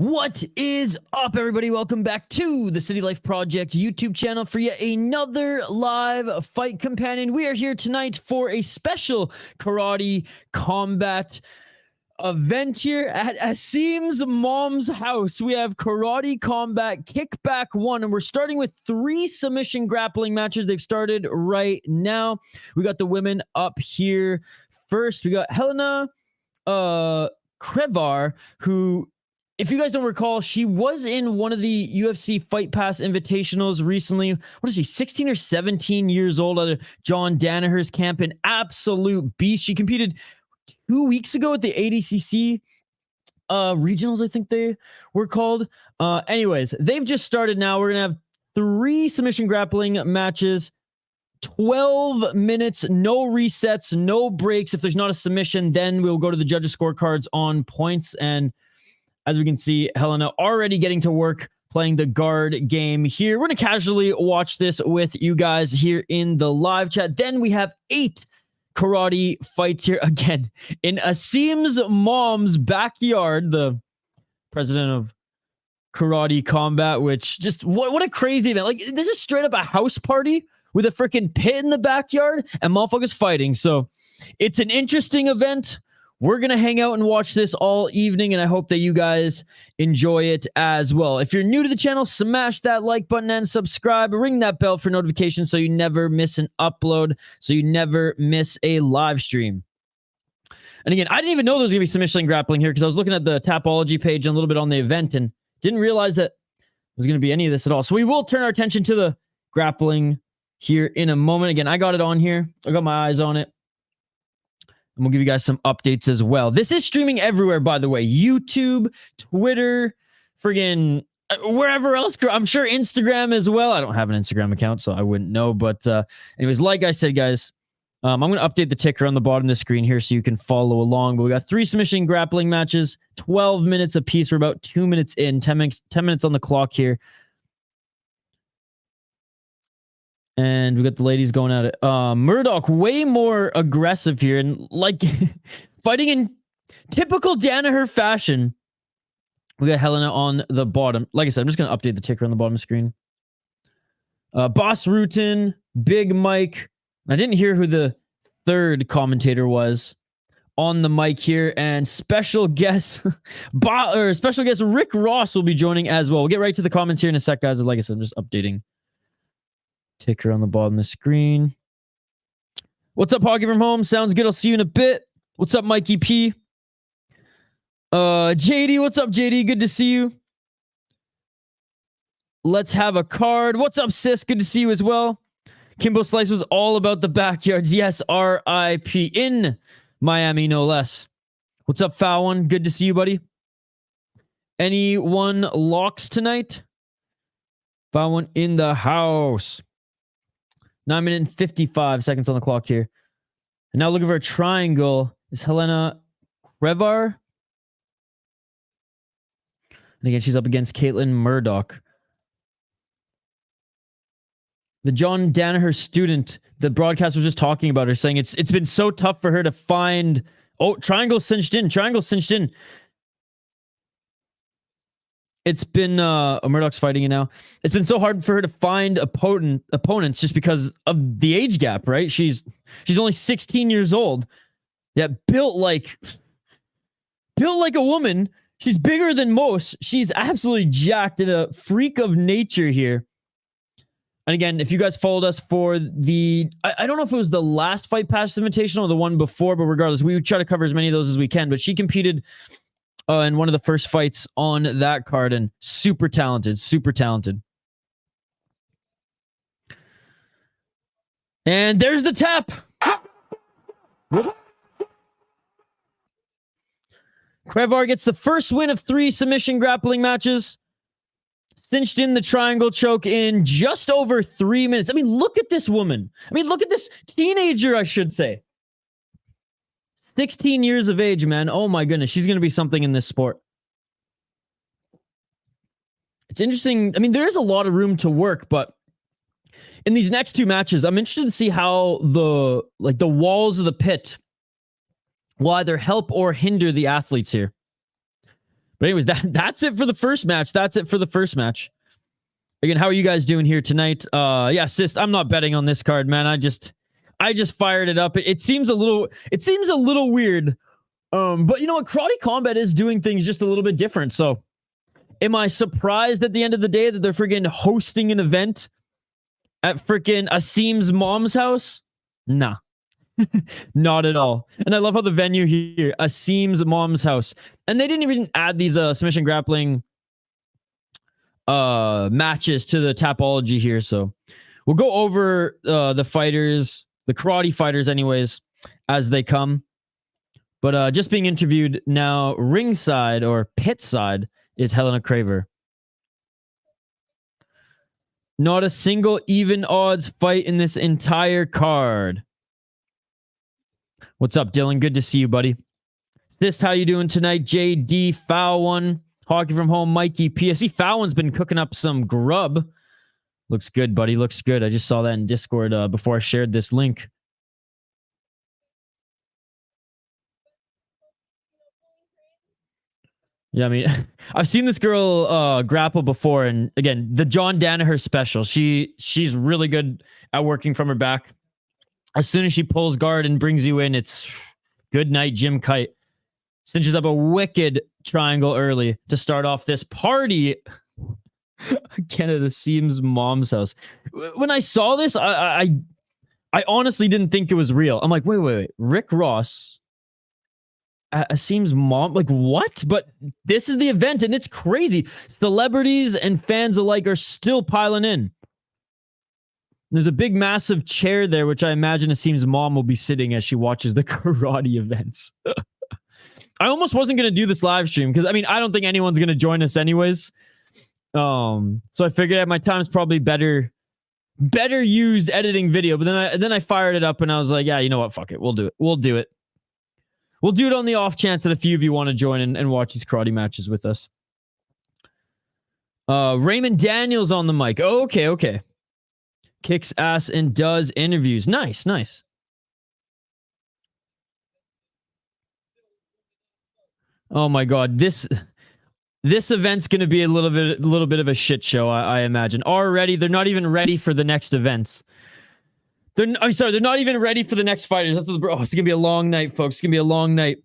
What is up, everybody? Welcome back to the City Life Project YouTube channel for yet another live fight companion. We are here tonight for a special karate combat event here at Asim's mom's house. We have Karate Combat Kickback 1, and we're starting with 3 submission grappling matches. They've started right now. We got the women up here first. We got Helena Krevar, who, if you guys don't recall, she was in one of the UFC Fight Pass Invitationals recently. What is she, 16 or 17 years old at John Danaher's camp? An absolute beast. She competed 2 weeks ago at the ADCC regionals, I think they were called. Anyways, they've just started now. We're going to have 3 submission grappling matches. 12 minutes, no resets, no breaks. If there's not a submission, then we'll go to the judges' scorecards on points. And as we can see, Helena already getting to work playing the guard game here. We're going to casually watch this with you guys here in the live chat. Then we have 8 karate fights here again in Asim's mom's backyard, the president of Karate Combat, which just what a crazy event. Like, this is straight up a house party with a freaking pit in the backyard and motherfuckers fighting. So it's an interesting event. We're going to hang out and watch this all evening, and I hope that you guys enjoy it as well. If you're new to the channel, smash that like button and subscribe. Ring that bell for notifications so you never miss an upload, so you never miss a live stream. And again, I didn't even know there was going to be submission grappling here because I was looking at the Tapology page and a little bit on the event and didn't realize that there was going to be any of this at all. So we will turn our attention to the grappling here in a moment. Again, I got it on here. I got my eyes on it. And we'll give you guys some updates as well. This is streaming everywhere, by the way. YouTube, Twitter, friggin' wherever else. I'm sure Instagram as well. I don't have an Instagram account, so I wouldn't know. But anyways, like I said, guys, I'm going to update the ticker on the bottom of the screen here so you can follow along. But we got 3 submission grappling matches, 12 minutes apiece. We're about 2 minutes in, 10 minutes on the clock here. And we got the ladies going at it. Murdoch way more aggressive here and like fighting in typical Danaher fashion. We got Helena on the bottom. Like I said, I'm just going to update the ticker on the bottom screen. Boss Rutten, Big Mike. I didn't hear who the third commentator was on the mic here. And special guest, special guest Rick Ross will be joining as well. We'll get right to the comments here in a sec, guys. Like I said, I'm just updating ticker on the bottom of the screen. What's up, Hoggy from home? Sounds good. I'll see you in a bit. What's up, Mikey P? JD, what's up, JD? Good to see you. Let's have a card. What's up, sis? Good to see you as well. Kimbo Slice was all about the backyards. Yes, RIP in Miami, no less. What's up, Foul One? Good to see you, buddy. Anyone locks tonight? Foul One in the house. 9 minutes and 55 seconds on the clock here. And now looking for a triangle is Helena Krevar. And again, she's up against Caitlin Murdoch. The John Danaher student, the broadcast was just talking about her, saying it's been so tough for her to find... Oh, triangle cinched in. Triangle cinched in. It's been Murdoch's fighting it now. It's been so hard for her to find opponents just because of the age gap, right? She's only 16 years old. Yeah, built like a woman. She's bigger than most. She's absolutely jacked and a freak of nature here. And again, if you guys followed us for the... I don't know if it was the last Fight Pass Invitational or the one before, but regardless, we would try to cover as many of those as we can. But she competed... in one of the first fights on that card, and super talented, super talented. And there's the tap. Krevar gets the first win of 3 submission grappling matches. Cinched in the triangle choke in just over 3 minutes. I mean, look at this woman. I mean, look at this teenager, I should say. 16 years of age, man. Oh my goodness. She's going to be something in this sport. It's interesting. I mean, there is a lot of room to work, but in these next 2 matches, I'm interested to see how the walls of the pit will either help or hinder the athletes here. But anyways, that's it for the first match. That's it for the first match. Again, how are you guys doing here tonight? Yeah, sis, I'm not betting on this card, man. I just fired it up. It seems a little weird. But you know what? Karate Combat is doing things just a little bit different. So am I surprised at the end of the day that they're freaking hosting an event at freaking Asim's mom's house? Nah. Not at all. And I love how the venue here, Asim's mom's house. And they didn't even add these submission grappling matches to the Tapology here. So we'll go over the fighters, the karate fighters anyways, as they come. But just being interviewed now, ringside or pit side is Helena Craver. Not a single even odds fight in this entire card. What's up, Dylan? Good to see you, buddy. This, how you doing tonight? JD, Foul One, Hockey from Home, Mikey, PSC. Foul One's been cooking up some grub. Looks good, buddy. Looks good. I just saw that in Discord before I shared this link. Yeah, I mean, I've seen this girl grapple before, and again, the John Danaher special. She's really good at working from her back. As soon as she pulls guard and brings you in, it's good night, Jim Kite. Cinches up a wicked triangle early to start off this party. Canada Asim's mom's house. When I saw this, I honestly didn't think it was real. I'm like, wait. Rick Ross, Asim's mom? Like, what? But this is the event, and it's crazy. Celebrities and fans alike are still piling in. There's a big, massive chair there, which I imagine Asim's mom will be sitting as she watches the karate events. I almost wasn't going to do this live stream because, I mean, I don't think anyone's going to join us anyways. So I figured my time's probably better used editing video. But then I fired it up and I was like, yeah, you know what? Fuck it. We'll do it. We'll do it on the off chance that a few of you want to join and watch these karate matches with us. Raymond Daniels on the mic. Oh, okay. Kicks ass and does interviews. Nice. Oh my god, this event's gonna be a little bit of a shit show. I imagine already. They're not even ready for the next events. They're not even ready for the next fighters. It's gonna be a long night, folks. It's gonna be a long night.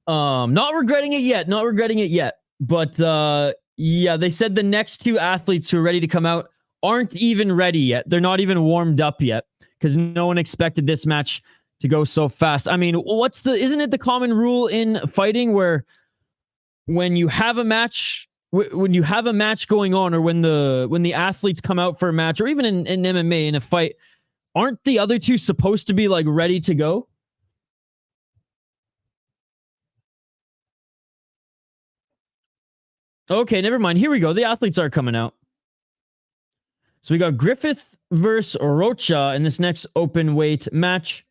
Not regretting it yet. But yeah, they said the next two athletes who are ready to come out aren't even ready yet. They're not even warmed up yet because no one expected this match to go so fast. I mean, isn't it the common rule in fighting where when you have a match, going on, or when the athletes come out for a match, or even in MMA in a fight, aren't the other two supposed to be like ready to go? Okay, never mind. Here we go. The athletes are coming out. So we got Griffith versus Rocha in this next open weight match.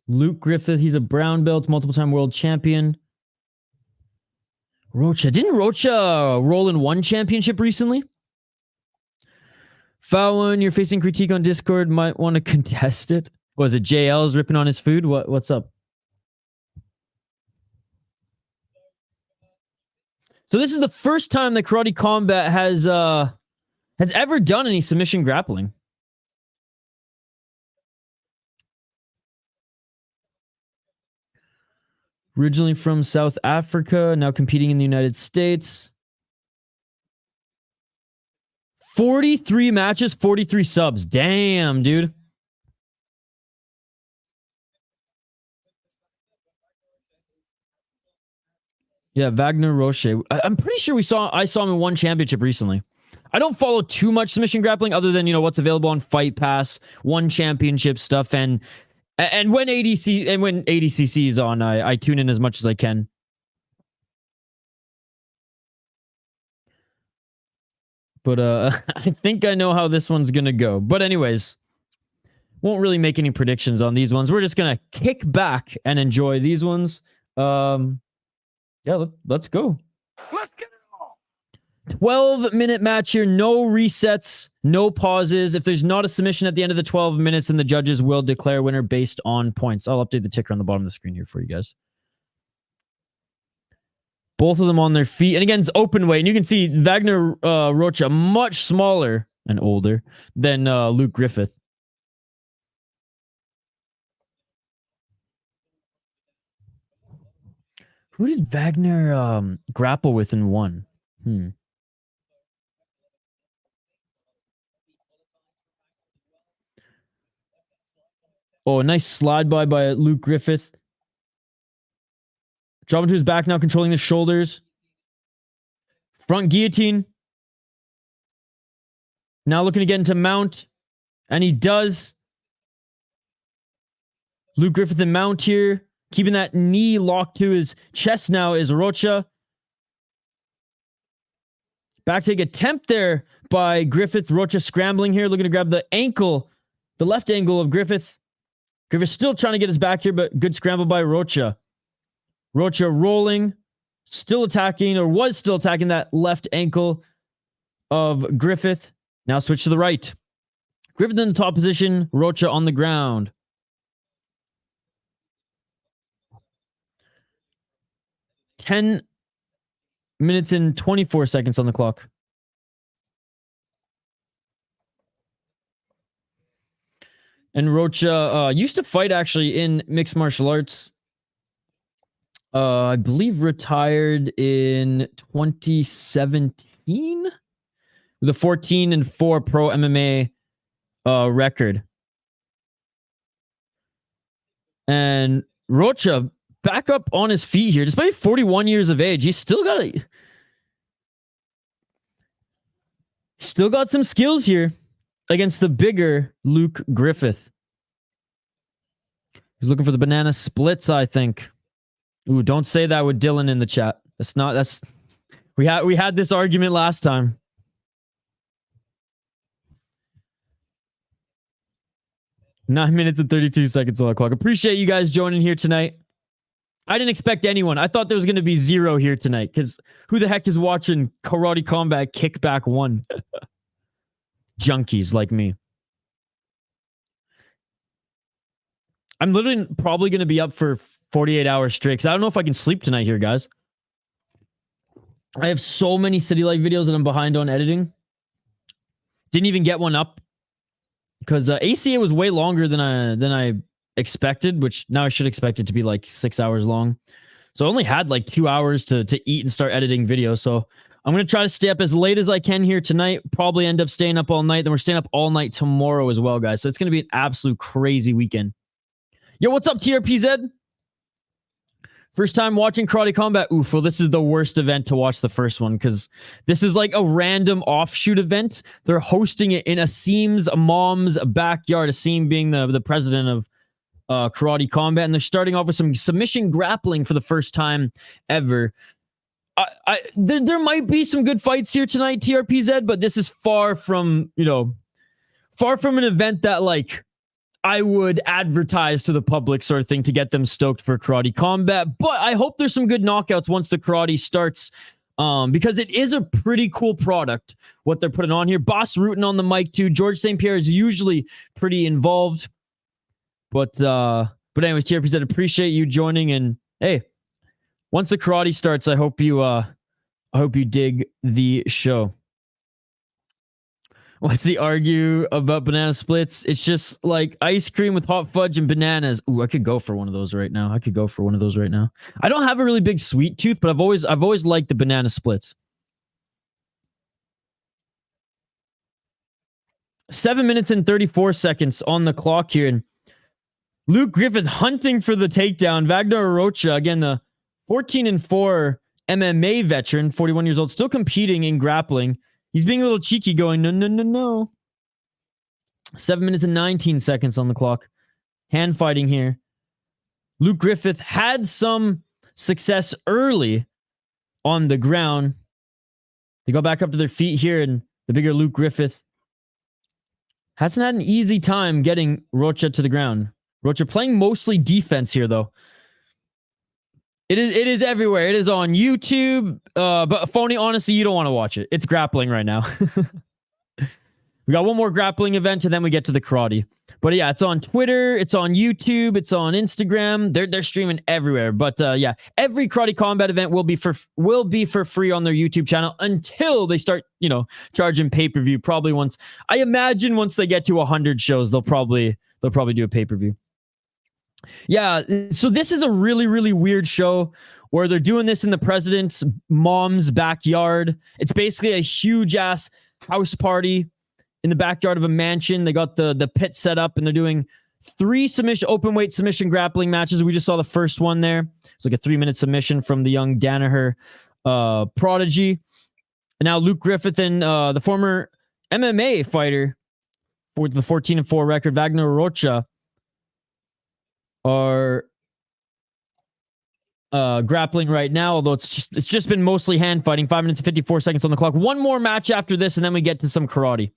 Luke Griffith, he's a brown belt, multiple-time world champion. Didn't Rocha roll in one championship recently? Fallon, you're facing critique on Discord. Might want to contest it. Was it JL's ripping on his food? What's up? So this is the first time that Karate Combat has ever done any submission grappling. Originally from South Africa, now competing in the United States. 43 matches, 43 subs. Damn, dude. Yeah, Wagner Roche. I'm pretty sure I saw him in one championship recently. I don't follow too much submission grappling other than, what's available on Fight Pass, one championship stuff, and when ADCC is on, I tune in as much as I can. But I think I know how this one's gonna go. But anyways, won't really make any predictions on these ones. We're just gonna kick back and enjoy these ones. Yeah, let's go. Let's get it on. 12-minute match here. No resets, no pauses. If there's not a submission at the end of the 12 minutes, then the judges will declare winner based on points. I'll update the ticker on the bottom of the screen here for you guys. Both of them on their feet. And again, it's open weight. And you can see Wagner Rocha much smaller and older than Luke Griffith. Who did Wagner grapple with in one? Oh, a nice slide by Luke Griffith. Dropping to his back now, controlling the shoulders. Front guillotine. Now looking to get into mount. And he does. Luke Griffith in mount here. Keeping that knee locked to his chest now is Rocha. Back take attempt there by Griffith. Rocha scrambling here, looking to grab the ankle, the left ankle of Griffith. Griffith still trying to get his back here, but good scramble by Rocha. Rocha rolling, still attacking, or was still attacking that left ankle of Griffith. Now switch to the right. Griffith in the top position, Rocha on the ground. Ten minutes and 24 seconds on the clock. And Rocha used to fight actually in mixed martial arts. I believe retired in 2017 with a 14-4 pro MMA record. And Rocha back up on his feet here, despite 41 years of age. He's still got some skills here against the bigger Luke Griffith. He's looking for the banana splits, I think. Ooh, don't say that with Dylan in the chat. We had this argument last time. Nine minutes and 32 seconds on the clock. Appreciate you guys joining here tonight. I didn't expect anyone. I thought there was going to be zero here tonight, because who the heck is watching Karate Combat Kickback 1? Junkies like me. I'm literally probably going to be up for 48 hours straight, because I don't know if I can sleep tonight here, guys. I have so many City Life videos that I'm behind on editing. Didn't even get one up because ACA was way longer than I expected, which now I should expect it to be like 6 hours long. So I only had like 2 hours to eat and start editing videos. So I'm going to try to stay up as late as I can here tonight. Probably end up staying up all night. Then we're staying up all night tomorrow as well, guys. So it's going to be an absolute crazy weekend. Yo, what's up, TRPZ? First time watching Karate Combat. Oof, well, this is the worst event to watch the first one, because this is like a random offshoot event. They're hosting it in Asim's mom's backyard. Asim being the president of Karate Combat, and they're starting off with some submission grappling for the first time ever. There might be some good fights here tonight, TRPZ, but this is far from an event that like I would advertise to the public sort of thing to get them stoked for Karate Combat. But I hope there's some good knockouts once the karate starts, because it is a pretty cool product what they're putting on here. Boss Rutten on the mic too. George St. Pierre is usually pretty involved. But anyways, TRPZ, appreciate you joining. And hey, once the karate starts, I hope you dig the show. What's the argue about banana splits? It's just like ice cream with hot fudge and bananas. Ooh, I could go for one of those right now. I don't have a really big sweet tooth, but I've always liked the banana splits. 7 minutes and 34 seconds on the clock here. And Luke Griffith hunting for the takedown. Wagner Rocha, again, the 14-4 MMA veteran, 41 years old, still competing in grappling. He's being a little cheeky, going, no. 7 minutes and 19 seconds on the clock. Hand fighting here. Luke Griffith had some success early on the ground. They go back up to their feet here, and the bigger Luke Griffith hasn't had an easy time getting Rocha to the ground. Rocha playing mostly defense here, though. It is everywhere. It is on YouTube. But Phony, honestly, you don't want to watch it. It's grappling right now. We got one more grappling event, and then we get to the karate. But yeah, it's on Twitter, it's on YouTube, it's on Instagram. They're streaming everywhere. But yeah, every Karate Combat event will be for free on their YouTube channel until they start, charging pay-per-view. Probably once they get to 100 shows, they'll probably do a pay-per-view. Yeah, so this is a really, really weird show where they're doing this in the president's mom's backyard. It's basically a huge ass house party in the backyard of a mansion. They got the pit set up, and they're doing 3 open weight submission grappling matches. We just saw the first one there. It's like a 3-minute submission from the young Danaher prodigy. And now Luke Griffith and the former MMA fighter with the 14-4 record, Wagner Rocha, are grappling right now, although it's just been mostly hand fighting. 5 minutes and 54 seconds on the clock. One more match after this, and then we get to some karate.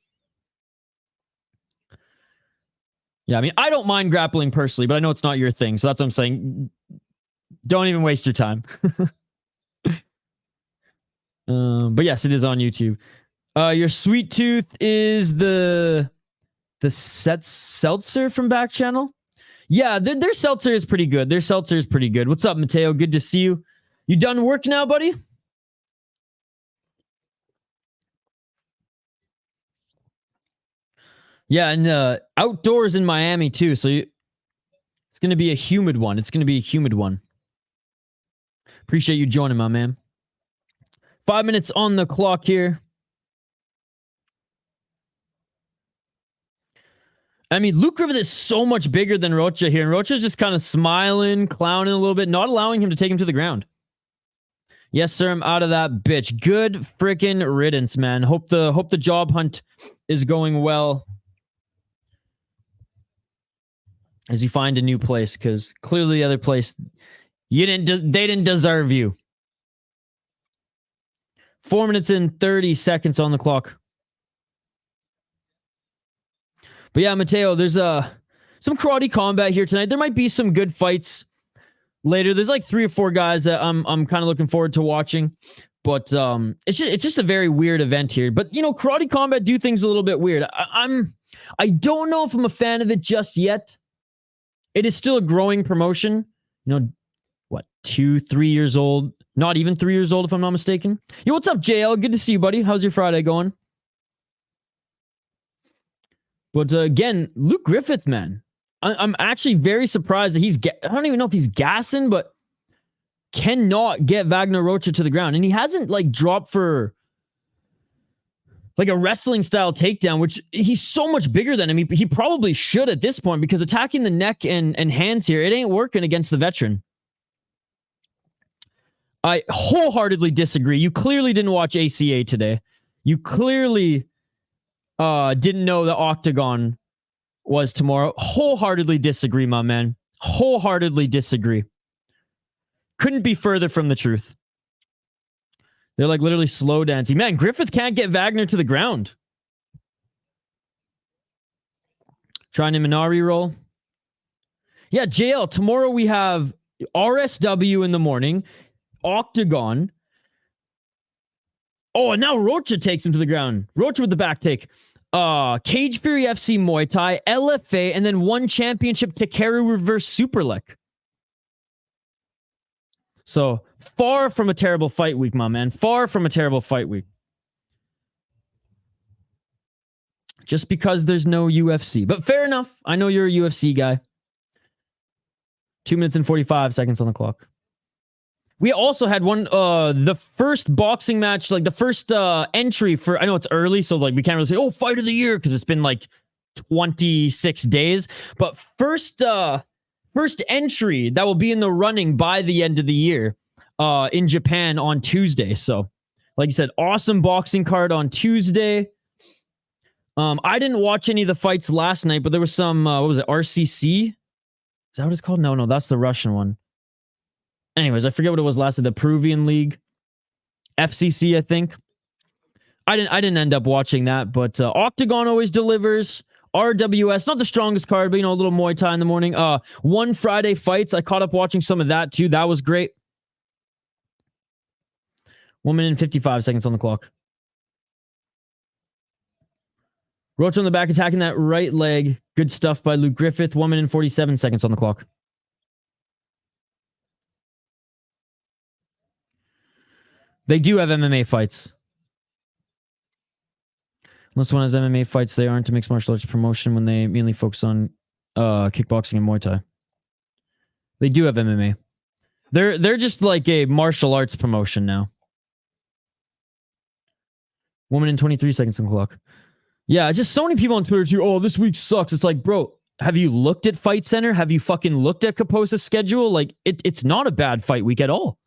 Yeah, I mean, I don't mind grappling personally, but I know it's not your thing, so that's what I'm saying. Don't even waste your time. But yes, it is on YouTube. Your sweet tooth is the seltzer from back channel. Yeah, their seltzer is pretty good. What's up, Mateo? Good to see you. You done work now, buddy? Yeah, and outdoors in Miami too. So it's going to be a humid one. Appreciate you joining, my man. 5 minutes on the clock here. I mean, Luke Griffith is so much bigger than Rocha here, and Rocha's just kind of smiling, clowning a little bit, not allowing him to take him to the ground. Yes, sir, I'm out of that bitch. Good freaking riddance, man. Hope the job hunt is going well as you find a new place, because clearly the other place, they didn't deserve you. 4 minutes and 30 seconds on the clock. But yeah, Mateo, there's some karate combat here tonight. There might be some good fights later. There's like 3 or 4 guys that I'm kind of looking forward to watching. But it's just a very weird event here. But karate combat do things a little bit weird. I don't know if I'm a fan of it just yet. It is still a growing promotion. 2-3 years old? Not even 3 years old, if I'm not mistaken. Yo, what's up, JL? Good to see you, buddy. How's your Friday going? But again, Luke Griffith, man. I'm actually very surprised that I don't even know if he's gassing, but cannot get Wagner Rocha to the ground. And he hasn't dropped for a wrestling style takedown, which he's so much bigger than him. He probably should at this point, because attacking the neck and hands here, it ain't working against the veteran. I wholeheartedly disagree. You clearly didn't watch ACA today. You clearly didn't know the Octagon was tomorrow. Wholeheartedly disagree, my man. Wholeheartedly disagree. Couldn't be further from the truth. They're literally slow dancing. Man, Griffith can't get Wagner to the ground. Trying to Minari roll. Yeah, JL, tomorrow we have RSW in the morning. Octagon. Oh, and now Rocha takes him to the ground. Rocha with the back take. Cage Fury FC Muay Thai, LFA, and then one championship Takeru reverse Superlek. So, far from a terrible fight week, my man. Far from a terrible fight week. Just because there's no UFC. But fair enough. I know you're a UFC guy. 2 minutes and 45 seconds on the clock. We also had the first boxing match, the first entry for, I know it's early, so we can't really say, fight of the year, because it's been 26 days. But first entry that will be in the running by the end of the year in Japan on Tuesday. So, like you said, awesome boxing card on Tuesday. I didn't watch any of the fights last night, but there was some, what was it, RCC? Is that what it's called? No, that's the Russian one. Anyways, I forget what it was last night. The Peruvian League. FCC, I think. I didn't end up watching that, but Octagon always delivers. RWS, not the strongest card, but a little Muay Thai in the morning. One Friday fights. I caught up watching some of that too. That was great. 1 minute and 55 seconds on the clock. Roach on the back attacking that right leg. Good stuff by Luke Griffith. 1 minute and 47 seconds on the clock. They do have MMA fights. Unless one has MMA fights, they aren't a mixed martial arts promotion when they mainly focus on kickboxing and Muay Thai. They do have MMA. They're just like a martial arts promotion now. 1 minute and 23 seconds on the clock. Yeah, just so many people on Twitter too. Oh, this week sucks. It's like, bro, have you looked at Fight Center? Have you fucking looked at Kaposa's schedule? Like, it's not a bad fight week at all.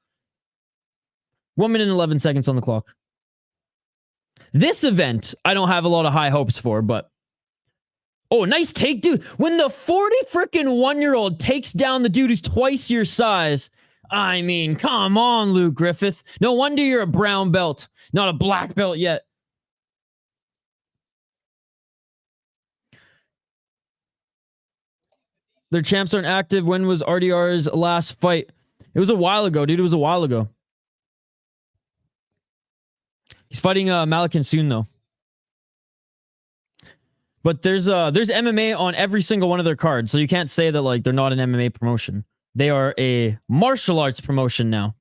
1 minute and 11 seconds on the clock. This event, I don't have a lot of high hopes for, but... Oh, nice take, dude. When the 40-freaking-1-year-old takes down the dude who's twice your size, I mean, come on, Luke Griffith. No wonder you're a brown belt, not a black belt yet. Their champs aren't active. When was RDR's last fight? It was a while ago, dude. It was a while ago. He's fighting Malakin soon, though. But there's MMA on every single one of their cards, so you can't say that like they're not an MMA promotion. They are a martial arts promotion now.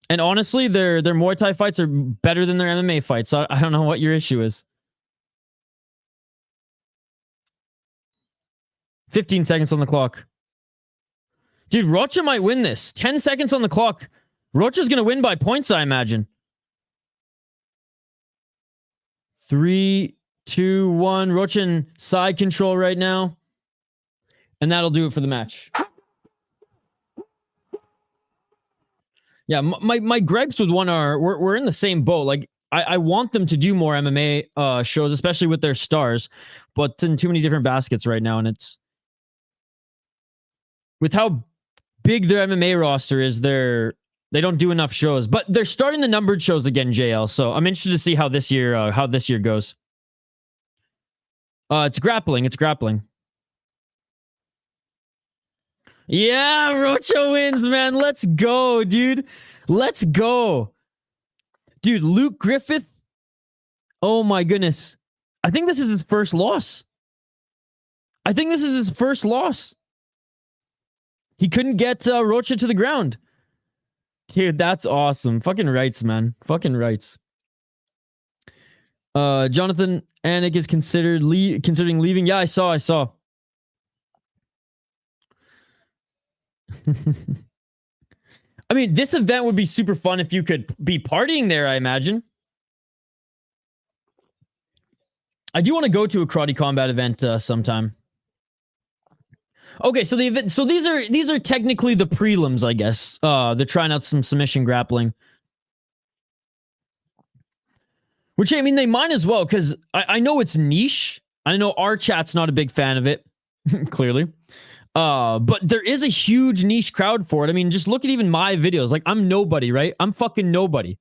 And honestly, their Muay Thai fights are better than their MMA fights. So I don't know what your issue is. 15 seconds on the clock. Dude, Rocha might win this. 10 seconds on the clock. Rocha's going to win by points, I imagine. 3, 2, 1. Rocha in side control right now. And that'll do it for the match. Yeah, my gripes with one are we're in the same boat. Like, I want them to do more MMA shows, especially with their stars, but in too many different baskets right now. And it's... With how big their MMA roster is, they don't do enough shows, but they're starting the numbered shows again, JL. So I'm interested to see how this year goes. It's grappling. It's grappling. Yeah, Rocha wins, man. Let's go, dude. Let's go. Dude, Luke Griffith. Oh my goodness. I think this is his first loss. He couldn't get Rocha to the ground. Dude, that's awesome. Fucking rights, man. Fucking rights. Jonathan Anik is considering leaving. Yeah, I saw. I mean, this event would be super fun if you could be partying there, I imagine. I do want to go to a karate combat event sometime. Okay, so these are technically the prelims, I guess. They're trying out some submission grappling. Which, I mean, they might as well, because I know it's niche. I know our chat's not a big fan of it, clearly. But there is a huge niche crowd for it. I mean, just look at even my videos. Like, I'm nobody, right? I'm fucking nobody.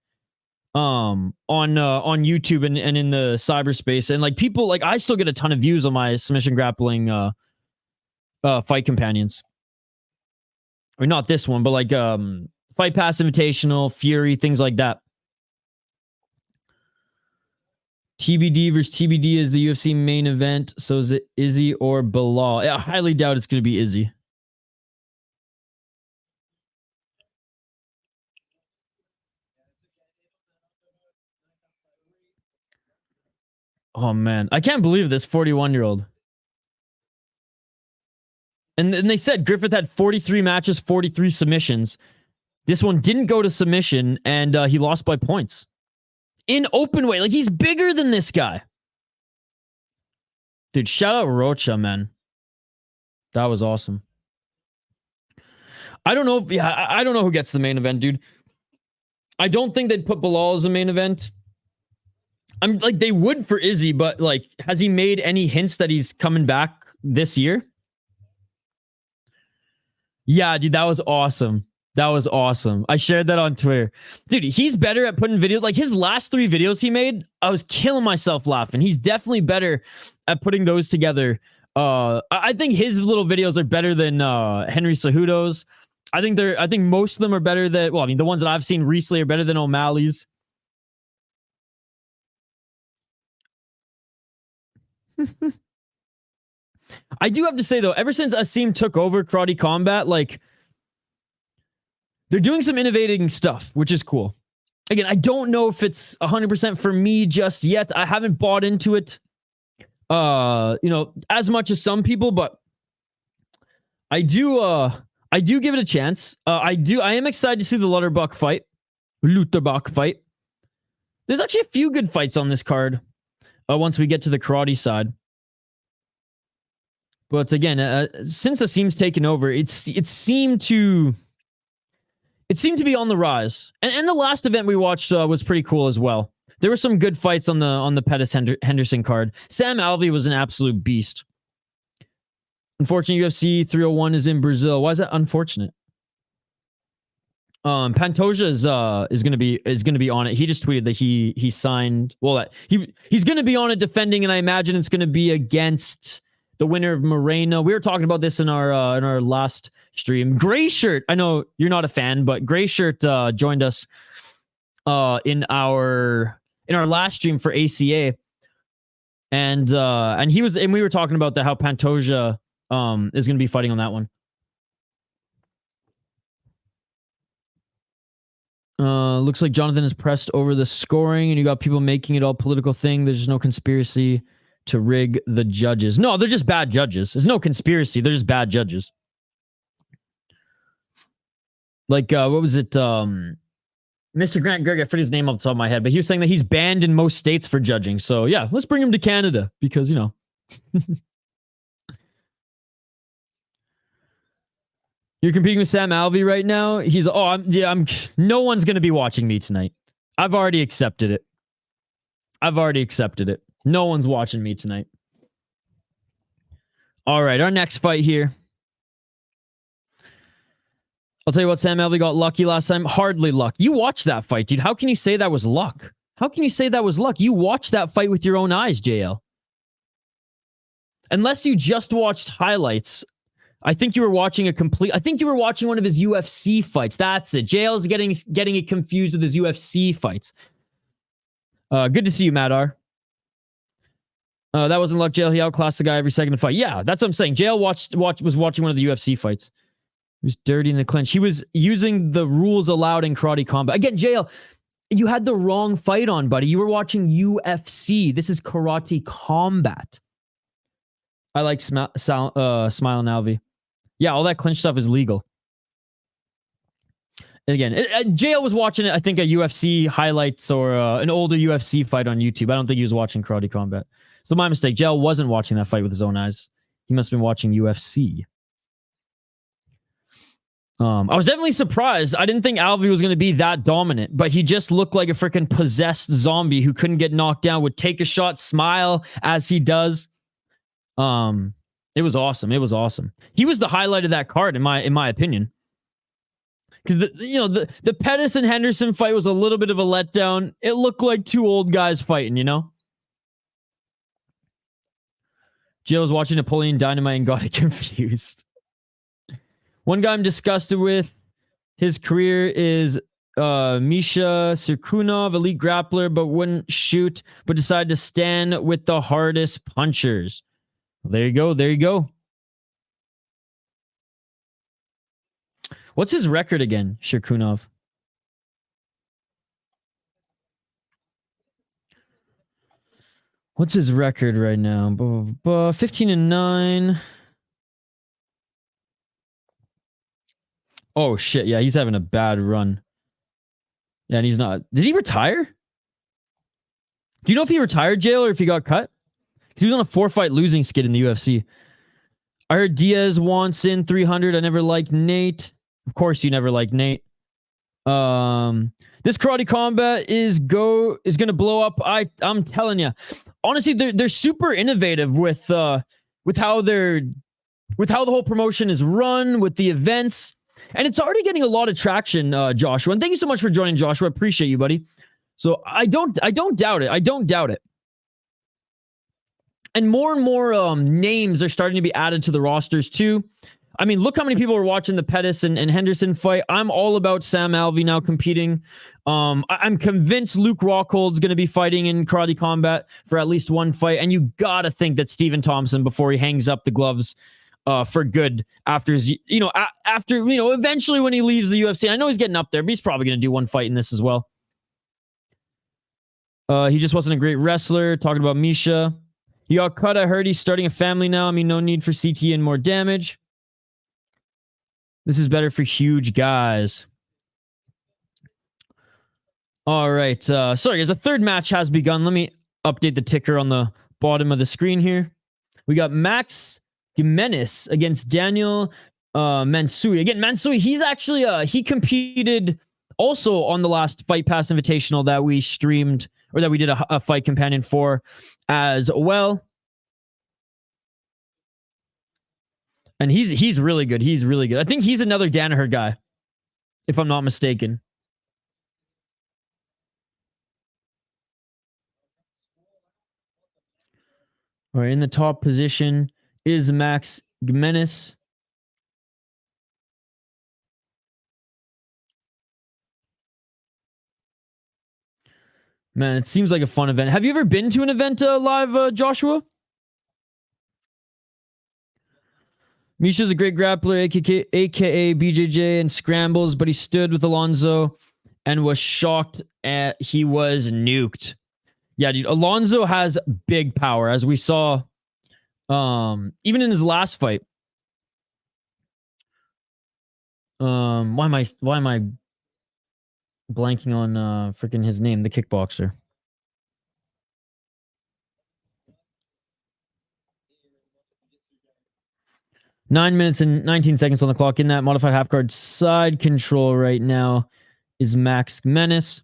On YouTube and in the cyberspace. And, like, people, like, I still get a ton of views on my submission grappling fight companions. Or not this one, but like Fight Pass Invitational, Fury, things like that. TBD versus TBD is the UFC main event. So is it Izzy or Bilal? I highly doubt it's going to be Izzy. Oh man, I can't believe this 41-year-old. And they said Griffith had 43 matches, 43 submissions. This one didn't go to submission, and he lost by points. In open weight. Like, he's bigger than this guy. Dude, shout out Rocha, man. That was awesome. I don't know if... Yeah, I don't know who gets the main event, dude. I don't think they'd put Bilal as a main event. I'm like, they would for Izzy, but, like, has he made any hints that he's coming back this year? Yeah, dude, that was awesome. That was awesome. I shared that on Twitter. Dude, he's better at putting videos. Like, his last 3 videos he made, I was killing myself laughing. He's definitely better at putting those together. I think his little videos are better than Henry Cejudo's. I think most of them are better than, well, I mean, the ones that I've seen recently are better than O'Malley's. I do have to say, though, ever since Asim took over Karate Combat, like, they're doing some innovating stuff, which is cool. Again, I don't know if it's 100% for me just yet. I haven't bought into it, as much as some people, but I do give it a chance. I am excited to see the Lutterbach fight. There's actually a few good fights on this card. Once we get to the karate side. But again, since Asim's taken over, it seemed to be on the rise. And the last event we watched was pretty cool as well. There were some good fights on the Pettis Henderson card. Sam Alvey was an absolute beast. Unfortunately, UFC 301 is in Brazil. Why is that unfortunate? Pantoja is gonna be on it. He just tweeted that he signed. Well, he's gonna be on it defending, and I imagine it's gonna be against the winner of Moreno. We were talking about this in our last stream. Gray Shirt. I know you're not a fan, but Gray Shirt joined us in our last stream for ACA, and we were talking about how Pantoja is gonna be fighting on that one. Looks like Jonathan has pressed over the scoring, and you got people making it all political thing. There's just no conspiracy to rig the judges. No, they're just bad judges. There's no conspiracy. They're just bad judges. Like, what was it? Mr. Grant Gerg, I forget his name off the top of my head, but he was saying that he's banned in most states for judging. So yeah, let's bring him to Canada because, you know. You're competing with Sam Alvey right now. He's no one's going to be watching me tonight. I've already accepted it. No one's watching me tonight. All right, our next fight here. I'll tell you what, Sam Alvey got lucky last time. Hardly luck. You watched that fight, dude. How can you say that was luck? You watched that fight with your own eyes, JL. Unless you just watched highlights, I think you were watching one of his UFC fights. That's it. JL's getting it confused with his UFC fights. Good to see you, Madar. That wasn't luck, JL. He outclassed the guy every second of the fight. Yeah, that's what I'm saying. JL was watching one of the UFC fights. He was dirty in the clinch. He was using the rules allowed in Karate Combat. Again, JL, you had the wrong fight on, buddy. You were watching UFC. This is Karate Combat. I like Smile and Alvey. Yeah, all that clinch stuff is legal. And again, JL was watching it, I think, a UFC highlights or an older UFC fight on YouTube. I don't think he was watching Karate Combat. So my mistake. JL wasn't watching that fight with his own eyes. He must have been watching UFC. I was definitely surprised. I didn't think Alvey was going to be that dominant, but he just looked like a freaking possessed zombie who couldn't get knocked down, would take a shot, smile as he does. It was awesome. He was the highlight of that card, in my opinion. Because the Pettis and Henderson fight was a little bit of a letdown. It looked like two old guys fighting, you know? Jill was watching Napoleon Dynamite and got it confused. One guy I'm disgusted with his career is Misha Sirkunov, elite grappler, but wouldn't shoot, but decided to stand with the hardest punchers. There you go. What's his record again, Sirkunov? What's his record right now? 15-9. Oh, shit. Yeah, he's having a bad run. Yeah, and he's not. Did he retire? Do you know if he retired, jail, or if he got cut? Because he was on a 4-fight losing skid in the UFC. I heard Diaz wants in 300. I never liked Nate. Of course you never liked Nate. This Karate Combat is going to blow up. I'm telling you. Honestly, they're super innovative with how the whole promotion is run, with the events. And it's already getting a lot of traction, Joshua. And thank you so much for joining, Joshua. Appreciate you, buddy. So I don't doubt it. And more names are starting to be added to the rosters too. I mean, look how many people are watching the Pettis and Henderson fight. I'm all about Sam Alvey now competing. I'm convinced Luke Rockhold's going to be fighting in Karate Combat for at least one fight. And you got to think that Stephen Thompson, before he hangs up the gloves for good after, eventually when he leaves the UFC, I know he's getting up there, but he's probably going to do one fight in this as well. He just wasn't a great wrestler. Talking about Misha. He got cut. I heard he's starting a family now. I mean, no need for CT and more damage. This is better for huge guys. All right. Sorry, guys. A third match has begun. Let me update the ticker on the bottom of the screen here. We got Max Gimenez against Daniel Mansui. Again, Mansui, he's actually, he competed also on the last Fight Pass Invitational that we streamed, or that we did a fight companion for as well. And he's really good. He's really good. I think he's another Danaher guy, if I'm not mistaken. All right, in the top position is Max Gimenez. Man, it seems like a fun event. Have you ever been to an event live, Joshua? Misha's a great grappler, aka BJJ, and scrambles, but he stood with Alonzo and was shocked at he was nuked. Yeah, dude, Alonzo has big power, as we saw even in his last fight. Why am I blanking on freaking his name, the kickboxer? Nine minutes and 19 seconds on the clock. In that modified half guard side control right now is Max Menace.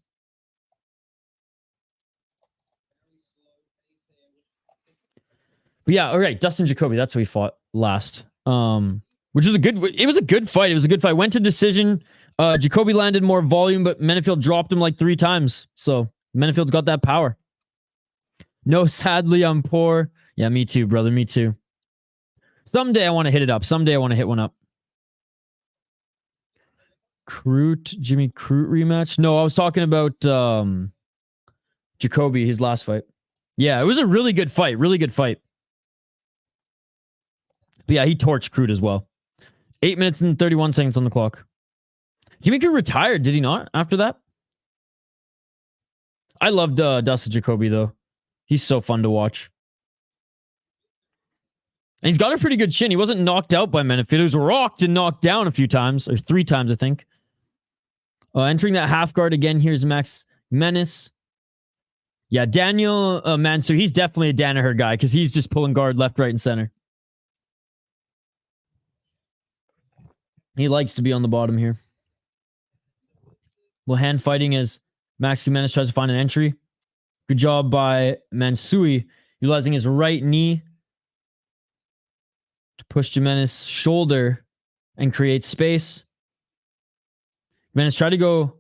But yeah, all right, Dustin Jacoby, that's who he fought last. Which was a good fight. It was a good fight. Went to decision. Jacoby landed more volume, but Menefield dropped him like 3 times. So Menefield's got that power. No, sadly, I'm poor. Yeah, me too, brother. Me too. Someday I want to hit it up. Someday I want to hit one up. Jimmy Crute rematch? No, I was talking about Jacoby, his last fight. Yeah, it was a really good fight. Really good fight. But yeah, he torched Crute as well. 8 minutes and 31 seconds on the clock. Jimmy Crute retired, did he not, after that? I loved Dustin Jacoby, though. He's so fun to watch. And he's got a pretty good chin. He wasn't knocked out by Menefield. He was rocked and knocked down a few times, or 3 times, I think. Entering that half guard again, here's Max Menace. Yeah, Daniel Mansur, he's definitely a Danaher guy, because he's just pulling guard left, right, and center. He likes to be on the bottom here. Little hand fighting as Max Gimenez tries to find an entry. Good job by Mansui, utilizing his right knee to push Gimenez's shoulder and create space. Gimenez tried to go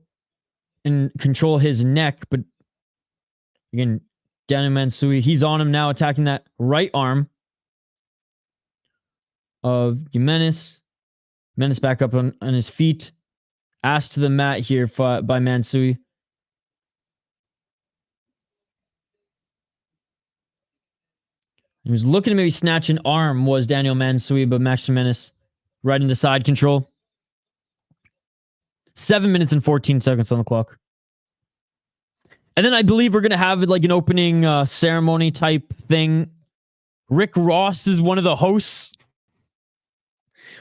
and control his neck, but again, Daniel Mansui, he's on him now, attacking that right arm of Gimenez. Gimenez back up on his feet. Asked to the mat here by Mansui. He was looking to maybe snatch an arm, was Daniel Mansui, but Max Gimenez right into side control. 7 minutes and 14 seconds on the clock. And then I believe we're going to have like an opening ceremony type thing. Rick Ross is one of the hosts.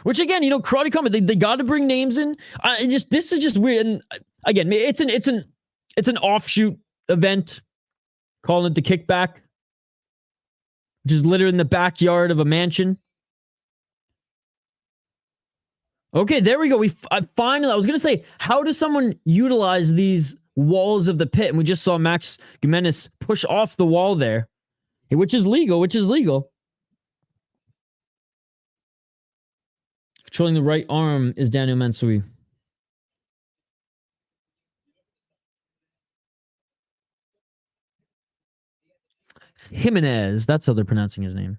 Which again, Karate Combat, they got to bring names in. This is just weird. And again, it's an offshoot event, calling it the Kickback, which is literally in the backyard of a mansion. Okay, there we go. I finally, I was gonna say, how does someone utilize these walls of the pit? And we just saw Max Gimenez push off the wall there, which is legal. Controlling the right arm is Daniel Mansui. Jimenez. That's how they're pronouncing his name.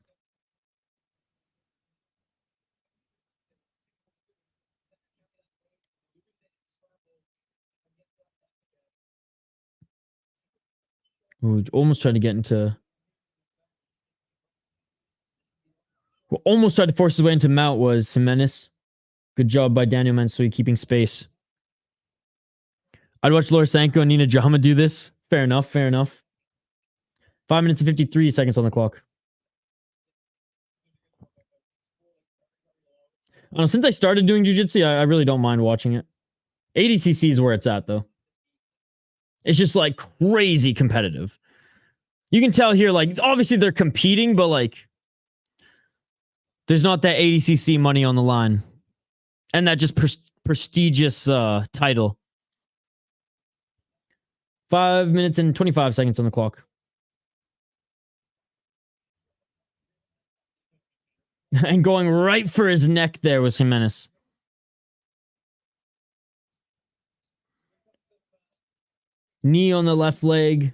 Ooh, almost tried to get into... Well, almost tried to force his way into mount was Jimenez. Good job by Daniel Mansui keeping space. I'd watch Lorisenko and Nina Drama do this. Fair enough, fair enough. 5 minutes and 53 seconds on the clock. I don't know, since I started doing jiu-jitsu, I really don't mind watching it. ADCC is where it's at, though. It's just, like, crazy competitive. You can tell here, like, obviously they're competing, but, like, there's not that ADCC money on the line. And that just prestigious title. 5 minutes and 25 seconds on the clock. And going right for his neck there was Jimenez. Knee on the left leg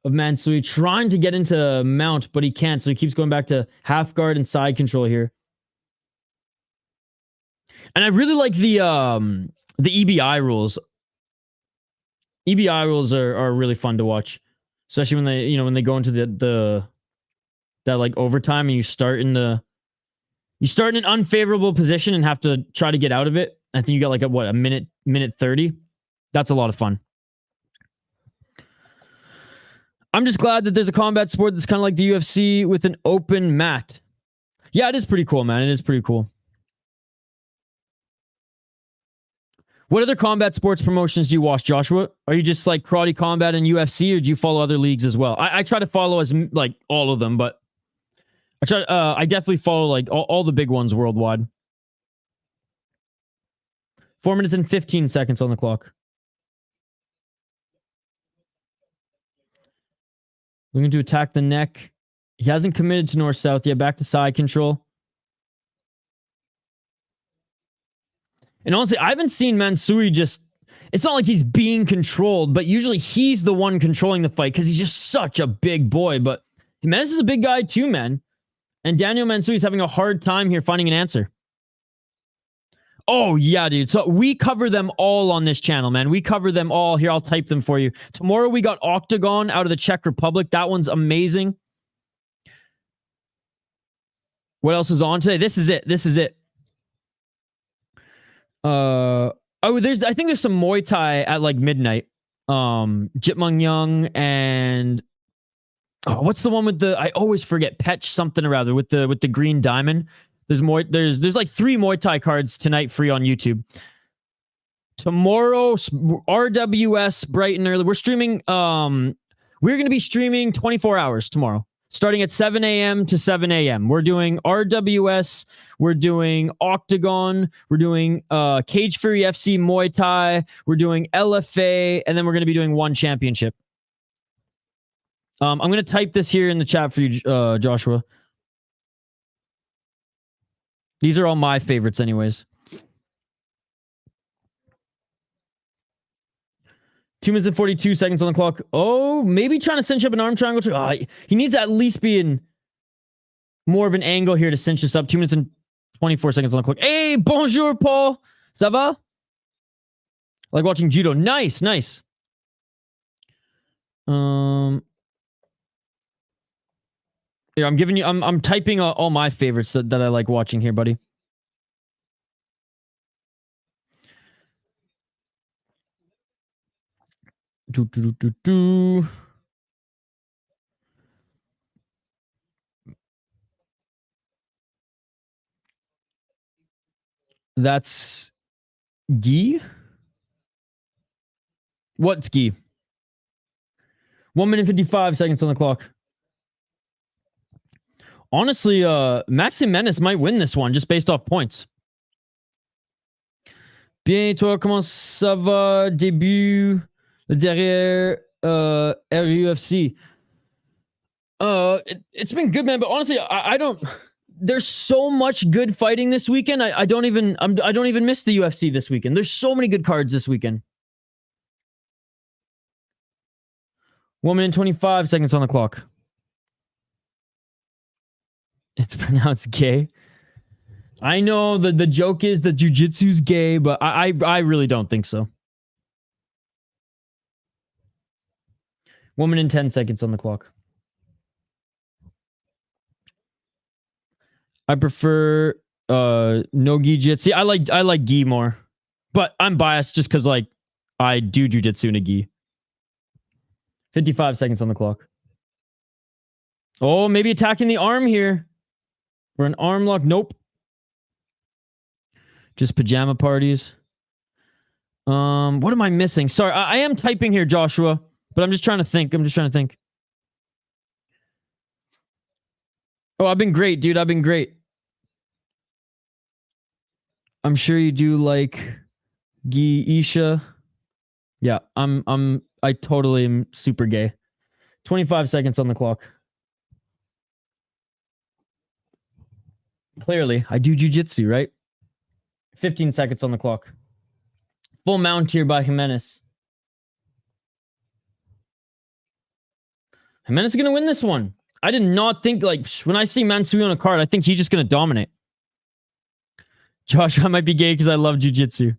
of Mansui, trying to get into mount, but he can't, so he keeps going back to half guard and side control here. And I really like the EBI rules. EBI rules are really fun to watch, especially when they, when they go into that like overtime and you start in an unfavorable position and have to try to get out of it. I think you got like a minute 30. That's a lot of fun. I'm just glad that there's a combat sport that's kind of like the UFC with an open mat. Yeah, it is pretty cool, man. It is pretty cool. What other combat sports promotions do you watch, Joshua? Are you just like Karate Combat and UFC, or do you follow other leagues as well? I try to follow as like all of them, but I definitely follow like all the big ones worldwide. 4 minutes and 15 seconds on the clock. Looking to attack the neck. He hasn't committed to north-south yet. Back to side control. And honestly, I haven't seen Mansui just... It's not like he's being controlled, but usually he's the one controlling the fight because he's just such a big boy. But Jimenez is a big guy too, man. And Daniel Mansui is having a hard time here finding an answer. Oh, yeah, dude. So we cover them all on this channel, man. We cover them all. Here, I'll type them for you. Tomorrow, we got Octagon out of the Czech Republic. That one's amazing. What else is on today? This is it. This is it. I think there's some Muay Thai at like midnight. Jitmung Young and... Oh, what's the one with the... I always forget. Petch something or other with the green diamond. There's like 3 Muay Thai cards tonight free on YouTube. Tomorrow, RWS bright and early. We're streaming. We're going to be streaming 24 hours tomorrow, starting at 7 a.m. to 7 a.m. We're doing RWS. We're doing Octagon. We're doing Cage Fury FC Muay Thai. We're doing LFA, and then we're going to be doing one championship. I'm going to type this here in the chat for you, Joshua. These are all my favorites anyways. 2 minutes and 42 seconds on the clock. Oh, maybe trying to cinch up an arm triangle. Oh, he needs to at least be in more of an angle here to cinch this up. 2 minutes and 24 seconds on the clock. Hey, bonjour, Paul. Ça va? Like watching judo. Nice, nice. Here, I'm giving you... I'm typing all my favorites that I like watching here, buddy. That's Guy. What's Guy? 1 minute 55 seconds on the clock. Honestly, Max Jimenez might win this one just based off points. Bien, toi, comment ça va? Début derrière RUFC. It's been good, man. But honestly, I don't. There's so much good fighting this weekend. I don't even miss the UFC this weekend. There's so many good cards this weekend. 1 minute 25 seconds on the clock. It's pronounced gay. I know that the joke is that jiu-jitsu's gay, but I really don't think so. 1 minute and 10 seconds on the clock. I prefer no gi jitsu. I like gi more. But I'm biased just because like I do jujitsu in a gi. 55 seconds on the clock. Oh, maybe attacking the arm here. For an arm lock. Nope. Just pajama parties. What am I missing? Sorry, I am typing here, Joshua. But I'm just trying to think. Oh, I've been great, dude. I've been great. I'm sure you do like gi Isha. Yeah, I totally am super gay. 25 seconds on the clock. Clearly, I do jujitsu, right? 15 seconds on the clock. Full mount here by Jimenez. Jimenez is going to win this one. I did not think, like, when I see Mansui on a card, I think he's just going to dominate. Josh, I might be gay because I love jujitsu.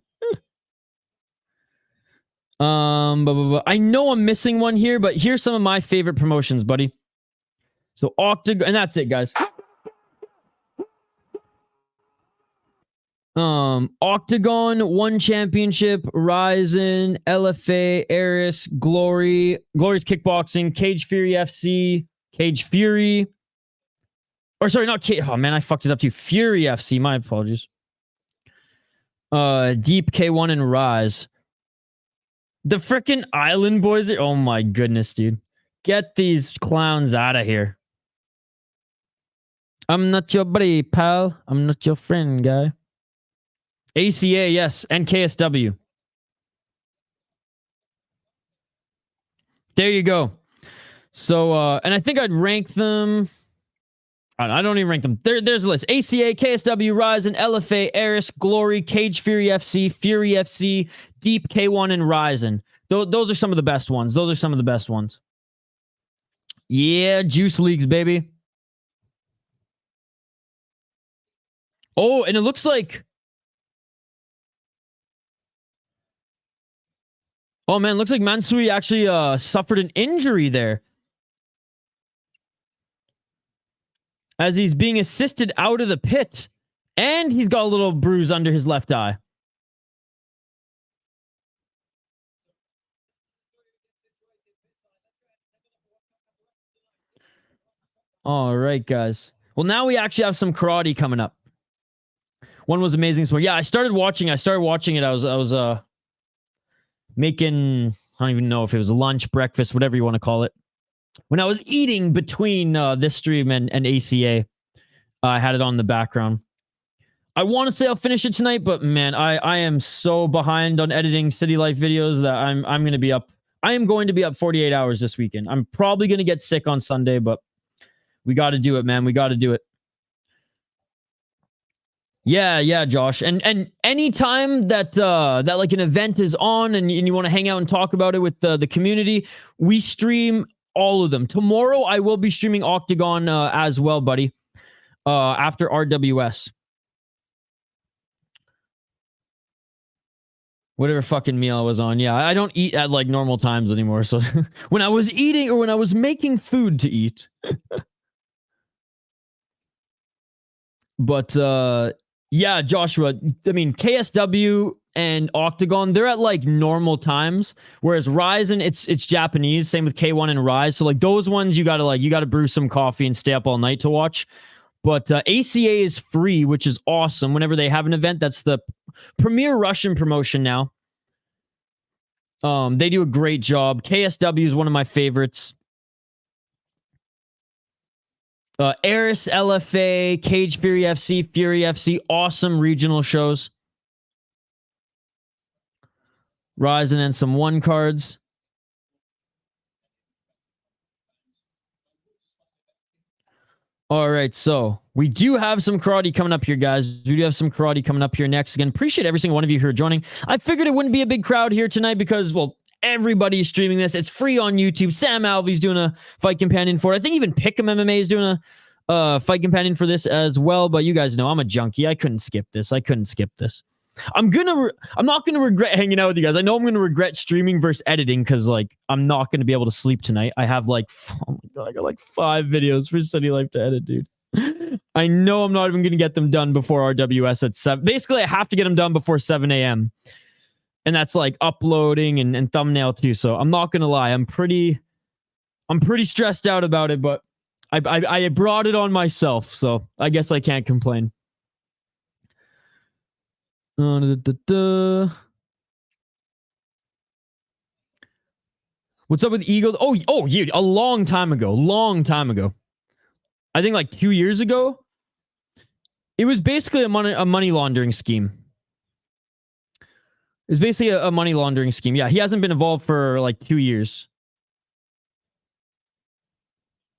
I know I'm missing one here, but here's some of my favorite promotions, buddy. So Octagon, and that's it, guys. Octagon, One Championship, Ryzen, LFA, Eris, Glory's Kickboxing, Cage Fury FC, Cage Fury. Or sorry, not Cage. Oh man, I fucked it up too. Fury FC. My apologies. Deep K1 and Rise. The frickin' Island Boys. Oh my goodness, dude. Get these clowns out of here. I'm not your buddy, pal. I'm not your friend, guy. ACA, yes, and KSW. There you go. So, and I think I'd rank them. I don't even rank them. There's a list. ACA, KSW, Ryzen, LFA, Eris, Glory, Cage Fury FC, Deep K1, and Ryzen. Those are some of the best ones. Yeah, Juice Leagues, baby. Oh, and it looks like... Oh, man, looks like Mansui actually suffered an injury there. As he's being assisted out of the pit. And he's got a little bruise under his left eye. All right, guys. Well, now we actually have some karate coming up. One was amazing. So yeah, I started watching it. I was making, I don't even know if it was lunch, breakfast, whatever you want to call it. When I was eating between this stream and ACA, I had it on the background. I want to say I'll finish it tonight, but man, I am so behind on editing City Life videos that I'm going to be up. I am going to be up 48 hours this weekend. I'm probably going to get sick on Sunday, but we got to do it, man. We got to do it. Yeah, Josh. And anytime that like an event is on and you want to hang out and talk about it with the community, we stream all of them. Tomorrow I will be streaming Octagon as well, buddy. After RWS. Whatever fucking meal I was on. Yeah, I don't eat at like normal times anymore. So when I was eating or when I was making food to eat. But yeah, Joshua, I mean, KSW and Octagon, they're at like normal times, whereas Ryzen, it's Japanese. Same with K1 and Rise. So like those ones, you gotta brew some coffee and stay up all night to watch. But ACA is free, which is awesome. Whenever they have an event, that's the premier Russian promotion now. They do a great job. KSW is one of my favorites. Eris, LFA, Cage Fury FC, awesome regional shows. Ryzen and some one cards. All right, so we do have some karate coming up here, guys. We do have some karate coming up here next. Again, appreciate every single one of you who are joining. I figured it wouldn't be a big crowd here tonight because, well, everybody's streaming this. It's free on YouTube. Sam Alvey's doing a fight companion for it. I think even Pick'em MMA is doing a fight companion for this as well. But you guys know I'm a junkie. I couldn't skip this. I'm not gonna regret hanging out with you guys. I know I'm gonna regret streaming versus editing because like I'm not gonna be able to sleep tonight. I have like, oh my god, I got like 5 videos for Study Life to edit, dude. I know I'm not even gonna get them done before RWS at 7. Basically, I have to get them done before 7 a.m. And that's like uploading and thumbnail too. So I'm not gonna lie, I'm pretty stressed out about it, but I brought it on myself, so I guess I can't complain. What's up with Eagle? Oh, dude, a long time ago. I think like 2 years ago. It was basically a money laundering scheme. It's basically a money laundering scheme. Yeah, he hasn't been involved for like 2 years.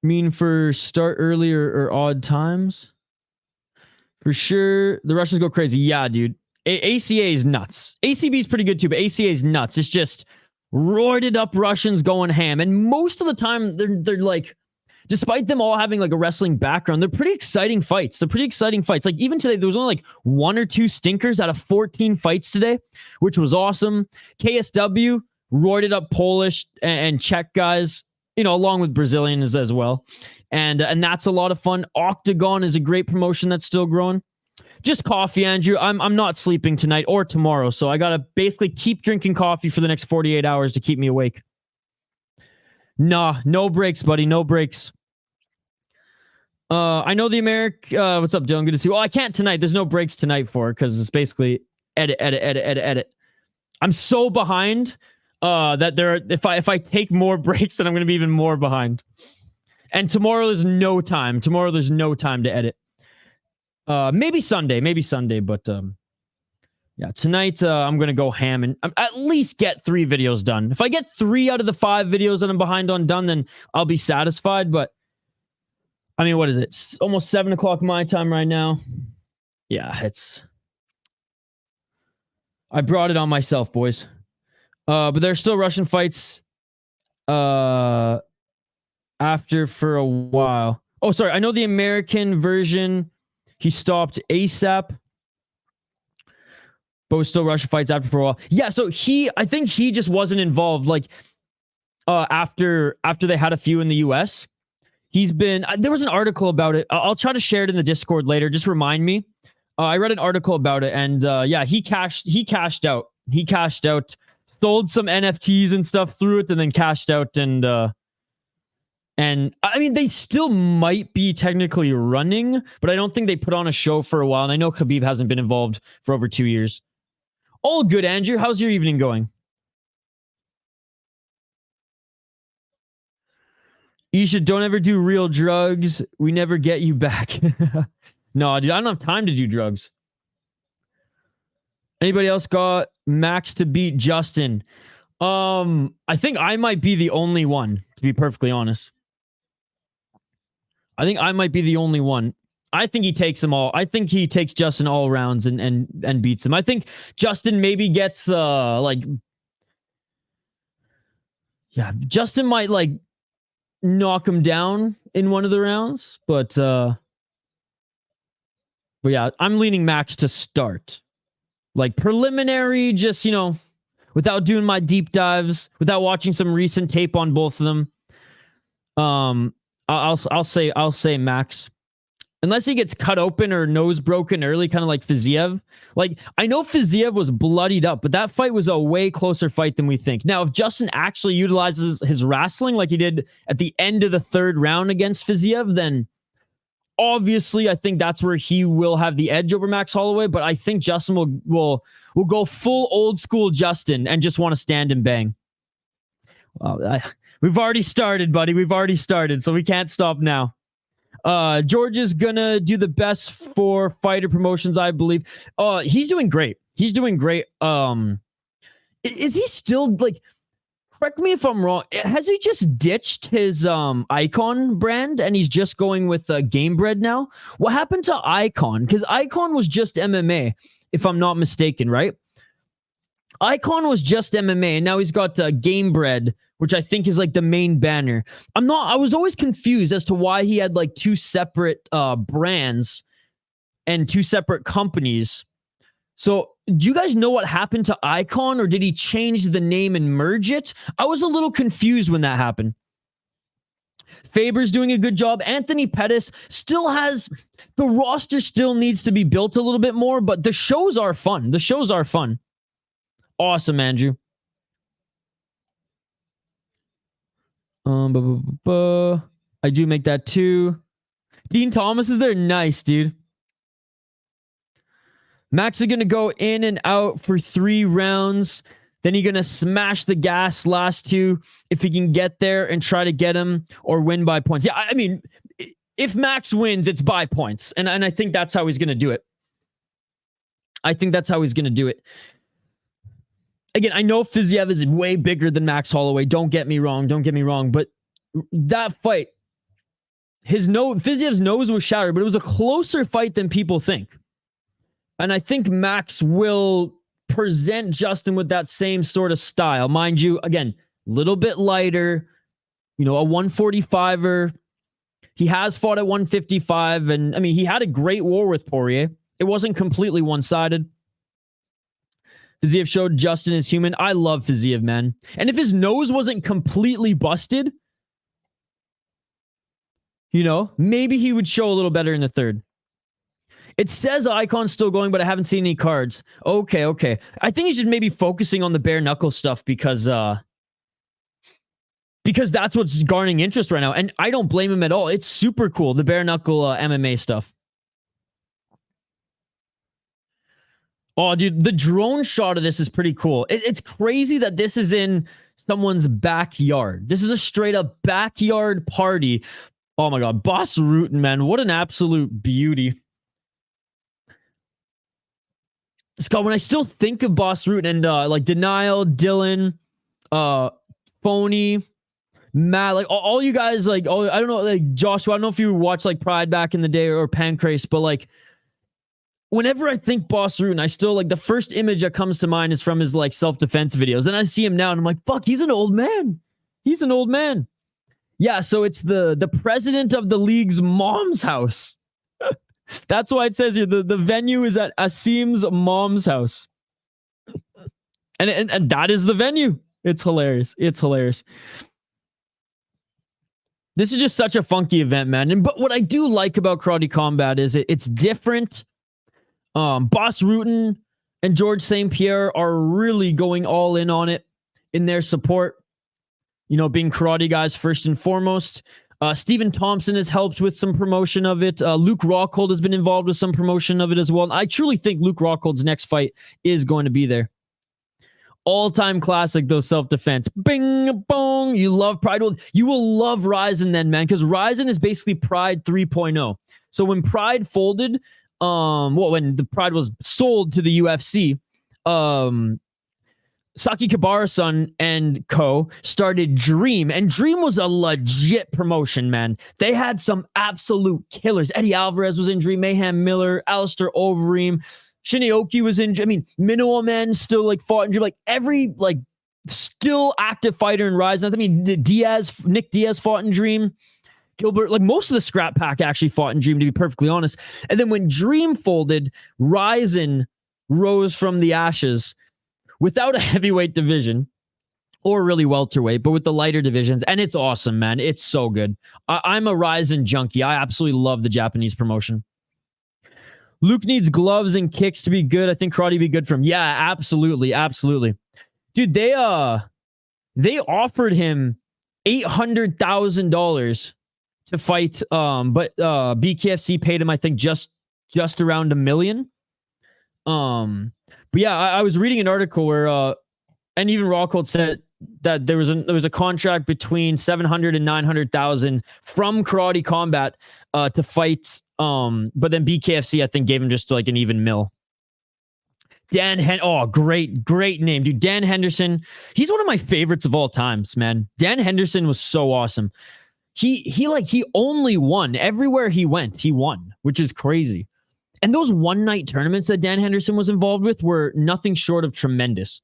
Mean for start earlier or odd times? For sure. The Russians go crazy. Yeah, dude. ACA is nuts. ACB is pretty good too, but ACA is nuts. It's just roided up Russians going ham. And most of the time, they're like, despite them all having like a wrestling background, they're pretty exciting fights. Like even today, there was only like 1 or 2 stinkers out of 14 fights today, which was awesome. KSW, roided up Polish and Czech guys, you know, along with Brazilians as well. And that's a lot of fun. Octagon is a great promotion that's still growing. Just coffee, Andrew. I'm not sleeping tonight or tomorrow, so I gotta basically keep drinking coffee for the next 48 hours to keep me awake. Nah, no breaks, buddy. No breaks. I know the what's up, Dylan? Good to see you. Well, I can't tonight. There's no breaks tonight for it because it's basically edit. I'm so behind that if I take more breaks, then I'm gonna be even more behind. And tomorrow there's no time. There's no time to edit. Maybe Sunday, but yeah, tonight I'm gonna go ham and at least get 3 videos done. If I get 3 out of the 5 videos that I'm behind on done, then I'll be satisfied. But I mean, what is it? It's almost 7 o'clock my time right now. Yeah, I brought it on myself, boys. But there's still Russian fights after for a while. Oh, sorry. I know the American version, he stopped ASAP. But was still Russian fights after for a while. Yeah, so I think he just wasn't involved. Like, after they had a few in the US, he's been. There was an article about it. I'll try to share it in the Discord later. Just remind me. I read an article about it, and yeah, he cashed out. Sold some NFTs and stuff through it, and then cashed out. And I mean, they still might be technically running, but I don't think they put on a show for a while. And I know Khabib hasn't been involved for over 2 years. All good, Andrew. How's your evening going? Isha, don't ever do real drugs. We never get you back. No, dude, I don't have time to do drugs. Anybody else got Max to beat Justin? I think I might be the only one, to be perfectly honest. I think I might be the only one. I think he takes them all. I think he takes Justin all rounds and beats him. I think Justin maybe gets like, yeah, Justin might like knock him down in one of the rounds, but yeah, I'm leaning Max to start. Like preliminary, just, you know, without doing my deep dives, without watching some recent tape on both of them. I'll say Max. Unless he gets cut open or nose broken early, kind of like Fiziev. Like, I know Fiziev was bloodied up, but that fight was a way closer fight than we think. Now, if Justin actually utilizes his wrestling like he did at the end of the 3rd round against Fiziev, then obviously I think that's where he will have the edge over Max Holloway. But I think Justin will go full old school Justin and just want to stand and bang. We've already started, buddy. We've already started, so we can't stop now. George is gonna do the best for fighter promotions, I believe. He's doing great. Is he still, like, correct me if I'm wrong, has he just ditched his Icon brand and he's just going with Gamebred now? What happened to Icon? Because Icon was just MMA, if I'm not mistaken, right? Icon was just MMA, and now he's got Gamebred, which I think is like the main banner. I was always confused as to why he had like 2 separate brands and 2 separate companies. So do you guys know what happened to Icon, or did he change the name and merge it? I was a little confused when that happened. Faber's doing a good job. Anthony Pettis still has, the roster still needs to be built a little bit more, but the shows are fun. The shows are fun. Awesome, Andrew. I do make that too. Dean Thomas is there. Nice, dude. Max is going to go in and out for 3 rounds. Then he's going to smash the gas last 2 if he can get there and try to get him or win by points. Yeah, I mean, if Max wins, it's by points. And I think that's how he's going to do it. I think that's how he's going to do it. Again, I know Fiziev is way bigger than Max Holloway. Don't get me wrong. Don't get me wrong. But that fight, Fiziev's nose was shattered, but it was a closer fight than people think. And I think Max will present Justin with that same sort of style. Mind you, again, a little bit lighter, a 145er. He has fought at 155. And I mean, he had a great war with Poirier. It wasn't completely one-sided. Fiziev showed Justin is human. I love Fiziev, man. And if his nose wasn't completely busted, maybe he would show a little better in the 3rd. It says Icon's still going, but I haven't seen any cards. Okay. I think he should maybe focusing on the bare knuckle stuff because that's what's garnering interest right now. And I don't blame him at all. It's super cool, the bare knuckle MMA stuff. Oh, dude, the drone shot of this is pretty cool. It's crazy that this is in someone's backyard. This is a straight up backyard party. Oh my God, Boss Rutten, man. What an absolute beauty. Scott, when I still think of Boss Rutten and like Denial, Dylan, Phony, Matt, like all you guys, like, I don't know, like Joshua, I don't know if you watched like Pride back in the day or Pancrase, but like, whenever I think Boss Rutten, I still like the first image that comes to mind is from his like self-defense videos. Then I see him now and I'm like, fuck, he's an old man. He's an old man. Yeah, so it's the president of the league's mom's house. That's why it says here the venue is at Asim's mom's house. And that is the venue. It's hilarious. It's hilarious. This is just such a funky event, man. But what I do like about Karate Combat is it's different. Boss Rutten and George St. Pierre are really going all in on it in their support. Being karate guys first and foremost. Stephen Thompson has helped with some promotion of it. Luke Rockhold has been involved with some promotion of it as well. And I truly think Luke Rockhold's next fight is going to be there. All-time classic, though, self-defense. Bing, bong. You love Pride. You will love Ryzen then, man, because Ryzen is basically Pride 3.0. So when Pride folded, when the Pride was sold to the UFC, Saki Kabara-san and co. started Dream, and Dream was a legit promotion, man. They had some absolute killers. Eddie Alvarez was in Dream, Mayhem Miller, Alistair Overeem, Shineoki was in, Minowa Man still like fought in Dream. Like every like still active fighter in Ryzen. I mean, Nick Diaz fought in Dream. Gilbert, like most of the scrap pack actually fought in Dream, to be perfectly honest. And then when Dream folded, Ryzen rose from the ashes without a heavyweight division or really welterweight, but with the lighter divisions. And it's awesome, man. It's so good. I'm a Ryzen junkie. I absolutely love the Japanese promotion. Luke needs gloves and kicks to be good. I think karate would be good for him. Yeah, absolutely. Absolutely. Dude, they offered him $800,000 to fight, but BKFC paid him, I think, just around $1 million. But yeah, I was reading an article where, and even Rockhold said that there was a contract between $700,000 and $900,000 from Karate Combat to fight. But then BKFC, I think, gave him just like an even mil. Great name, dude. Dan Henderson. He's one of my favorites of all times, man. Dan Henderson was so awesome. He only won everywhere he went. He won, which is crazy. And those one-night tournaments that Dan Henderson was involved with were nothing short of tremendous.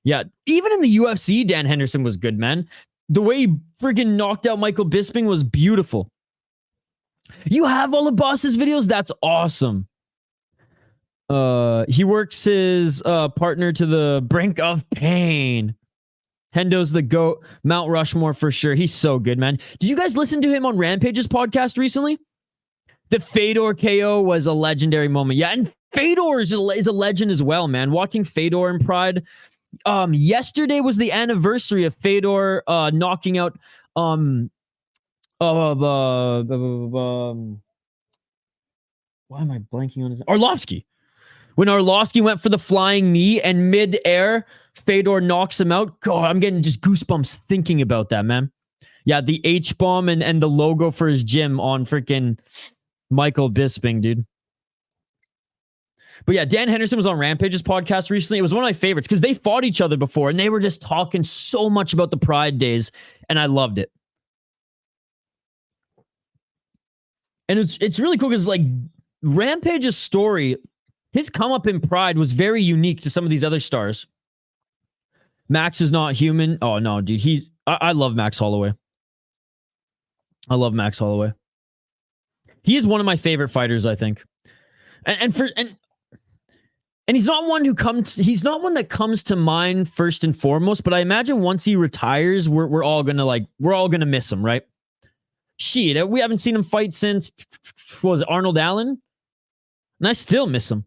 Yeah, even in the UFC, Dan Henderson was good, man. The way he friggin' knocked out Michael Bisping was beautiful. You have all the Boss's videos? That's awesome. He works his partner to the brink of pain. Hendo's the GOAT. Mount Rushmore for sure. He's so good, man. Did you guys listen to him on Rampage's podcast recently? The Fedor KO was a legendary moment. Yeah, and Fedor is a legend as well, man. Watching Fedor in Pride. Yesterday was the anniversary of Fedor knocking out why am I blanking on his Arlovsky? When Arlovsky went for the flying knee and mid-air, Fedor knocks him out. God, I'm getting just goosebumps thinking about that, man. Yeah, the H-bomb and the logo for his gym on freaking Michael Bisping, dude. But yeah, Dan Henderson was on Rampage's podcast recently. It was one of my favorites because they fought each other before and they were just talking so much about the Pride days, and I loved it. And it's really cool because like Rampage's story, his come up in Pride was very unique to some of these other stars. Max is not human. Oh no, dude. I love Max Holloway. I love Max Holloway. He is one of my favorite fighters, I think. And he's not one that comes to mind first and foremost, but I imagine once he retires, we're all gonna miss him, right? Shit, we haven't seen him fight since, what was it, Arnold Allen? And I still miss him.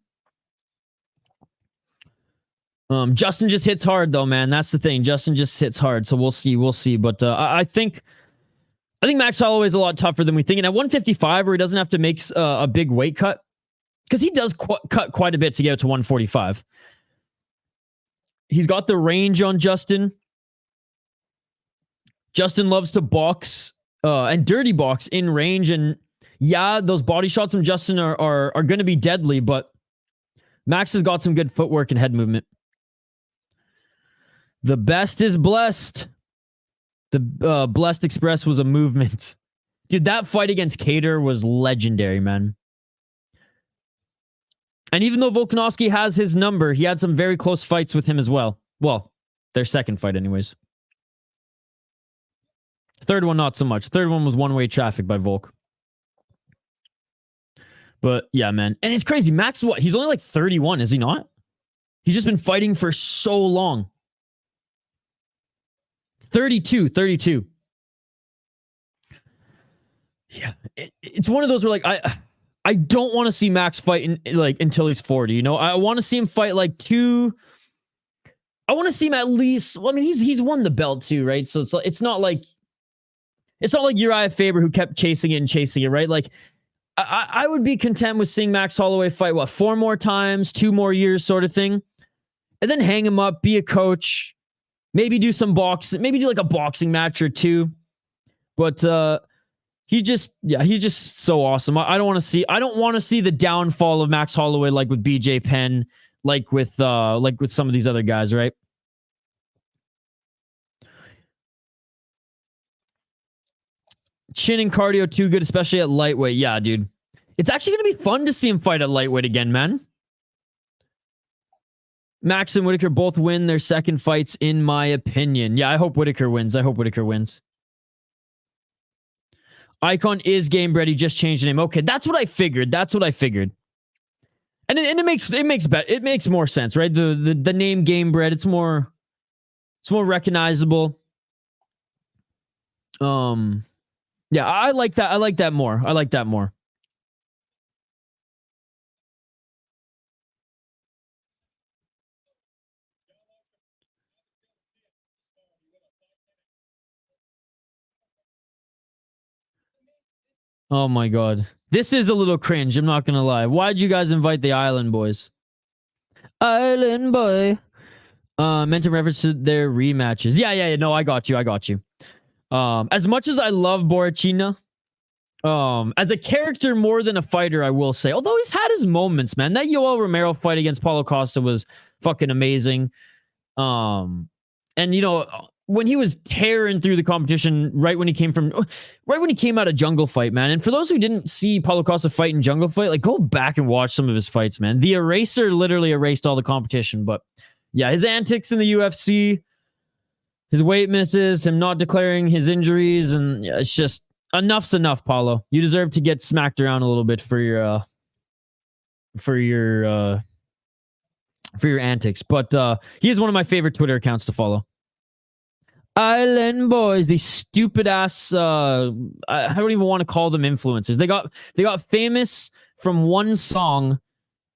Justin just hits hard though, man. That's the thing. Justin just hits hard, so we'll see. But I think Max Holloway is a lot tougher than we think. And at 155, where he doesn't have to make a big weight cut, because he does cut quite a bit to get to 145. He's got the range on Justin. Justin loves to box and dirty box in range, and yeah, those body shots from Justin are going to be deadly, but Max has got some good footwork and head movement. The best is blessed. The Blessed Express was a movement. Dude, that fight against Cater was legendary, man. And even though Volkanovski has his number, he had some very close fights with him as well. Well, their second fight anyways. Third one, not so much. Third one was one-way traffic by Volk. But yeah, man. And it's crazy. Max, what? He's only like 31, is he not? He's just been fighting for so long. 32. Yeah. It's one of those where like I don't want to see Max fight until he's 40, you know? I want to see him fight like I want to see him at least, well, I mean, he's won the belt too, right? So it's not like Uriah Faber who kept chasing it, right? Like I would be content with seeing Max Holloway fight, 4 more times, 2 more years sort of thing. And then hang him up, be a coach, maybe do some boxing, maybe do like a boxing match or 2. But he's just so awesome. I don't want to see the downfall of Max Holloway like with BJ Penn, like with some of these other guys, right? Chin and cardio too good, especially at lightweight. Yeah, dude. It's actually going to be fun to see him fight at lightweight again, man. Max and Whitaker both win their second fights, in my opinion. Yeah, I hope Whitaker wins. Icon is game ready. Just changed the name. Okay, that's what I figured. And it makes more sense, right? The name Game Bread, it's more recognizable. Yeah, I like that more. Oh my god. This is a little cringe, I'm not gonna lie. Why'd you guys invite the Island Boys? Island Boy. Meant in reference to their rematches. Yeah. No, I got you. As much as I love Borachina, as a character more than a fighter, I will say. Although he's had his moments, man. That Yoel Romero fight against Paulo Costa was fucking amazing. And you know, when he was tearing through the competition right when he came out of Jungle Fight, man. And for those who didn't see Paulo Costa fight in Jungle Fight, like go back and watch some of his fights, man. The Eraser literally erased all the competition. But yeah, his antics in the UFC, his weight misses, him not declaring his injuries, and yeah, it's just enough's enough, Paulo. You deserve to get smacked around a little bit for your for your antics. But he is one of my favorite Twitter accounts to follow. Island Boys, these stupid ass. I don't even want to call them influencers. They got famous from one song,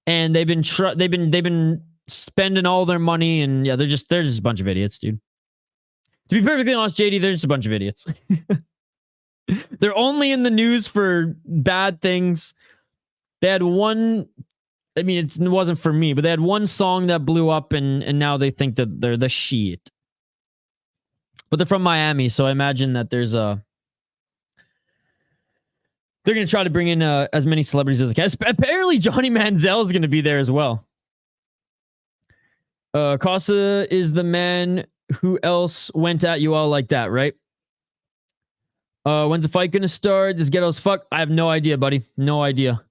and they've been spending all their money, and yeah, they're just a bunch of idiots, dude. To be perfectly honest, JD, they're just a bunch of idiots. They're only in the news for bad things. They had one. I mean, it wasn't for me, but they had one song that blew up, and now they think that they're the shit. But they're from Miami, so I imagine that there's a. They're going to try to bring in as many celebrities as they can. Apparently, Johnny Manziel is going to be there as well. Costa is the man. Who else went at you all like that, right? When's the fight going to start? Just ghetto as fuck. I have no idea, buddy. No idea.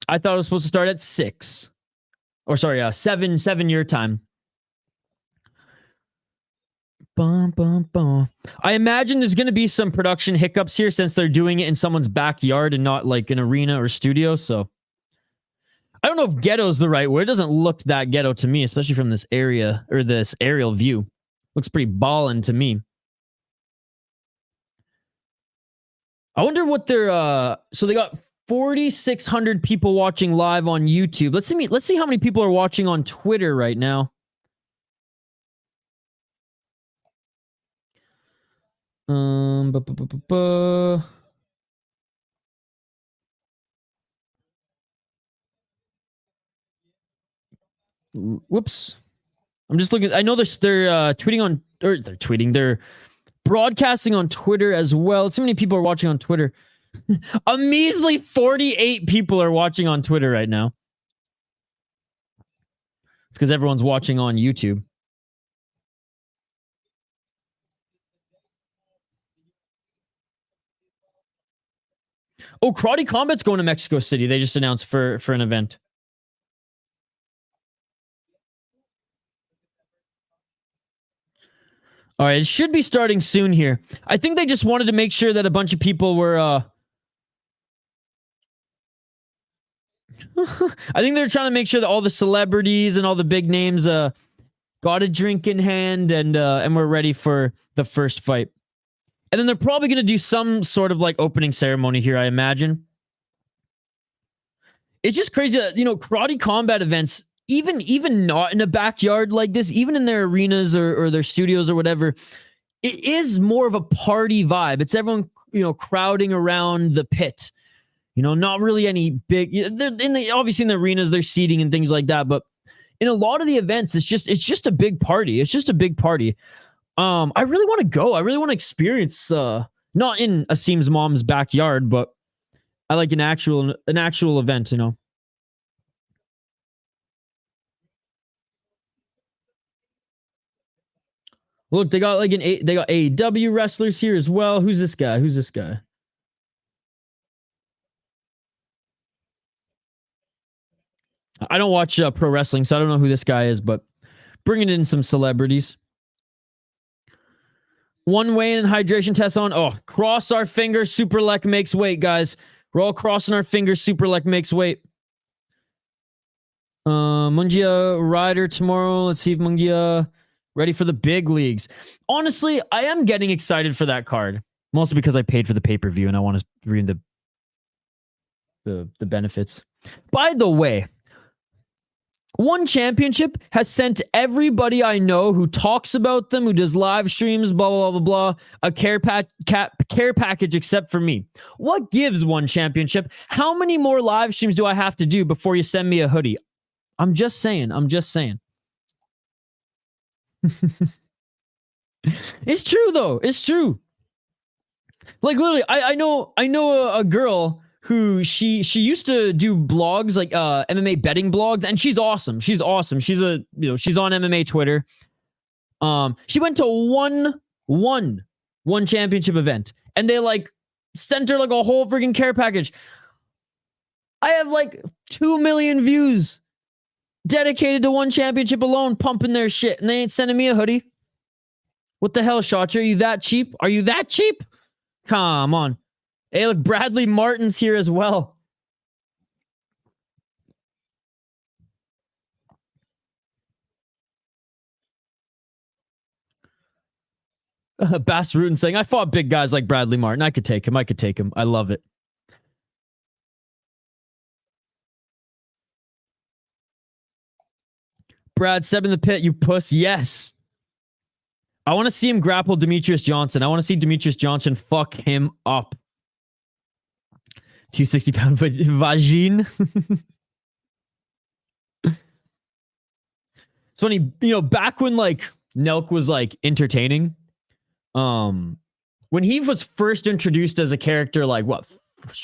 I thought it was supposed to start at 6. Or sorry, 7 your time. Bum, bum, bum. I imagine there's going to be some production hiccups here since they're doing it in someone's backyard and not like an arena or studio. So I don't know if ghetto is the right word. It doesn't look that ghetto to me, especially from this area or this aerial view. Looks pretty ballin' to me. I wonder what their so they got 4,600 people watching live on YouTube. Let's see how many people are watching on Twitter right now. Whoops. I'm just looking. I know they're tweeting on, or they're broadcasting on Twitter as well. Let's see how many people are watching on Twitter. A measly 48 people are watching on Twitter right now. It's because everyone's watching on YouTube. Oh, Karate Combat's going to Mexico City. They just announced for an event. All right, it should be starting soon here. I think they just wanted to make sure that a bunch of people were... I think they're trying to make sure that all the celebrities and all the big names got a drink in hand and we're ready for the first fight. And then they're probably going to do some sort of like opening ceremony here, I imagine. It's just crazy that, Karate Combat events, even not in a backyard like this, even in their arenas or their studios or whatever, it is more of a party vibe. It's everyone, crowding around the pit. Not really any big. Obviously in the arenas, there's seating and things like that, but in a lot of the events, it's just a big party. It's just a big party. I really want to go. I really want to experience. Not in Asim's mom's backyard, but I like an actual event. Look, they got they got AEW wrestlers here as well. Who's this guy? I don't watch pro wrestling, so I don't know who this guy is, but bringing in some celebrities. One weigh-in and hydration test on. Oh, cross our fingers. Superlek makes weight, guys. We're all crossing our fingers. Superlek makes weight. Mungia Rider tomorrow. Let's see if Mungia ready for the big leagues. Honestly, I am getting excited for that card. Mostly because I paid for the pay-per-view and I want to read the benefits. By the way, One Championship has sent everybody I know who talks about them, who does live streams, blah, blah, blah, blah, a care package except for me. What gives One Championship? How many more live streams do I have to do before you send me a hoodie? I'm just saying. It's true, though. It's true. Like, literally, I know a girl who she used to do blogs, like MMA betting blogs, and she's awesome. She's on MMA Twitter. She went to one championship event, and they sent her a whole freaking care package. I have 2 million views dedicated to One Championship alone, pumping their shit, and they ain't sending me a hoodie. What the hell, Shotcher? Are you that cheap? Come on. Hey, look, Bradley Martin's here as well. Bass Rutten saying, I fought big guys like Bradley Martin. I could take him. I love it. Brad, step in the pit, you puss. Yes. I want to see him grapple Demetrius Johnson. I want to see Demetrius Johnson fuck him up. 260-pound vagine. It's funny, back when like Nelk was like entertaining, when he was first introduced as a character, like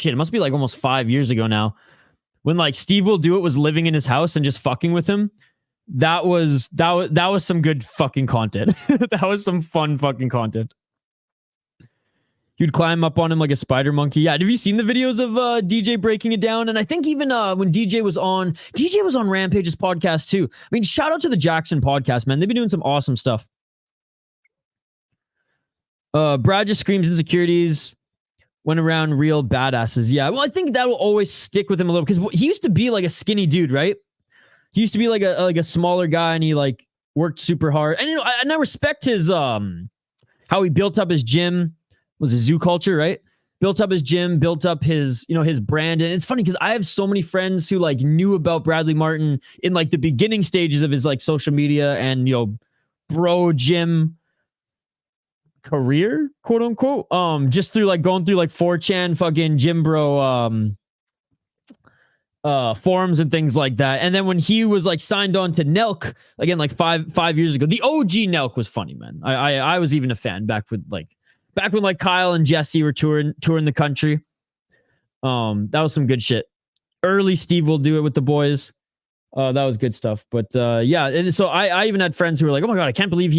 it must be like almost 5 years ago now, when like Steve Will Do It was living in his house and just fucking with him. That was some good fucking content. That was some fun fucking content. You'd climb up on him like a spider monkey. Yeah, have you seen the videos of DJ breaking it down? And I think even when DJ was on Rampage's podcast too. I mean, shout out to the Jackson podcast, man. They've been doing some awesome stuff. Brad just screams insecurities went around real badasses. Yeah, well, I think that will always stick with him a little because he used to be like a skinny dude, right? He used to be like a smaller guy, and he like worked super hard. And I respect his how he built up his gym. Was a zoo culture, right? Built up his gym, built up his his brand. And it's funny because I have so many friends who like knew about Bradley Martin in like the beginning stages of his like social media and bro gym career, quote unquote. Just through like going through like 4chan fucking gym bro forums and things like that. And then when he was like signed on to Nelk again, like five years ago, the OG Nelk was funny, man. I was even a fan back when like Kyle and Jesse were touring the country. That was some good shit. Early Steve Will Do It with the boys. That was good stuff. But yeah, and so I even had friends who were like, oh my God, I can't believe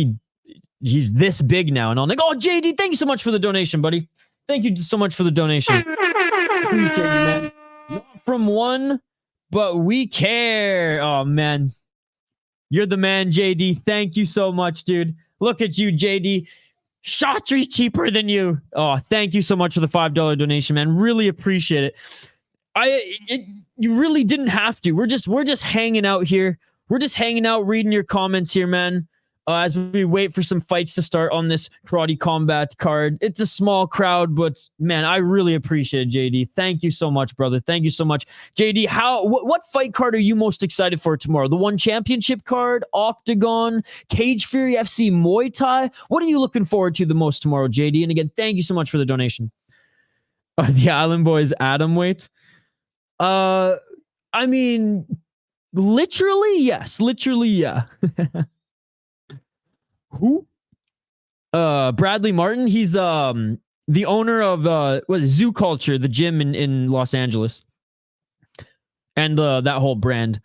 he's this big now. And I'm like, oh, JD, thank you so much for the donation, buddy. Thank you so much for the donation. Appreciate you, man. Not from one, but we care. Oh, man. You're the man, JD. Thank you so much, dude. Look at you, JD. Shotry's cheaper than you. Oh, thank you so much for the $5 donation, man. Really appreciate it. You really didn't have to. We're just hanging out here. We're just hanging out, reading your comments here, man. As we wait for some fights to start on this Karate Combat card. It's a small crowd, but man, I really appreciate it, JD. Thank you so much, brother. Thank you so much. JD, what fight card are you most excited for tomorrow? The One Championship card, Octagon, Cage Fury FC Muay Thai? What are you looking forward to the most tomorrow, JD? And again, thank you so much for the donation. The Island Boys atom weight? I mean, literally, yes. Literally, yeah. Who? Bradley Martin. He's the owner of Zoo Culture, the gym in Los Angeles, and that whole brand.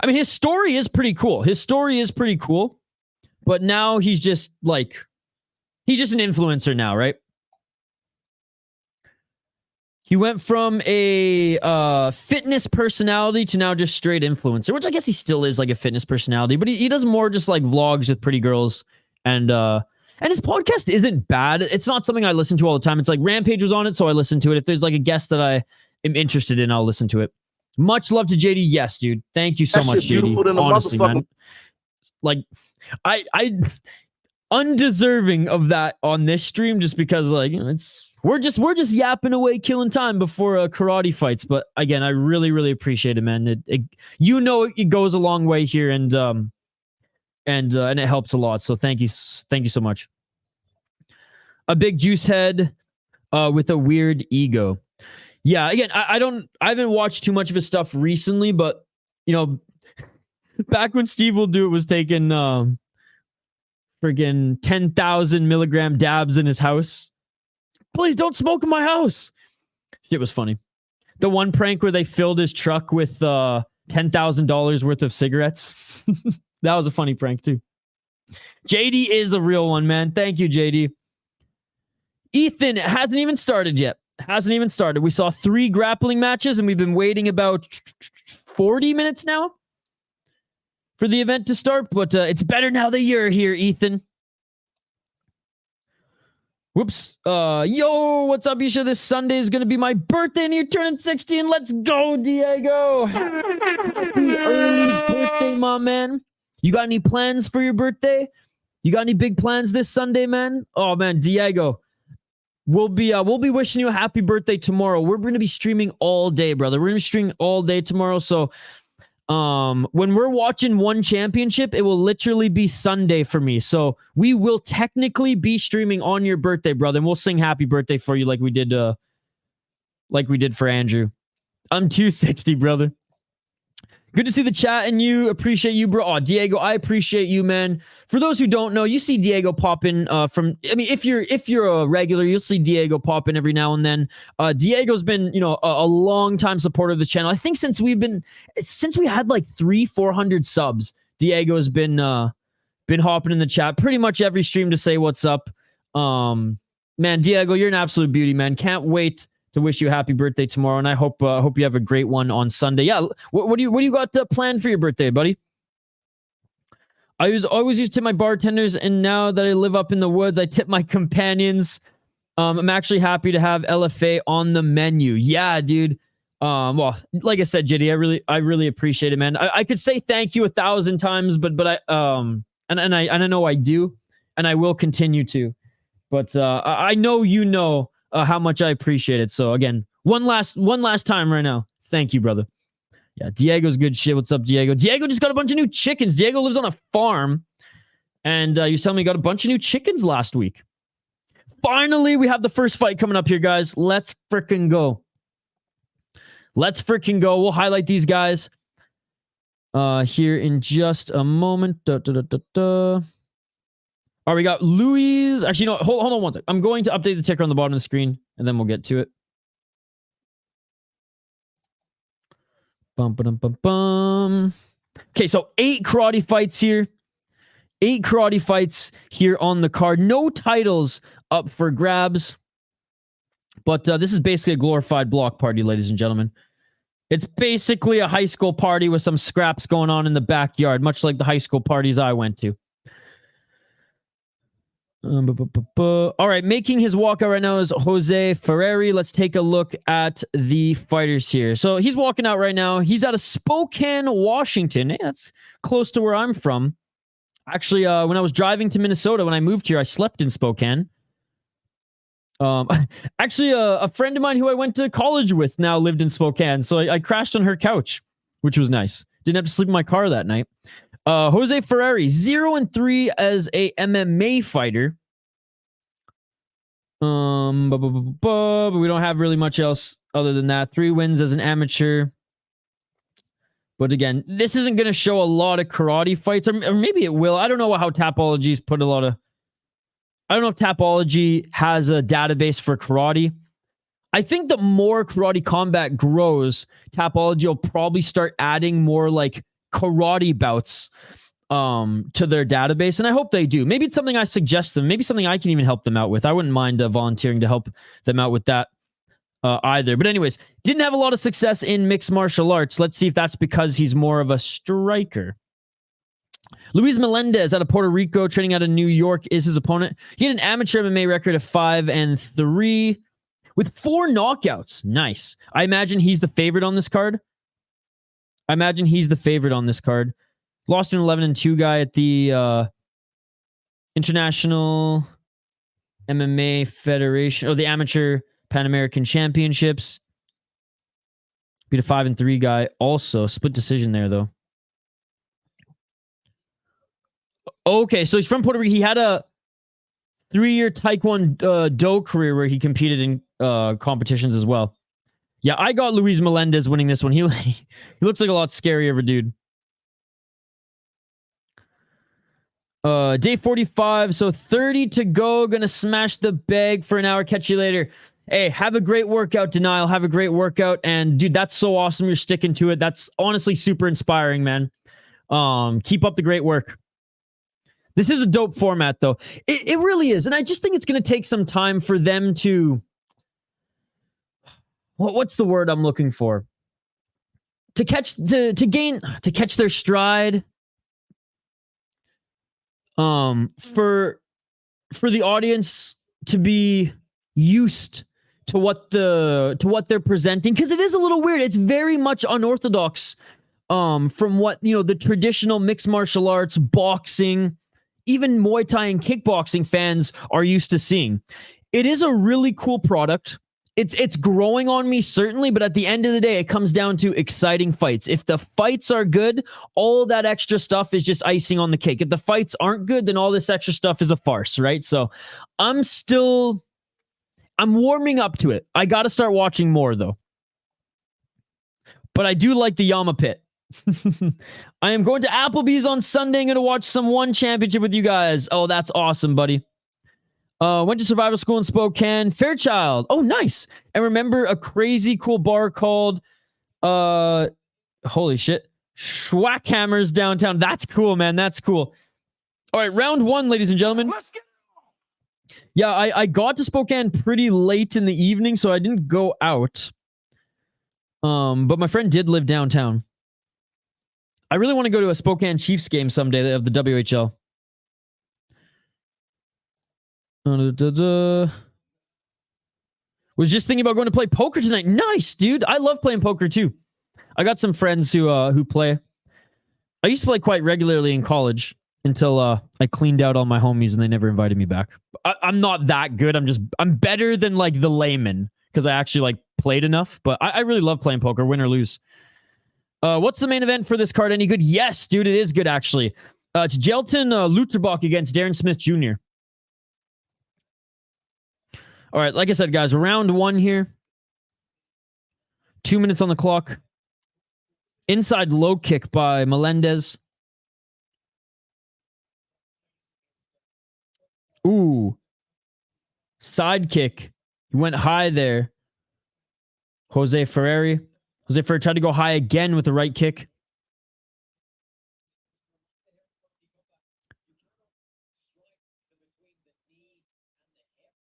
I mean, his story is pretty cool. But now he's just an influencer now, right? He went from a fitness personality to now just straight influencer, which I guess he still is like a fitness personality, but he does more just like vlogs with pretty girls. And his podcast isn't bad. It's not something I listen to all the time. It's like Rampage was on it, so I listen to it. If there's like a guest that I am interested in, I'll listen to it. Much love to JD. Yes, dude. Thank you so much, JD. Honestly, man. Like, I undeserving of that on this stream just because like we're just yapping away, killing time before karate fights. But again, I really, really appreciate it, man. It goes a long way here, and it helps a lot. So thank you so much. A big juice head with a weird ego. Yeah, again, I haven't watched too much of his stuff recently, but back when Steve Will Do It was taking friggin' 10,000 milligram dabs in his house. Please don't smoke in my house. It was funny. The one prank where they filled his truck with $10,000 worth of cigarettes. That was a funny prank, too. JD is the real one, man. Thank you, JD. Ethan, it hasn't even started yet. We saw 3 grappling matches, and we've been waiting about 40 minutes now for the event to start, but it's better now that you're here, Ethan. Whoops. Yo, what's up, Isha? This Sunday is going to be my birthday, and you're turning 16. Let's go, Diego. Happy early birthday, my man. You got any plans for your birthday? You got any big plans this Sunday, man? Oh man, Diego. We'll be wishing you a happy birthday tomorrow. We're going to be streaming all day, brother. We're going to be streaming all day tomorrow. So when we're watching one championship, it will literally be Sunday for me. So we will technically be streaming on your birthday, brother, and we'll sing happy birthday for you like we did for Andrew. I'm 260, brother. Good to see the chat and you. Appreciate you, bro. Oh, Diego, I appreciate you, man. For those who don't know, you see Diego pop in if you're a regular, you'll see Diego pop in every now and then. Diego's been, a long time supporter of the channel. I think since we had like 300-400 subs, Diego has been hopping in the chat pretty much every stream to say what's up. Man, Diego, you're an absolute beauty, man. Can't wait to wish you a happy birthday tomorrow, and I hope you have a great one on Sunday. Yeah, what do you got planned for your birthday, buddy? I always used to tip my bartenders, and now that I live up in the woods, I tip my companions. I'm actually happy to have LFA on the menu. Yeah, dude. Well, like I said, JD, I really appreciate it, man. I could say thank you 1,000 times, but I I know I do, and I will continue to. But I know how much I appreciate it. So again, one last time right now. Thank you, brother. Yeah, Diego's good shit. What's up, Diego? Diego just got a bunch of new chickens. Diego lives on a farm, and you telling me he got a bunch of new chickens last week. Finally, we have the first fight coming up here, guys. Let's freaking go. We'll highlight these guys here in just a moment. All right, we got Louise. Actually, no, hold on one second. I'm going to update the ticker on the bottom of the screen, and then we'll get to it. Bum. Okay, so 8 karate fights here. 8 karate fights here on the card. No titles up for grabs. But this is basically a glorified block party, ladies and gentlemen. It's basically a high school party with some scraps going on in the backyard, much like the high school parties I went to. All right, making his walkout right now is Jose Ferreri. Let's take a look at the fighters here. So he's walking out right now. He's out of Spokane, Washington. Hey, that's close to where I'm from. Actually, when I was driving to Minnesota, when I moved here, I slept in Spokane. Actually, a friend of mine who I went to college with now lived in Spokane, so I crashed on her couch, which was nice. Didn't have to sleep in my car that night. Jose Ferreri, 0-3 as a MMA fighter. But we don't have really much else other than that. 3 wins as an amateur. But again, this isn't going to show a lot of karate fights, or maybe it will. I don't know how Tapology's put a lot of... I don't know if Tapology has a database for karate. I think the more Karate Combat grows, Tapology will probably start adding more like karate bouts to their database, and I hope they do. Maybe it's something I suggest them. Maybe something I can even help them out with. I wouldn't mind volunteering to help them out with that either. But anyways, didn't have a lot of success in mixed martial arts. Let's see if that's because he's more of a striker. Luis Melendez out of Puerto Rico, training out of New York, is his opponent. He had an amateur MMA record of 5-3 with 4 knockouts. Nice. I imagine he's the favorite on this card. Lost to an 11-2 guy at the International MMA Federation, or the Amateur Pan American Championships. Beat a 5-3 guy also. Split decision there, though. Okay, so he's from Puerto Rico. He had a 3-year Taekwondo career where he competed in competitions as well. Yeah, I got Luis Melendez winning this one. He looks like a lot scarier of a dude. Day 45, so 30 to go. Gonna smash the bag for an hour. Catch you later. Hey, have a great workout, Denial. Have a great workout. And dude, that's so awesome you're sticking to it. That's honestly super inspiring, man. Keep up the great work. This is a dope format, though. It really is. And I just think it's going to take some time for them to... What's the word I'm looking for? To catch their stride. For the audience to be used to what they're presenting, because it is a little weird. It's very much unorthodox from what, the traditional mixed martial arts, boxing, even Muay Thai and kickboxing fans are used to seeing. It is a really cool product. It's growing on me, certainly, but at the end of the day, it comes down to exciting fights. If the fights are good, all that extra stuff is just icing on the cake. If the fights aren't good, then all this extra stuff is a farce, right? So I'm warming up to it. I got to start watching more, though. But I do like the Yama Pit. I am going to Applebee's on Sunday. I'm going to watch some One Championship with you guys. Oh, that's awesome, buddy. Went to survival school in Spokane. Fairchild. Oh, nice. And remember a crazy cool bar called, holy shit, Schwackhammer's downtown. That's cool, man. That's cool. All right, round 1, ladies and gentlemen. Let's get Yeah, I got to Spokane pretty late in the evening, so I didn't go out. But my friend did live downtown. I really want to go to a Spokane Chiefs game someday of the WHL. Was just thinking about going to play poker tonight. Nice, dude. I love playing poker too. I got some friends who play. I used to play quite regularly in college until I cleaned out all my homies and they never invited me back. I'm not that good. I'm better than like the layman because I actually like played enough. But I really love playing poker, win or lose. What's the main event for this card? Any good? Yes, dude, it is good actually. It's Joilton Lutterbach against Darren Smith Jr. All right, like I said, guys, round 1 here. 2 minutes on the clock. Inside low kick by Melendez. Ooh. Side kick. He went high there. Ferreri. Ferreri tried to go high again with the right kick.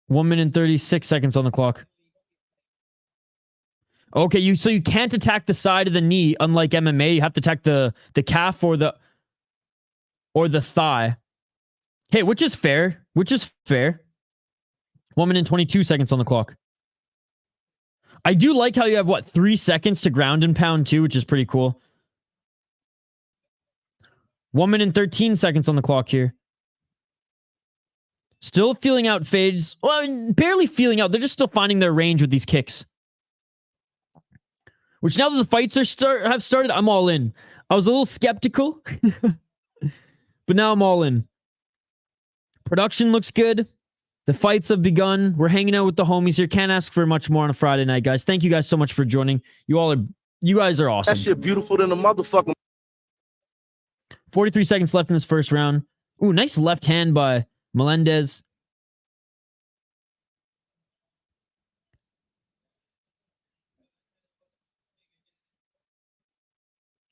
One minute and 36 seconds on the clock. Okay, so you can't attack the side of the knee, unlike MMA. You have to attack the calf or the thigh. Hey, which is fair. 1 minute and 22 seconds on the clock. I do like how you have, 3 seconds to ground and pound too, which is pretty cool. 1 minute and 13 seconds on the clock here. Still feeling out fades. Well, barely feeling out. They're just still finding their range with these kicks. Which now that the fights have started, I'm all in. I was a little skeptical. But now I'm all in. Production looks good. The fights have begun. We're hanging out with the homies here. Can't ask for much more on a Friday night, guys. Thank you guys so much for joining. You guys are awesome. That shit beautiful than a motherfucker. 43 seconds left in this first round. Ooh, nice left hand by Melendez.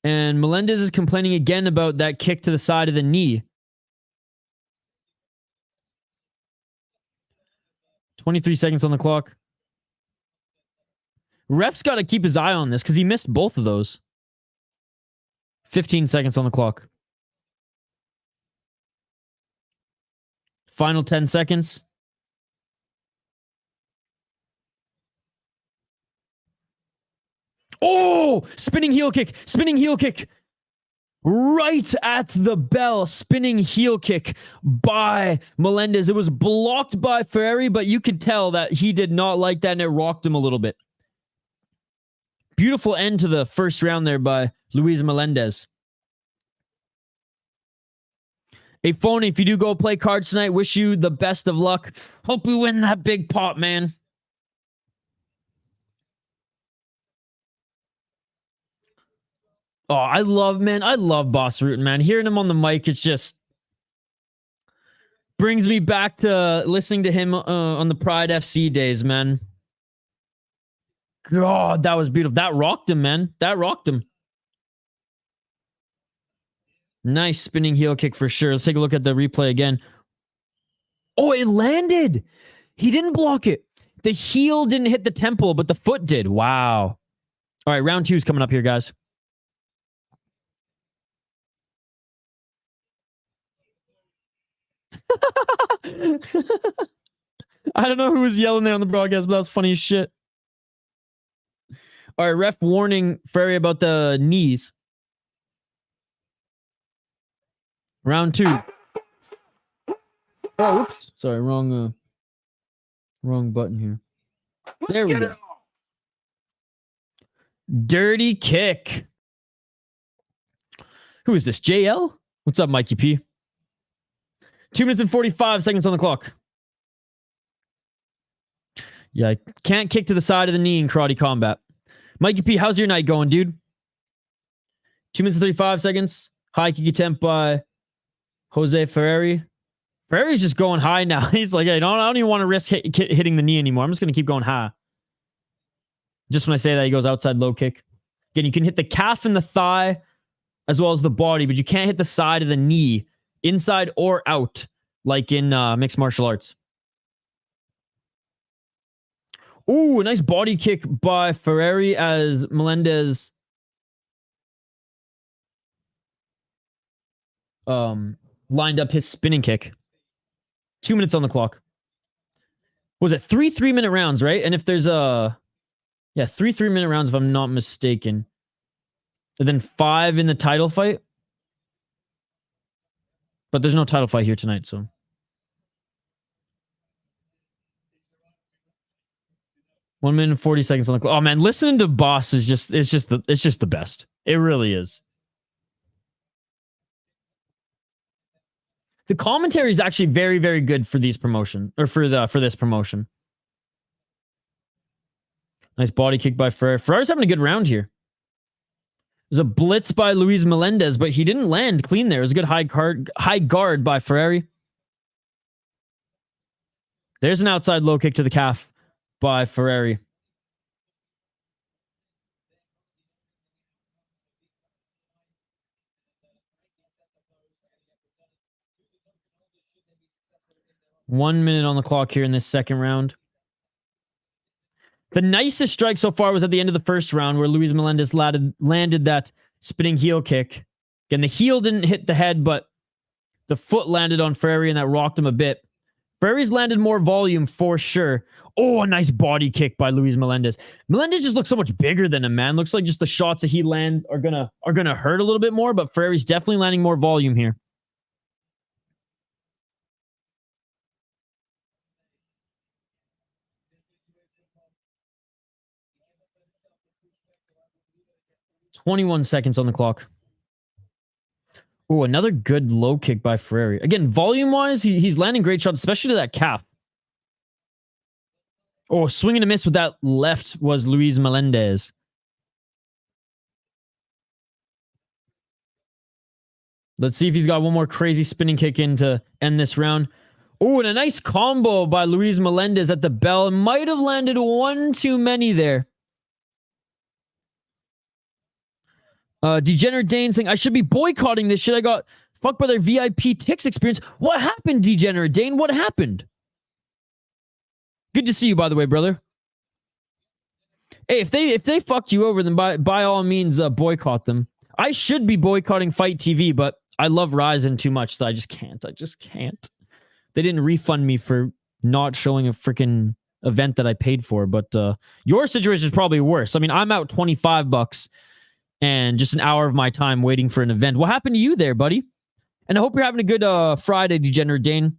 And Melendez is complaining again about that kick to the side of the knee. 23 seconds on the clock. Ref's got to keep his eye on this because he missed both of those. 15 seconds on the clock. Final 10 seconds. Oh, spinning heel kick. Right at the bell. Spinning heel kick by Melendez. It was blocked by Ferreri, but you could tell that he did not like that and it rocked him a little bit. Beautiful end to the first round there by Luis Melendez. Hey, Phony, if you do go play cards tonight, wish you the best of luck. Hope you win that big pot, man. Oh, I love Boss Rutten, man. Hearing him on the mic, it's just brings me back to listening to him on the Pride FC days, man. God, that was beautiful. That rocked him, man. That rocked him. Nice spinning heel kick for sure. Let's take a look at the replay again. Oh, it landed. He didn't block it. The heel didn't hit the temple, but the foot did. Wow. All right, round 2 is coming up here, guys. I don't know who was yelling there on the broadcast, but that was funny as shit. All right, ref warning Ferreri about the knees. Round 2. Oh, oops. Sorry, wrong button here. There we go. Dirty kick. Who is this? JL? What's up, Mikey P? 2 minutes and 45 seconds on the clock. Yeah, I can't kick to the side of the knee in karate combat. Mikey P, how's your night going, dude? 2 minutes and 35 seconds. High kick attempt by Jose Ferreri. Ferreri's just going high now. He's like, hey, I don't even want to risk hitting the knee anymore. I'm just going to keep going high. Just when I say that, he goes outside low kick. Again, you can hit the calf and the thigh as well as the body, but you can't hit the side of the knee, inside or out, like in mixed martial arts. Ooh, a nice body kick by Ferreri as Melendez lined up his spinning kick. 2 minutes on the clock. Was it 3 3-minute rounds, right? And if there's 3 3-minute rounds, if I'm not mistaken. And then 5 in the title fight. But there's no title fight here tonight, so. One minute and 40 seconds on the clock. Oh man, listening to Boss is just the best. It really is. The commentary is actually very, very good for these promotion or for this promotion. Nice body kick by Ferreri. Ferreri's having a good round here. There's a blitz by Luis Melendez, but he didn't land clean there. It was a good high guard by Ferreri. There's an outside low kick to the calf by Ferreri. One minute on the clock here in this second round. The nicest strike so far was at the end of the first round where Luis Melendez landed that spinning heel kick. Again, the heel didn't hit the head, but the foot landed on Ferreri and that rocked him a bit. Ferreri's landed more volume for sure. Oh, a nice body kick by Luis Melendez. Melendez just looks so much bigger than him, man. Looks like just the shots that he lands are gonna hurt a little bit more, but Ferreri's definitely landing more volume here. $21 seconds on the clock. Oh, another good low kick by Ferreri. Again, volume-wise, he's landing great shots, especially to that calf. Oh, swing and a miss with that left was Luis Melendez. Let's see if he's got one more crazy spinning kick in to end this round. Oh, and a nice combo by Luis Melendez at the bell. Might have landed one too many there. Degenerate Dane saying, I should be boycotting this shit. I got fucked by their VIP Tix experience. What happened, Degenerate Dane? What happened? Good to see you, by the way, brother. Hey, if they fucked you over, then by all means, boycott them. I should be boycotting Fight TV, but I love Ryzen too much, so I just can't. They didn't refund me for not showing a freaking event that I paid for, but your situation is probably worse. I mean, I'm out $25 and just an hour of my time waiting for an event. What happened to you there, buddy? And I hope you're having a good Friday, Degenerate Dane.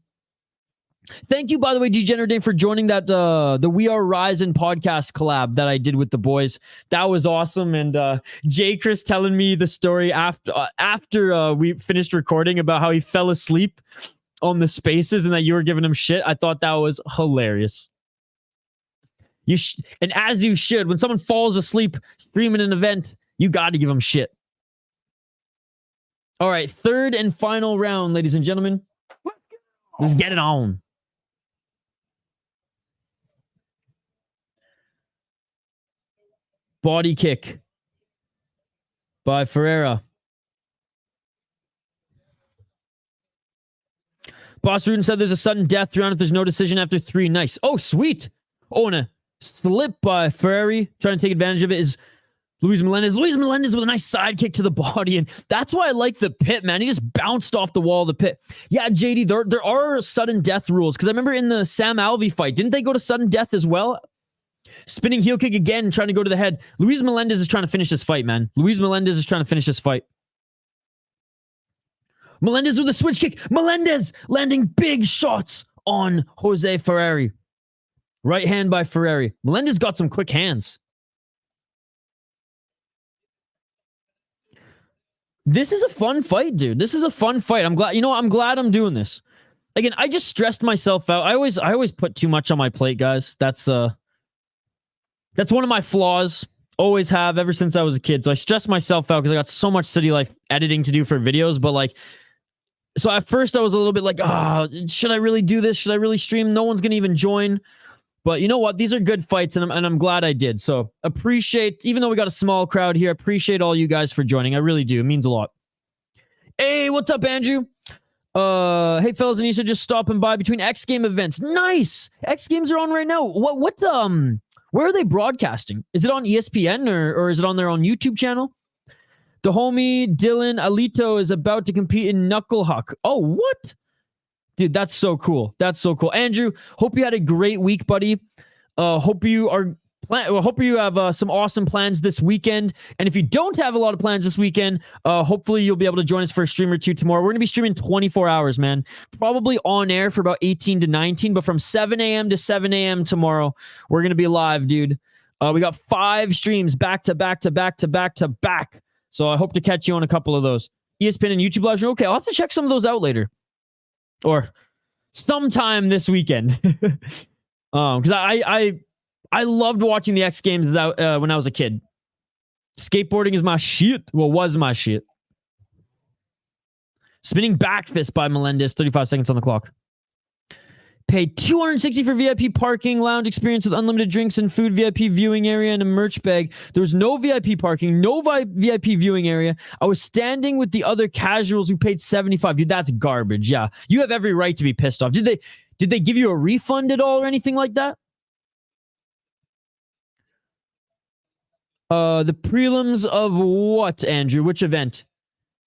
Thank you, by the way, Degenerate Dane, for joining that the We Are Ryzen podcast collab that I did with the boys. That was awesome. And Jay Chris telling me the story after we finished recording about how he fell asleep on the spaces and that you were giving him shit. I thought that was hilarious. And as you should, when someone falls asleep streaming an event, you got to give them shit. All right, third and final round, ladies and gentlemen. Let's get it on. Body kick by Ferreri. Boss Rutten said there's a sudden death round if there's no decision after 3. Nice. Oh, sweet. Oh, and a slip by Ferreri. Trying to take advantage of it is Luis Melendez. Luis Melendez with a nice side kick to the body. And that's why I like the pit, man. He just bounced off the wall of the pit. Yeah, JD, there are sudden death rules. Because I remember in the Sam Alvey fight, didn't they go to sudden death as well? Spinning heel kick again, trying to go to the head. Luis Melendez is trying to finish this fight, man. Luis Melendez is trying to finish this fight. Melendez with a switch kick. Melendez landing big shots on Jose Ferreri. Right hand by Ferreri. Melendez got some quick hands. This is a fun fight, dude. This is a fun fight. I'm glad, I'm glad I'm doing this. Again, I just stressed myself out. I always put too much on my plate, guys. That's one of my flaws. Always have ever since I was a kid. So I stressed myself out because I got so much city life editing to do for videos. But like, so at first I was a little bit like, should I really do this? Should I really stream? No one's gonna even join. But you know what? These are good fights, and I'm glad I did. So appreciate, even though we got a small crowd here, appreciate all you guys for joining. I really do. It means a lot. Hey, what's up, Andrew? Hey, fellas and Issa, just stopping by between X Game events. Nice. X Games are on right now. Where are they broadcasting? Is it on ESPN or is it on their own YouTube channel? The homie Dylan Alito is about to compete in Knuckle Huck. Oh, what? Dude, that's so cool. That's so cool. Andrew, hope you had a great week, buddy. Hope you have some awesome plans this weekend. And if you don't have a lot of plans this weekend, hopefully you'll be able to join us for a stream or two tomorrow. We're going to be streaming 24 hours, man. Probably on air for about 18 to 19, but from 7 a.m. to 7 a.m. tomorrow, we're going to be live, dude. We got 5 streams back to back to back to back to back. So I hope to catch you on a couple of those. ESPN and YouTube live stream. Okay, I'll have to check some of those out later. Or sometime this weekend. Because I loved watching the X Games when I was a kid. Skateboarding is my shit. Well, was my shit. Spinning back fist by Melendez. 35 seconds on the clock. Paid $260 for VIP parking, lounge experience with unlimited drinks and food, VIP viewing area, and a merch bag. There was no VIP parking, no VIP viewing area. I was standing with the other casuals who paid $75. Dude, that's garbage. Yeah, you have every right to be pissed off. Did they give you a refund at all or anything like that? The prelims of what, Andrew? Which event?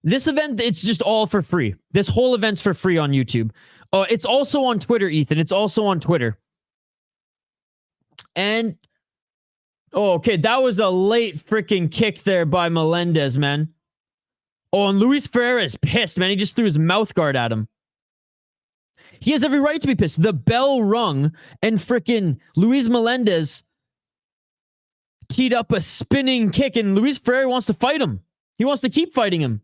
This event, it's just all for free. This whole event's for free on YouTube. It's also on Twitter, Ethan. It's also on Twitter. And, okay, that was a late freaking kick there by Melendez, man. Oh, and Luis Ferreira is pissed, man. He just threw his mouth guard at him. He has every right to be pissed. The bell rung, and freaking Luis Melendez teed up a spinning kick, and Luis Ferreira wants to fight him. He wants to keep fighting him.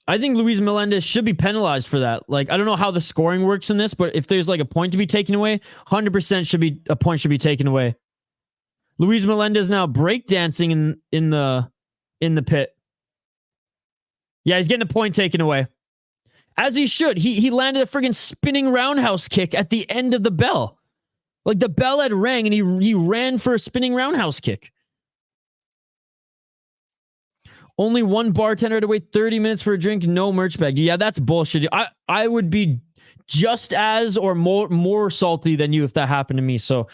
I think Luis Melendez should be penalized for that. Like, I don't know how the scoring works in this, but if there's like a point to be taken away, 100% a point should be taken away. Luis Melendez now breakdancing in the pit. Yeah, he's getting a point taken away. As he should. He landed a friggin' spinning roundhouse kick at the end of the bell. Like, the bell had rang and he ran for a spinning roundhouse kick. Only one bartender had to wait 30 minutes for a drink, no merch bag. Yeah, that's bullshit. I would be just as or more salty than you if that happened to me. So,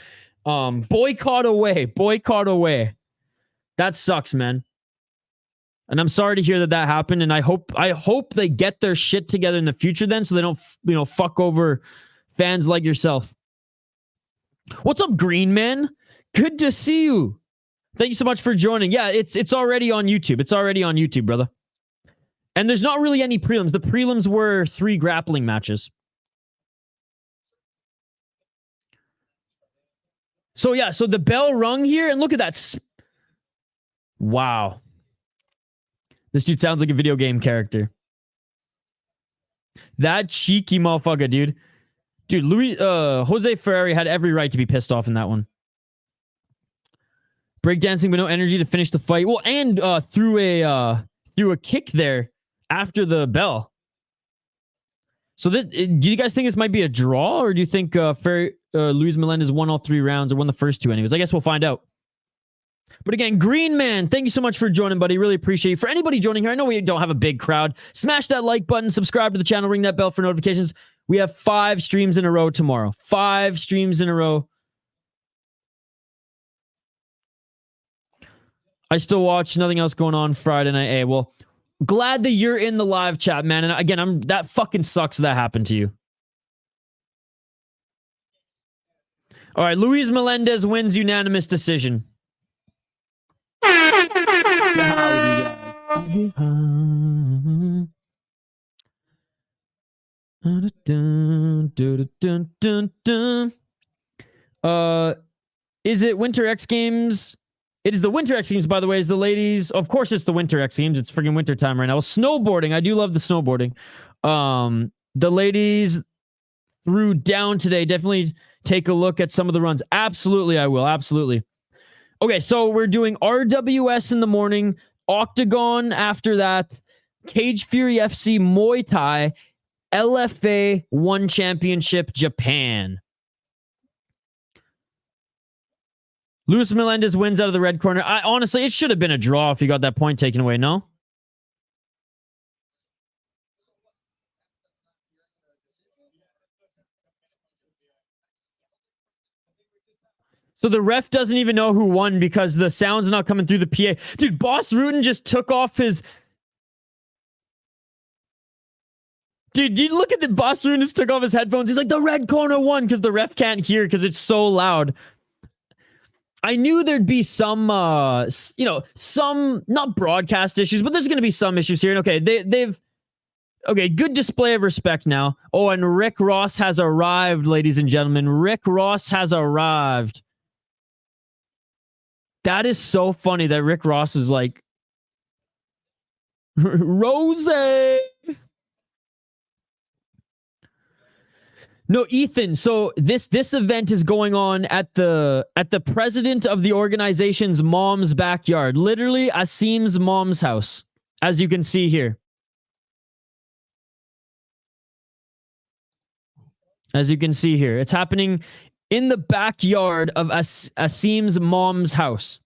boycott away. Boycott away. That sucks, man. And I'm sorry to hear that happened. And I hope they get their shit together in the future then, so they don't, fuck over fans like yourself. What's up, Green Man? Good to see you. Thank you so much for joining. Yeah, it's already on YouTube. It's already on YouTube, brother. And there's not really any prelims. The prelims were 3 grappling matches. So yeah, so the bell rung here, and look at that. Wow. This dude sounds like a video game character. That cheeky motherfucker, dude. Dude, Jose Ferreri had every right to be pissed off in that one. Breakdancing with no energy to finish the fight. Well, and threw a kick there after the bell. So do you guys think this might be a draw, or do you think Luis Melendez won all 3 rounds, or won the first 2 anyways? I guess we'll find out. But again, Green Man, thank you so much for joining, buddy. Really appreciate you. For anybody joining here, I know we don't have a big crowd. Smash that like button, subscribe to the channel, ring that bell for notifications. We have 5 streams in a row tomorrow. 5 streams in a row. I still watch. Nothing else going on Friday night. Hey, well, glad that you're in the live chat, man. And again, that fucking sucks that happened to you. All right, Luis Melendez wins unanimous decision. Get high. Dun, dun, dun, dun, dun, dun. Is it Winter X Games? It is the Winter X Games, by the way. Is the ladies? Of course, it's the Winter X Games. It's freaking winter time right now. Snowboarding. I do love the snowboarding. The ladies threw down today. Definitely take a look at some of the runs. Absolutely, I will. Absolutely. Okay, so we're doing RWS in the morning, Octagon after that, Cage Fury FC Muay Thai, LFA 1 Championship Japan. Luis Melendez wins out of the red corner. Honestly, it should have been a draw if he got that point taken away, no? So the ref doesn't even know who won because the sound's not coming through the PA. Dude, Boss Rutten just took off his... Dude, you look at the Boss Rutten just took off his headphones. He's like, the red corner won because the ref can't hear because it's so loud. I knew there'd be some, some, not broadcast issues, but there's going to be some issues here. And okay, they've... Okay, good display of respect now. Oh, and Rick Ross has arrived, ladies and gentlemen. Rick Ross has arrived. That is so funny that Rick Ross is like, Rose. No, Ethan. So this event is going on at the president of the organization's mom's backyard. Literally Asim's mom's house, as you can see here. As you can see here, it's happening in the backyard of Asim's mom's house.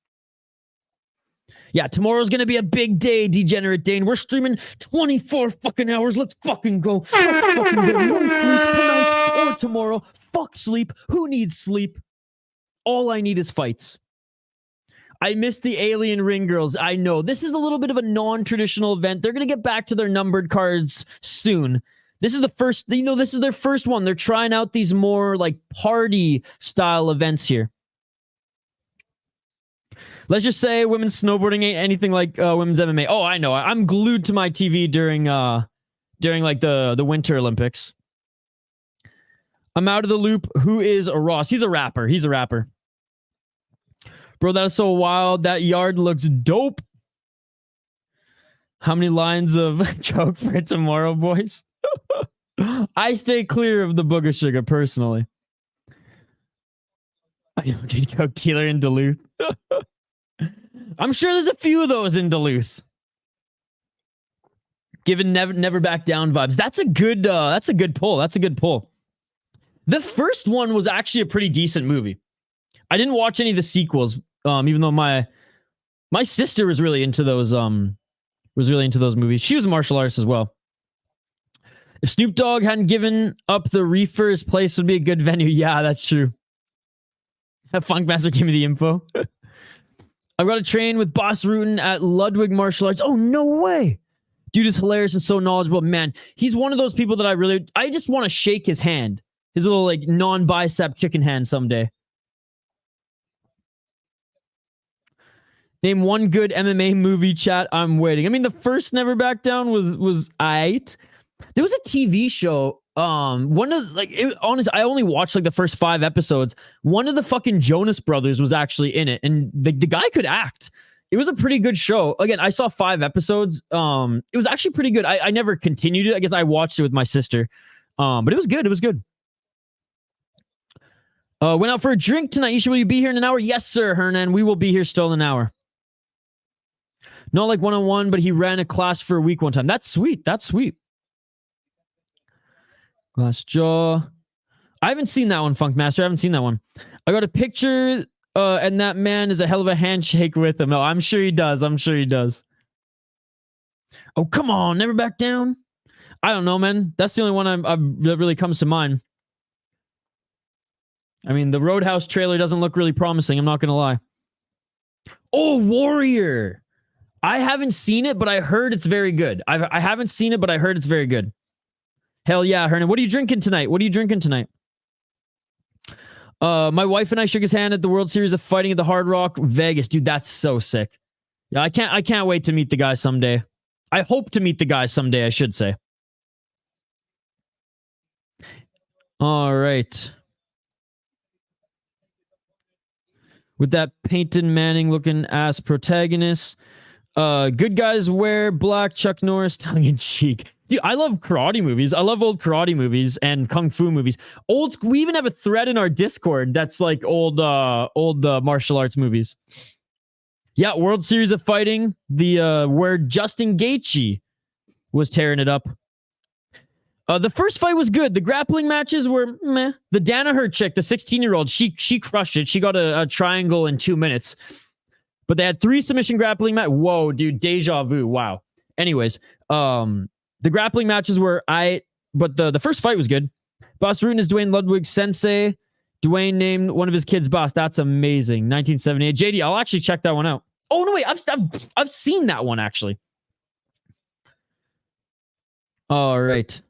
Yeah, tomorrow's going to be a big day, Degenerate Dane. We're streaming 24 fucking hours. Let's fucking go. Let's fucking go. No sleep tonight or tomorrow. Fuck sleep. Who needs sleep? All I need is fights. I miss the Alien Ring Girls. I know. This is a little bit of a non-traditional event. They're going to get back to their numbered cards soon. This is the first, this is their first one. They're trying out these more like party style events here. Let's just say women's snowboarding ain't anything like women's MMA. Oh, I know. I'm glued to my TV during like the Winter Olympics. I'm out of the loop. Who is Ross? He's a rapper. He's a rapper. Bro, that is so wild. That yard looks dope. How many lines of joke for tomorrow, boys? I stay clear of the booger sugar personally. I know, did Coke dealer in Duluth. I'm sure there's a few of those in Duluth. Given never back down vibes. That's a good pull. That's a good pull. The first one was actually a pretty decent movie. I didn't watch any of the sequels, even though my sister was really into those movies. She was a martial artist as well. If Snoop Dogg hadn't given up the Reefers, place would be a good venue. Yeah, that's true. Funkmaster gave me the info. I've got to train with Boss Rutten at Ludwig Martial Arts. Oh, no way. Dude is hilarious and so knowledgeable. Man, he's one of those people that I just want to shake his hand. His little like non-bicep chicken hand someday. Name one good MMA movie, chat. I'm waiting. I mean, the first Never Back Down was aight. There was a TV show. Honestly, I only watched like the first 5 episodes. One of the fucking Jonas Brothers was actually in it, and the guy could act. It was a pretty good show. Again, I saw 5 episodes. It was actually pretty good. I never continued it. I guess I watched it with my sister. But it was good. It was good. Went out for a drink tonight. Isha, will you be here in an hour? Yes, sir, Hernan. We will be here still in an hour. Not like one-on-one, but he ran a class for a week one time. That's sweet. That's sweet. Glass jaw. I haven't seen that one, Funkmaster. I haven't seen that one. I got a picture, and that man is a hell of a handshake with him. No, I'm sure he does. I'm sure he does. Oh, come on. Never Back Down? I don't know, man. That's the only one that really comes to mind. I mean, the Roadhouse trailer doesn't look really promising. I'm not going to lie. Oh, Warrior. I haven't seen it, but I heard it's very good. I haven't seen it, but I heard it's very good. Hell yeah, Hernan. What are you drinking tonight? What are you drinking tonight? My wife and I shook his hand at the World Series of Fighting at the Hard Rock Vegas. Dude, that's so sick. Yeah, I can't wait to meet the guy someday. I hope to meet the guy someday, I should say. All right. With that Peyton Manning looking ass protagonist. Good guys wear black, Chuck Norris, tongue in cheek. Dude, I love karate movies. I love old karate movies and kung fu movies. We even have a thread in our Discord that's like old martial arts movies. Yeah, World Series of Fighting, the where Justin Gaethje was tearing it up. The first fight was good. The grappling matches were meh. The Danaher chick, the 16-year-old, she crushed it. She got a triangle in 2 minutes. But they had 3 submission grappling matches. Whoa, dude, deja vu. Wow. Anyways, the grappling matches were but the first fight was good. Boss Rutten is Dwayne Ludwig's sensei. Dwayne named one of his kids boss. That's amazing. 1978. JD, I'll actually check that one out. Oh, no, wait. I've seen that one, actually. All right.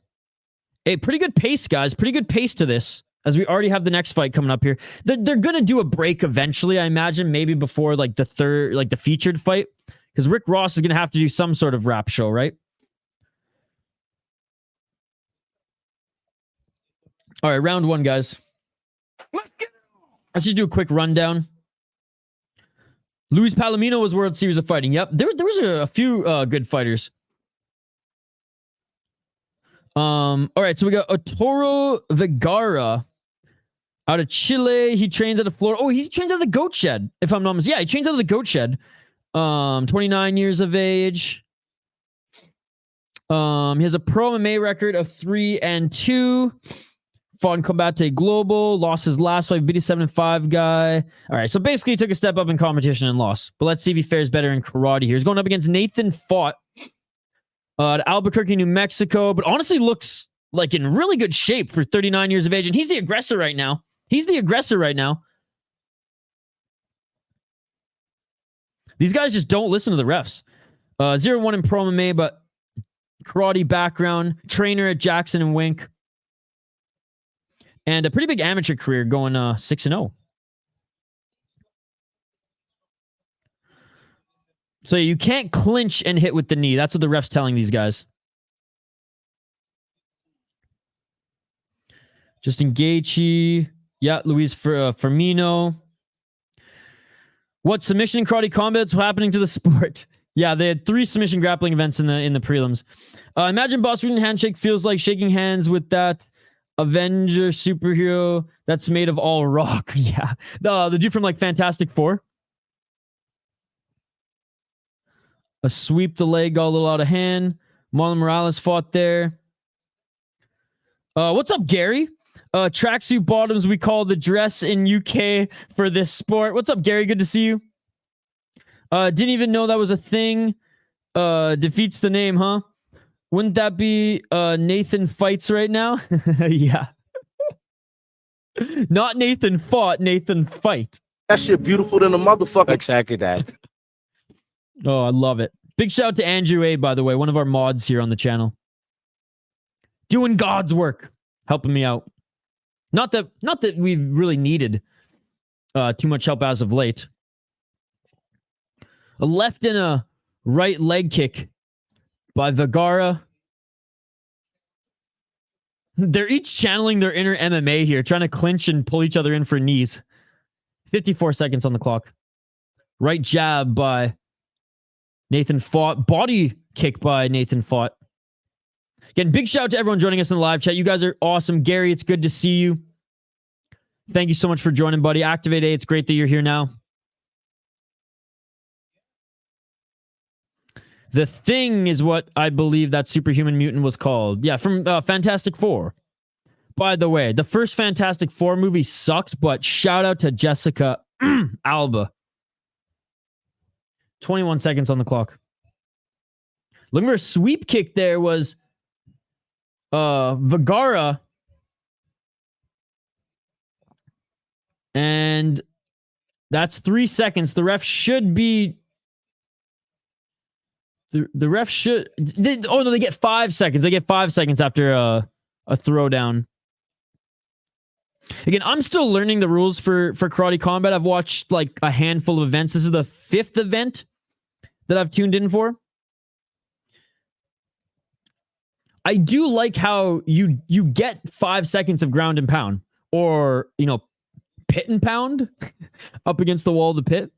Hey, pretty good pace, guys. Pretty good pace to this, as we already have the next fight coming up here. They're going to do a break eventually, I imagine, maybe before like the third, like the featured fight, because Rick Ross is going to have to do some sort of rap show, right? All right, round 1, guys. Let's just do a quick rundown. Luis Palomino was World Series of Fighting. Yep, there was a few good fighters. All right, so we got Arturo Vergara out of Chile. He trains at a Florida. Oh, he trains out of the Goat Shed, if I'm not mistaken. Yeah, he trains out of the Goat Shed. 29 years of age. He has a pro MMA record of 3-2. Fought in Combate Global. Lost his last fight, beat a 7-5 guy. All right, so basically he took a step up in competition and lost. But let's see if he fares better in karate here. He's going up against Nathan Fought. At Albuquerque, New Mexico, but honestly looks like in really good shape for 39 years of age, and he's the aggressor right now. These guys just don't listen to the refs. 0-1 in pro MMA, but karate background, trainer at Jackson and Wink, and a pretty big amateur career going 6-0. So you can't clinch and hit with the knee. That's what the ref's telling these guys. Justin Gaethje. Yeah, Luis Firmino. What submission and karate combat's happening to the sport? Yeah, they had 3 submission grappling events in the prelims. Imagine Boss Rutten handshake feels like shaking hands with that Avenger superhero that's made of all rock. Yeah, the dude from like Fantastic Four. A sweep the leg got a little out of hand. Marlon Morales fought there. What's up, Gary? Tracksuit bottoms we call the dress in UK for this sport. What's up, Gary? Good to see you. Didn't even know that was a thing. Defeats the name, huh? Wouldn't that be Nathan Fights right now? Yeah. Not Nathan Fought, Nathan Fight. That shit beautiful than a motherfucker. Exactly that. Oh, I love it. Big shout out to Andrew A, by the way, one of our mods here on the channel. Doing God's work. Helping me out. Not that we've really needed too much help as of late. A left and a right leg kick by Vergara. They're each channeling their inner MMA here, trying to clinch and pull each other in for knees. 54 seconds on the clock. Right jab by Nathan Fought. Body kick by Nathan Fought. Again, big shout out to everyone joining us in the live chat. You guys are awesome. Gary, it's good to see you. Thank you so much for joining, buddy. Activate A, it's great that you're here now. The Thing is what I believe that superhuman mutant was called. Yeah, from Fantastic Four. By the way, the first Fantastic Four movie sucked, but shout out to Jessica Alba. 21 seconds on the clock. Looking for a sweep kick there was Vergara. And that's 3 seconds. The ref should be... The ref should... oh, no, they get 5 seconds. They get 5 seconds after a throwdown. Again, I'm still learning the rules for Karate Combat. I've watched like a handful of events. This is the 5th event that I've tuned in for. I do like how you get 5 seconds of ground and pound, or, you know, pit and pound up against the wall of the pit.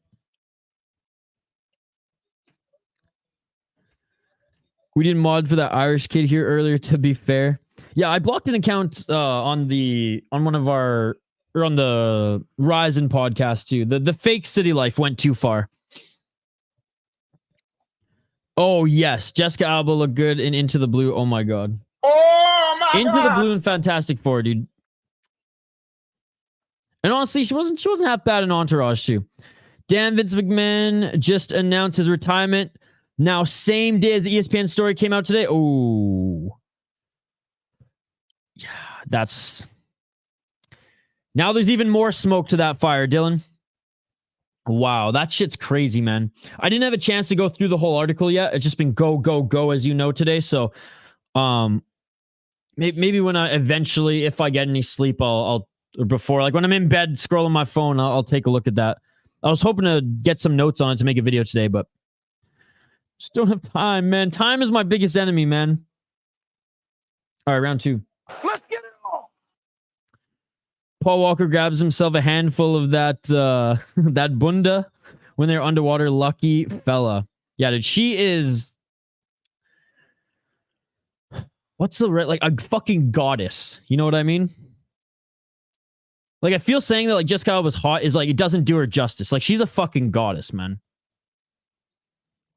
We didn't mod for that Irish kid here earlier, to be fair. Yeah, I blocked an account on the Ryzen podcast too. The fake city life went too far. Oh yes, Jessica Alba looked good in Into the Blue. Oh my god. Oh my Into God. the Blue and Fantastic Four, dude. And honestly, she wasn't half bad in Entourage too. Dan Vince McMahon just announced his retirement. Now, same day as the ESPN story came out today. Oh. Yeah, that's... Now there's even more smoke to that fire, Dylan. Wow, that shit's crazy, man. I didn't have a chance to go through the whole article yet. It's just been go, go, go, as you know, today. So, maybe when I eventually, if I get any sleep, I'll or before, like when I'm in bed scrolling my phone, I'll take a look at that. I was hoping to get some notes on it to make a video today, but just don't have time, man. Time is my biggest enemy, man. All right, round 2. Let's get it on. Paul Walker grabs himself a handful of that that bunda when they're underwater. Lucky fella. Yeah, dude, she is... What's the right, like, a fucking goddess? You know what I mean? Like, I feel saying that, like, Jessica Alba was hot is, like, it doesn't do her justice. Like, she's a fucking goddess, man.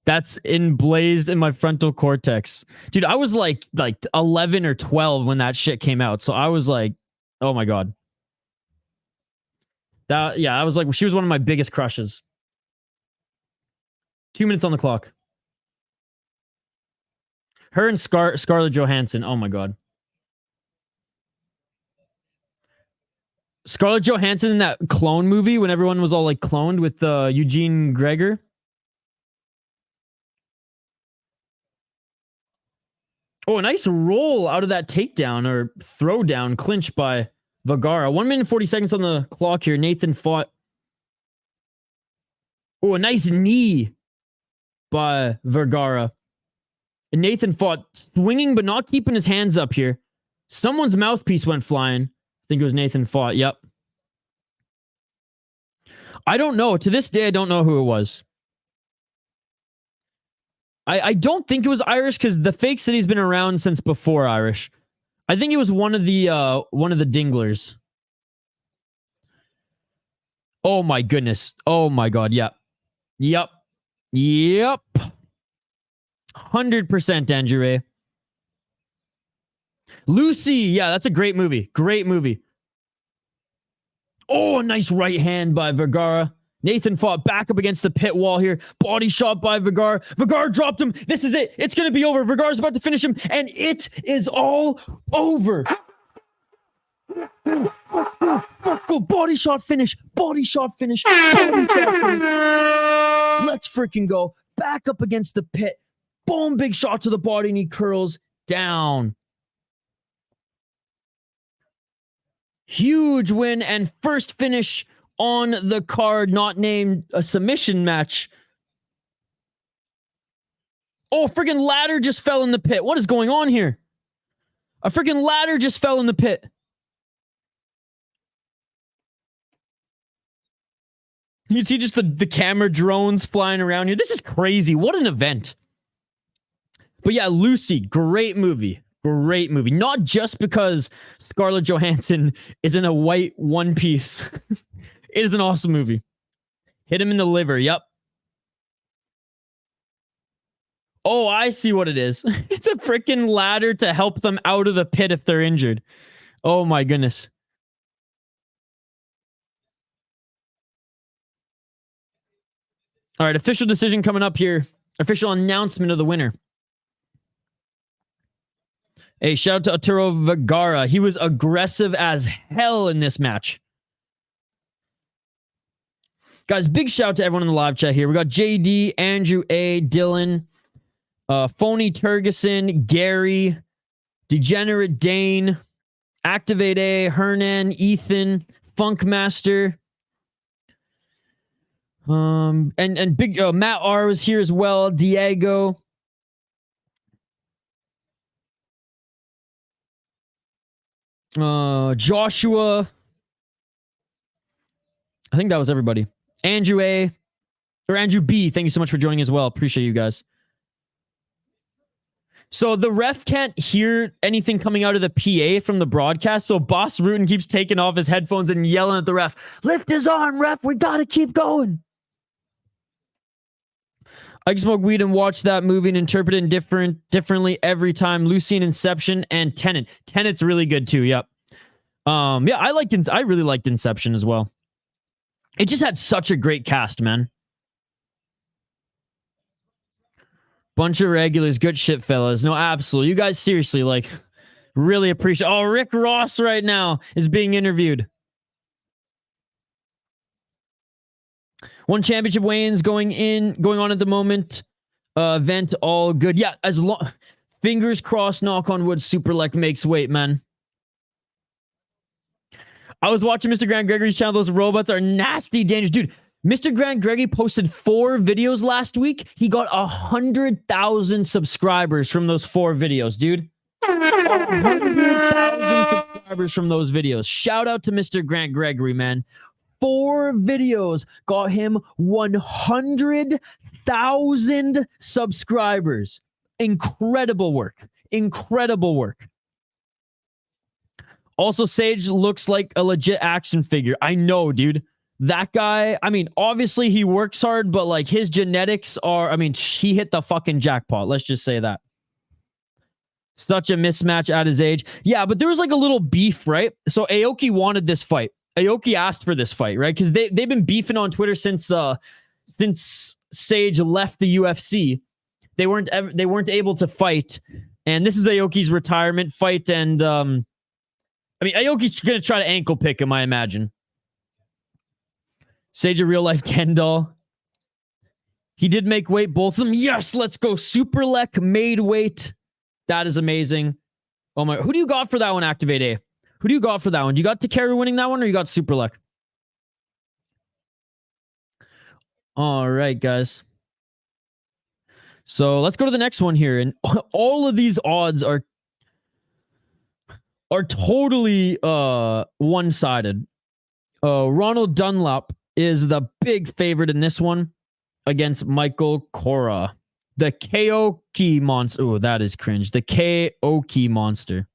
That's emblazed in my frontal cortex. Dude, I was, like 11 or 12 when that shit came out. So I was like, oh, my God. I was like, she was one of my biggest crushes. 2 minutes on the clock. Her and Scarlett Johansson. Oh, my God. Scarlett Johansson in that clone movie when everyone was all like cloned with Eugene Gregor. Oh, a nice roll out of that takedown or throwdown clinch by Vergara. 1 minute 40 seconds on the clock here. Nathan fought. Oh, a nice knee by Vergara. And Nathan fought swinging but not keeping his hands up here. Someone's mouthpiece went flying. I think it was Nathan fought. Yep. I don't know. To this day, I don't know who it was. I don't think it was Irish because the fake city's been around since before Irish. I think it was one of the dinglers. Oh my goodness. Oh my God. Yep. Yep. Yep. 100% Dangereux. Lucy. Yeah, that's a great movie. Great movie. Oh, a nice right hand by Vergara. Nathan fought back up against the pit wall here. Body shot by Vergara. Vergara dropped him. This is it. It's going to be over. Vergara's about to finish him, and it is all over. Body shot finish. Body shot finish. Body shot finish. Let's freaking go. Back up against the pit. Boom, big shot to the body, and he curls down. Huge win and first finish on the card, not named a submission match. Oh, a freaking ladder just fell in the pit. What is going on here? A freaking ladder just fell in the pit. You see just the camera drones flying around here. This is crazy. What an event. But yeah, Lucy, great movie. Great movie. Not just because Scarlett Johansson is in a white one piece. It is an awesome movie. Hit him in the liver. Yep. Oh, I see what it is. It's a freaking ladder to help them out of the pit if they're injured. Oh my goodness. All right, official decision coming up here. Official announcement of the winner. Hey, shout out to Arturo Vergara. He was aggressive as hell in this match. Guys, big shout out to everyone in the live chat here. We got JD, Andrew A, Dylan, Phony Turgeson, Gary, Degenerate Dane, Activate A, Hernan, Ethan, Funkmaster. And big Matt R was here as well. Diego. Joshua. I think that was everybody. Andrew A. Or Andrew B. Thank you so much for joining as well. Appreciate you guys. So the ref can't hear anything coming out of the PA from the broadcast. So Boss Rutten keeps taking off his headphones and yelling at the ref. Lift his arm, ref. We got to keep going. I can smoke weed and watch that movie and interpret it differently every time. Lucy and Inception and Tenet. Tenet's really good too. Yep. Yeah, I really liked Inception as well. It just had such a great cast, man. Bunch of regulars, good shit, fellas. No, absolutely. You guys seriously, like, really appreciate. Oh, Rick Ross right now is being interviewed. One championship weigh-ins going on at the moment. Event all good. Yeah, as long, fingers crossed, knock on wood, Superlek makes weight, man. I was watching Mr. Grant Gregory's channel. Those robots are nasty, dangerous. Dude, Mr. Grant Gregory posted 4 videos last week. He got 100,000 subscribers from those 4 videos, dude. 100,000 subscribers from those videos. Shout out to Mr. Grant Gregory, man. 4 videos got him 100,000 subscribers. Incredible work. Incredible work. Also, Sage looks like a legit action figure. I know, dude. That guy, I mean, obviously he works hard, but like his genetics are, I mean, he hit the fucking jackpot. Let's just say that. Such a mismatch at his age. Yeah, but there was like a little beef, right? So Aoki wanted this fight. Aoki asked for this fight, right? Because they've been beefing on Twitter since Sage left the UFC. They weren't able to fight. And this is Aoki's retirement fight. And I mean, Aoki's gonna try to ankle pick him, I imagine. Sage a real life Ken doll. He did make weight, both of them. Yes, let's go. Superlek made weight. That is amazing. Oh my, who do you got for that one, Activate A? Who do you got for that one? You got Takeru winning that one, or you got Superlek? All right, guys. So let's go to the next one here. And all of these odds are totally one-sided. Ronald Dunlap is the big favorite in this one against Michael Cora. The Kaoki monster. Oh, that is cringe. The Kaoki monster.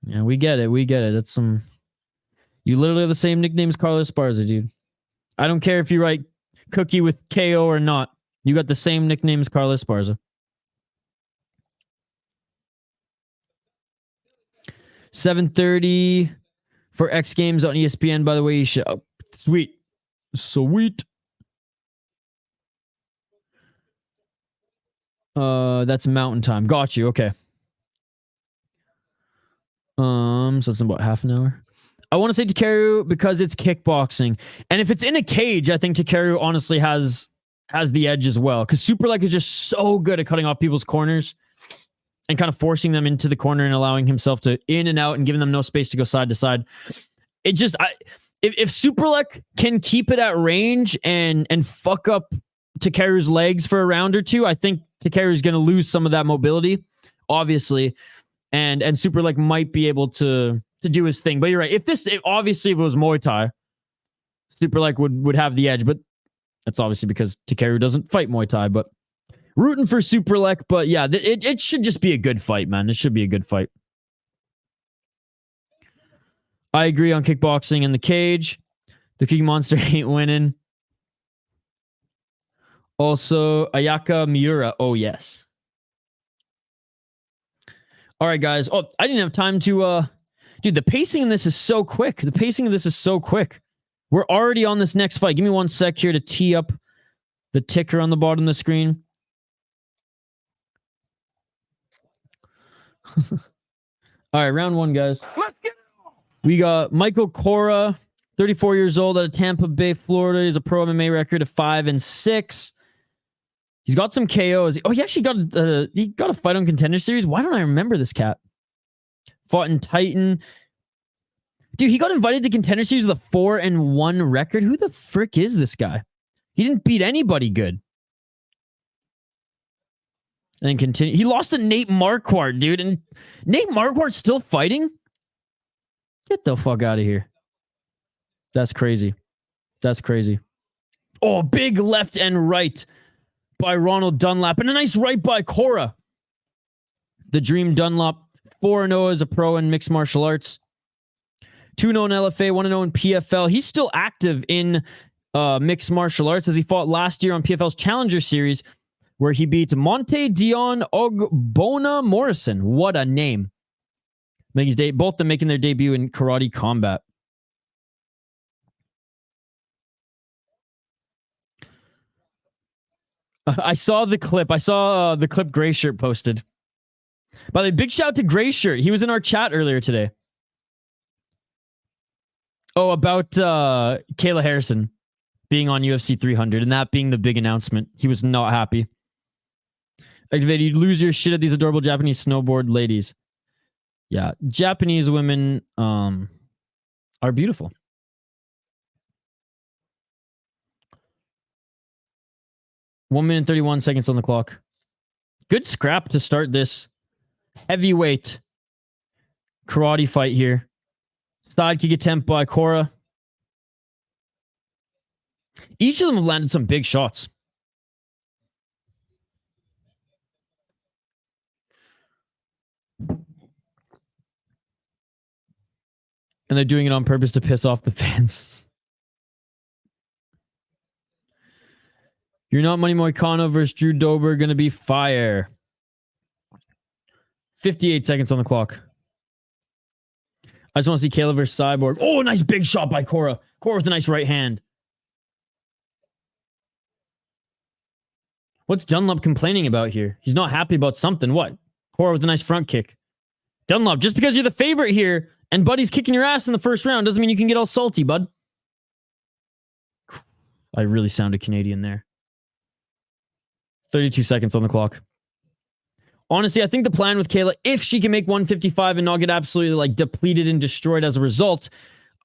Yeah, we get it. We get it. That's some... You literally have the same nickname as Carlos Esparza, dude. I don't care if you write Cookie with KO or not. You got the same nickname as Carlos Esparza. 7:30 for X Games on ESPN, by the way. You should... Oh, sweet. Sweet. That's Mountain Time. Got you. Okay. So it's about half an hour. I want to say Takeru because it's kickboxing. And if it's in a cage, I think Takeru honestly has the edge as well. Because Superlek is just so good at cutting off people's corners and kind of forcing them into the corner and allowing himself to in and out and giving them no space to go side to side. It just... If Superlek can keep it at range and fuck up Takeru's legs for a round or two, I think Takeru's going to lose some of that mobility, obviously. And Superlek might be able to do his thing. But you're right. If it was Muay Thai, Superlek would have the edge. But that's obviously because Takeru doesn't fight Muay Thai. But rooting for Superlek. But yeah, it should just be a good fight, man. It should be a good fight. I agree on kickboxing in the cage. The King Monster ain't winning. Also, Ayaka Miura. Oh, yes. All right, guys. Oh, I didn't have time to... Dude, the pacing in this is so quick. The pacing of this is so quick. We're already on this next fight. Give me 1 sec here to tee up the ticker on the bottom of the screen. All right, round 1, guys. Let's get it on. We got Michael Cora, 34 years old, out of Tampa Bay, Florida. He's a pro MMA record of 5-6. He's got some KOs. Oh, he actually got a fight on Contender Series. Why don't I remember this cat? Fought in Titan. Dude, he got invited to Contender Series with a 4-1 record. Who the frick is this guy? He didn't beat anybody good. And then continue. He lost to Nate Marquardt, dude. And Nate Marquardt's still fighting? Get the fuck out of here. That's crazy. That's crazy. Oh, big left and right by Ronald Dunlap. And a nice right by Cora. The Dream Dunlap. 4-0 as a pro in mixed martial arts. 2-0 in LFA, 1-0 in PFL. He's still active in mixed martial arts as he fought last year on PFL's Challenger Series where he beat Monte Dion Ogbona Morrison. What a name. Both of them making their debut in karate combat. I saw the clip. I saw the clip Gray Shirt posted. By the way, big shout out to Gray Shirt. He was in our chat earlier today. Oh, about Kayla Harrison being on UFC 300 and that being the big announcement. He was not happy. Activated, you lose your shit at these adorable Japanese snowboard ladies. Yeah, Japanese women are beautiful. One minute 31 seconds on the clock. Good scrap to start this heavyweight karate fight here. Side kick attempt by Cora. Each of them have landed some big shots. And they're doing it on purpose to piss off the fans. You're not Money Moicano versus Drew Dober. Going to be fire. 58 seconds on the clock. I just want to see Kayla versus Cyborg. Oh, nice big shot by Cora. Cora with a nice right hand. What's Dunlap complaining about here? He's not happy about something. What? Cora with a nice front kick. Dunlap, just because you're the favorite here and Buddy's kicking your ass in the first round doesn't mean you can get all salty, bud. I really sounded Canadian there. 32 seconds on the clock. Honestly, I think the plan with Kayla, if she can make 155 and not get absolutely like depleted and destroyed as a result,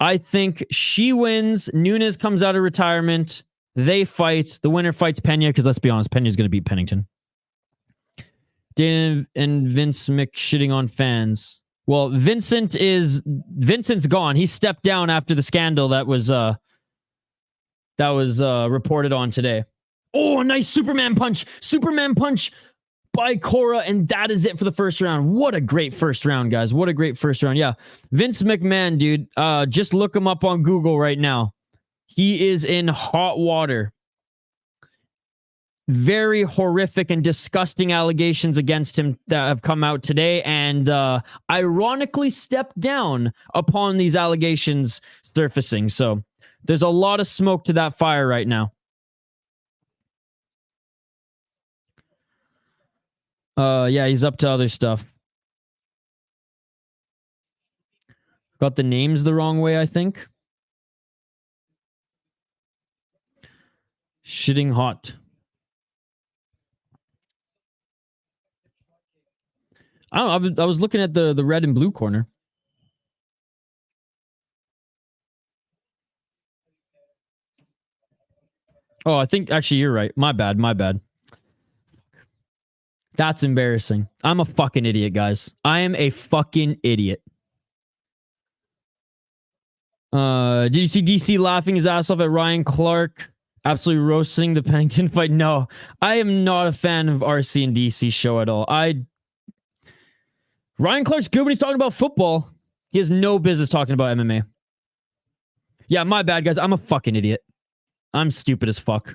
I think she wins. Nunes comes out of retirement. They fight. The winner fights Pena because let's be honest, Pena's going to beat Pennington. Dana and Vince shitting on fans. Well, Vincent's gone. He stepped down after the scandal that was reported on today. Oh, a nice Superman punch. Superman punch by Cora, and that is it for the first round. What a great first round, guys. What a great first round. Yeah. Vince McMahon, dude. Just look him up on Google right now. He is in hot water. Very horrific and disgusting allegations against him that have come out today, and ironically stepped down upon these allegations surfacing. So there's a lot of smoke to that fire right now. Yeah, he's up to other stuff. Got the names the wrong way, I think. Shitting hot. I don't know. I was looking at the red and blue corner. Oh, I think actually you're right. My bad. My bad. That's embarrassing. I'm a fucking idiot, guys. I am a fucking idiot. Did you see DC laughing his ass off at Ryan Clark? Absolutely roasting the Pennington fight? No, I am not a fan of RC and DC show at all. Ryan Clark's good when he's talking about football. He has no business talking about MMA. Yeah, my bad, guys. I'm a fucking idiot. I'm stupid as fuck.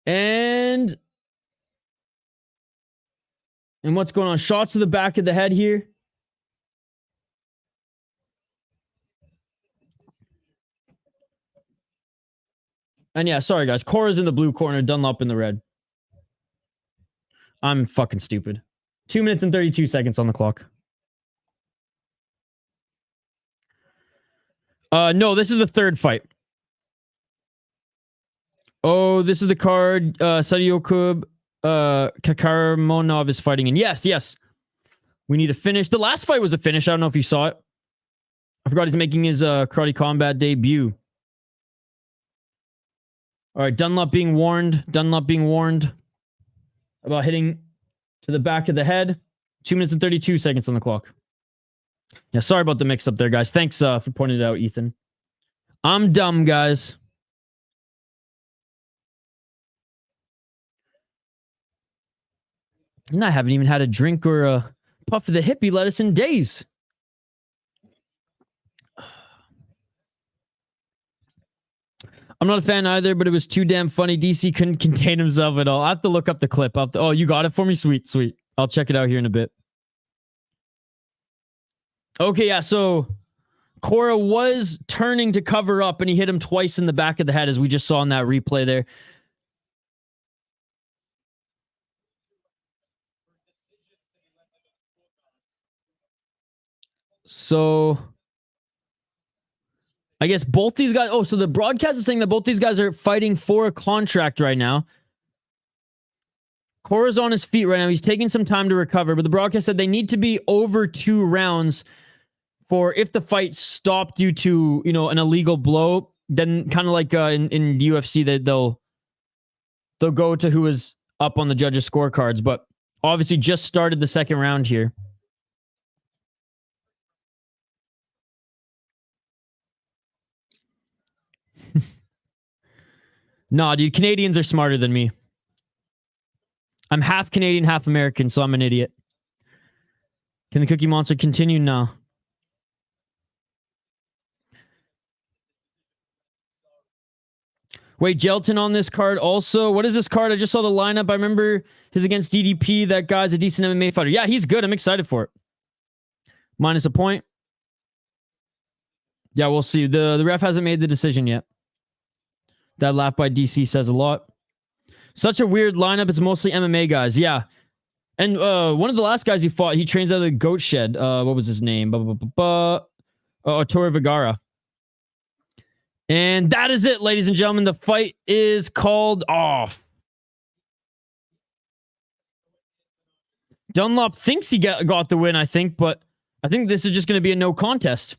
And what's going on? Shots to the back of the head here. And yeah, sorry guys. Cora's in the blue corner, Dunlap in the red. I'm fucking stupid. 2 minutes and 32 seconds on the clock. No, this is the third fight. Oh, this is the card. Saidyokub, Kakhramonov is fighting in. Yes, yes. We need a finish. The last fight was a finish. I don't know if you saw it. I forgot he's making his Karate Combat debut. All right, Dunlap being warned. Dunlap being warned about hitting to the back of the head. 2 minutes and 32 seconds on the clock. Yeah, sorry about the mix-up there, guys. Thanks for pointing it out, Ethan. I'm dumb, guys. And I haven't even had a drink or a puff of the hippie lettuce in days. I'm not a fan either, but it was too damn funny. DC couldn't contain himself at all. I have to look up the clip. Oh, you got it for me? Sweet, sweet. I'll check it out here in a bit. Okay, yeah, so Cora was turning to cover up, and he hit him twice in the back of the head, as we just saw in that replay there. So I guess both these guys... Oh, so the broadcast is saying that both these guys are fighting for a contract right now. Cora's on his feet right now. He's taking some time to recover, but the broadcast said they need to be over 2 rounds for if the fight stopped due to, you know, an illegal blow, then kind of like in the UFC, they'll go to who is up on the judges' scorecards, but obviously just started the second round here. Nah, dude, Canadians are smarter than me. I'm half Canadian, half American, so I'm an idiot. Can the Cookie Monster continue? No. Wait, Joilton on this card also. What is this card? I just saw the lineup. I remember his against DDP. That guy's a decent MMA fighter. Yeah, he's good. I'm excited for it. Minus a point. Yeah, we'll see. The ref hasn't made the decision yet. That laugh by DC says a lot. Such a weird lineup. It's mostly MMA guys. Yeah. And one of the last guys he fought, he trains out of the goat shed. What was his name? Arturo Vergara. And that is it, ladies and gentlemen. The fight is called off. Dunlap thinks he got the win, I think, but I think this is just going to be a no contest.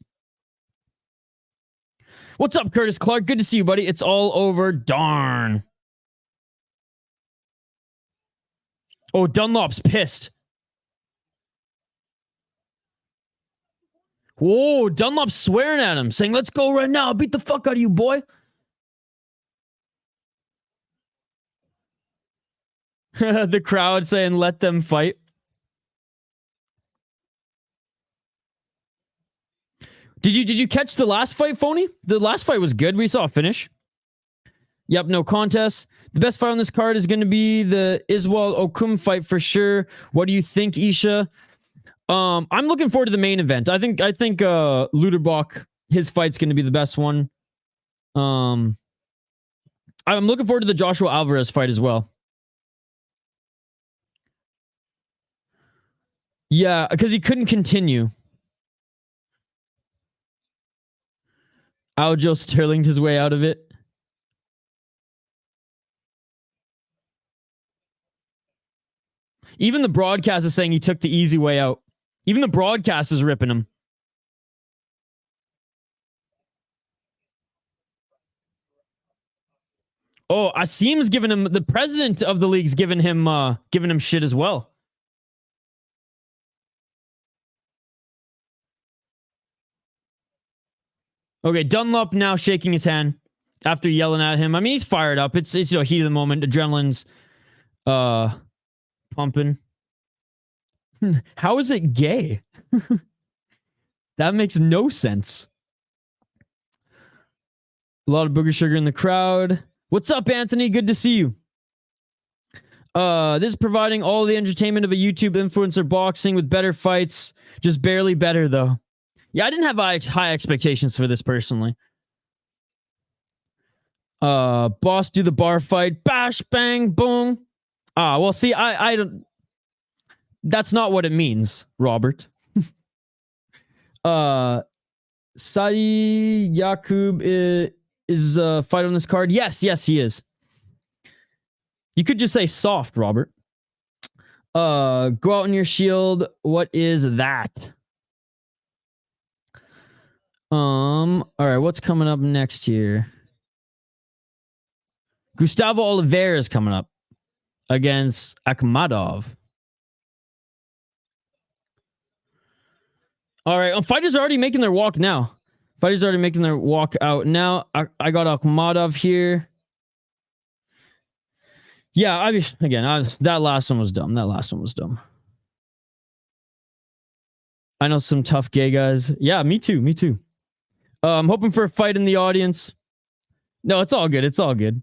What's up, Curtis Clark? Good to see you, buddy. It's all over. Darn. Oh, Dunlap's pissed. Whoa, Dunlap's swearing at him, saying, let's go right now. I'll beat the fuck out of you, boy. The crowd saying, let them fight. Did you catch the last fight, Phony? The last fight was good. We saw a finish. Yep, no contest. The best fight on this card is going to be the Iswal Okum fight for sure. What do you think, Isha? I'm looking forward to the main event. I think Lutterbach, his fight's going to be the best one. I'm looking forward to the Joshua Alvarez fight as well. Yeah, because he couldn't continue. Aljo Sterling's his way out of it. Even the broadcast is saying he took the easy way out. Even the broadcast is ripping him. Oh, Asim's giving him, the president of the league's giving him shit as well. Okay, Dunlap now shaking his hand after yelling at him. I mean, he's fired up. It's you know, heat of the moment. Adrenaline's pumping. How is it gay? That makes no sense. A lot of booger sugar in the crowd. What's up, Anthony? Good to see you. This is providing all the entertainment of a YouTube influencer boxing with better fights. Just barely better, though. Yeah, I didn't have high expectations for this personally. Boss do the bar fight. Bash, bang, boom. Well, see, I don't... That's not what it means, Robert. Saidyokub is a fight on this card. Yes, he is. You could just say soft, Robert. Go out on your shield. What is that? All right, what's coming up next here? Gustavo Oliveira is coming up against Akhmadov. All right, fighters are already making their walk now. Fighters are already making their walk out now. I got Akhmadov here. Yeah, that last one was dumb. That last one was dumb. I know some tough gay guys. Yeah, me too. Me too. I'm hoping for a fight in the audience. No, it's all good. It's all good.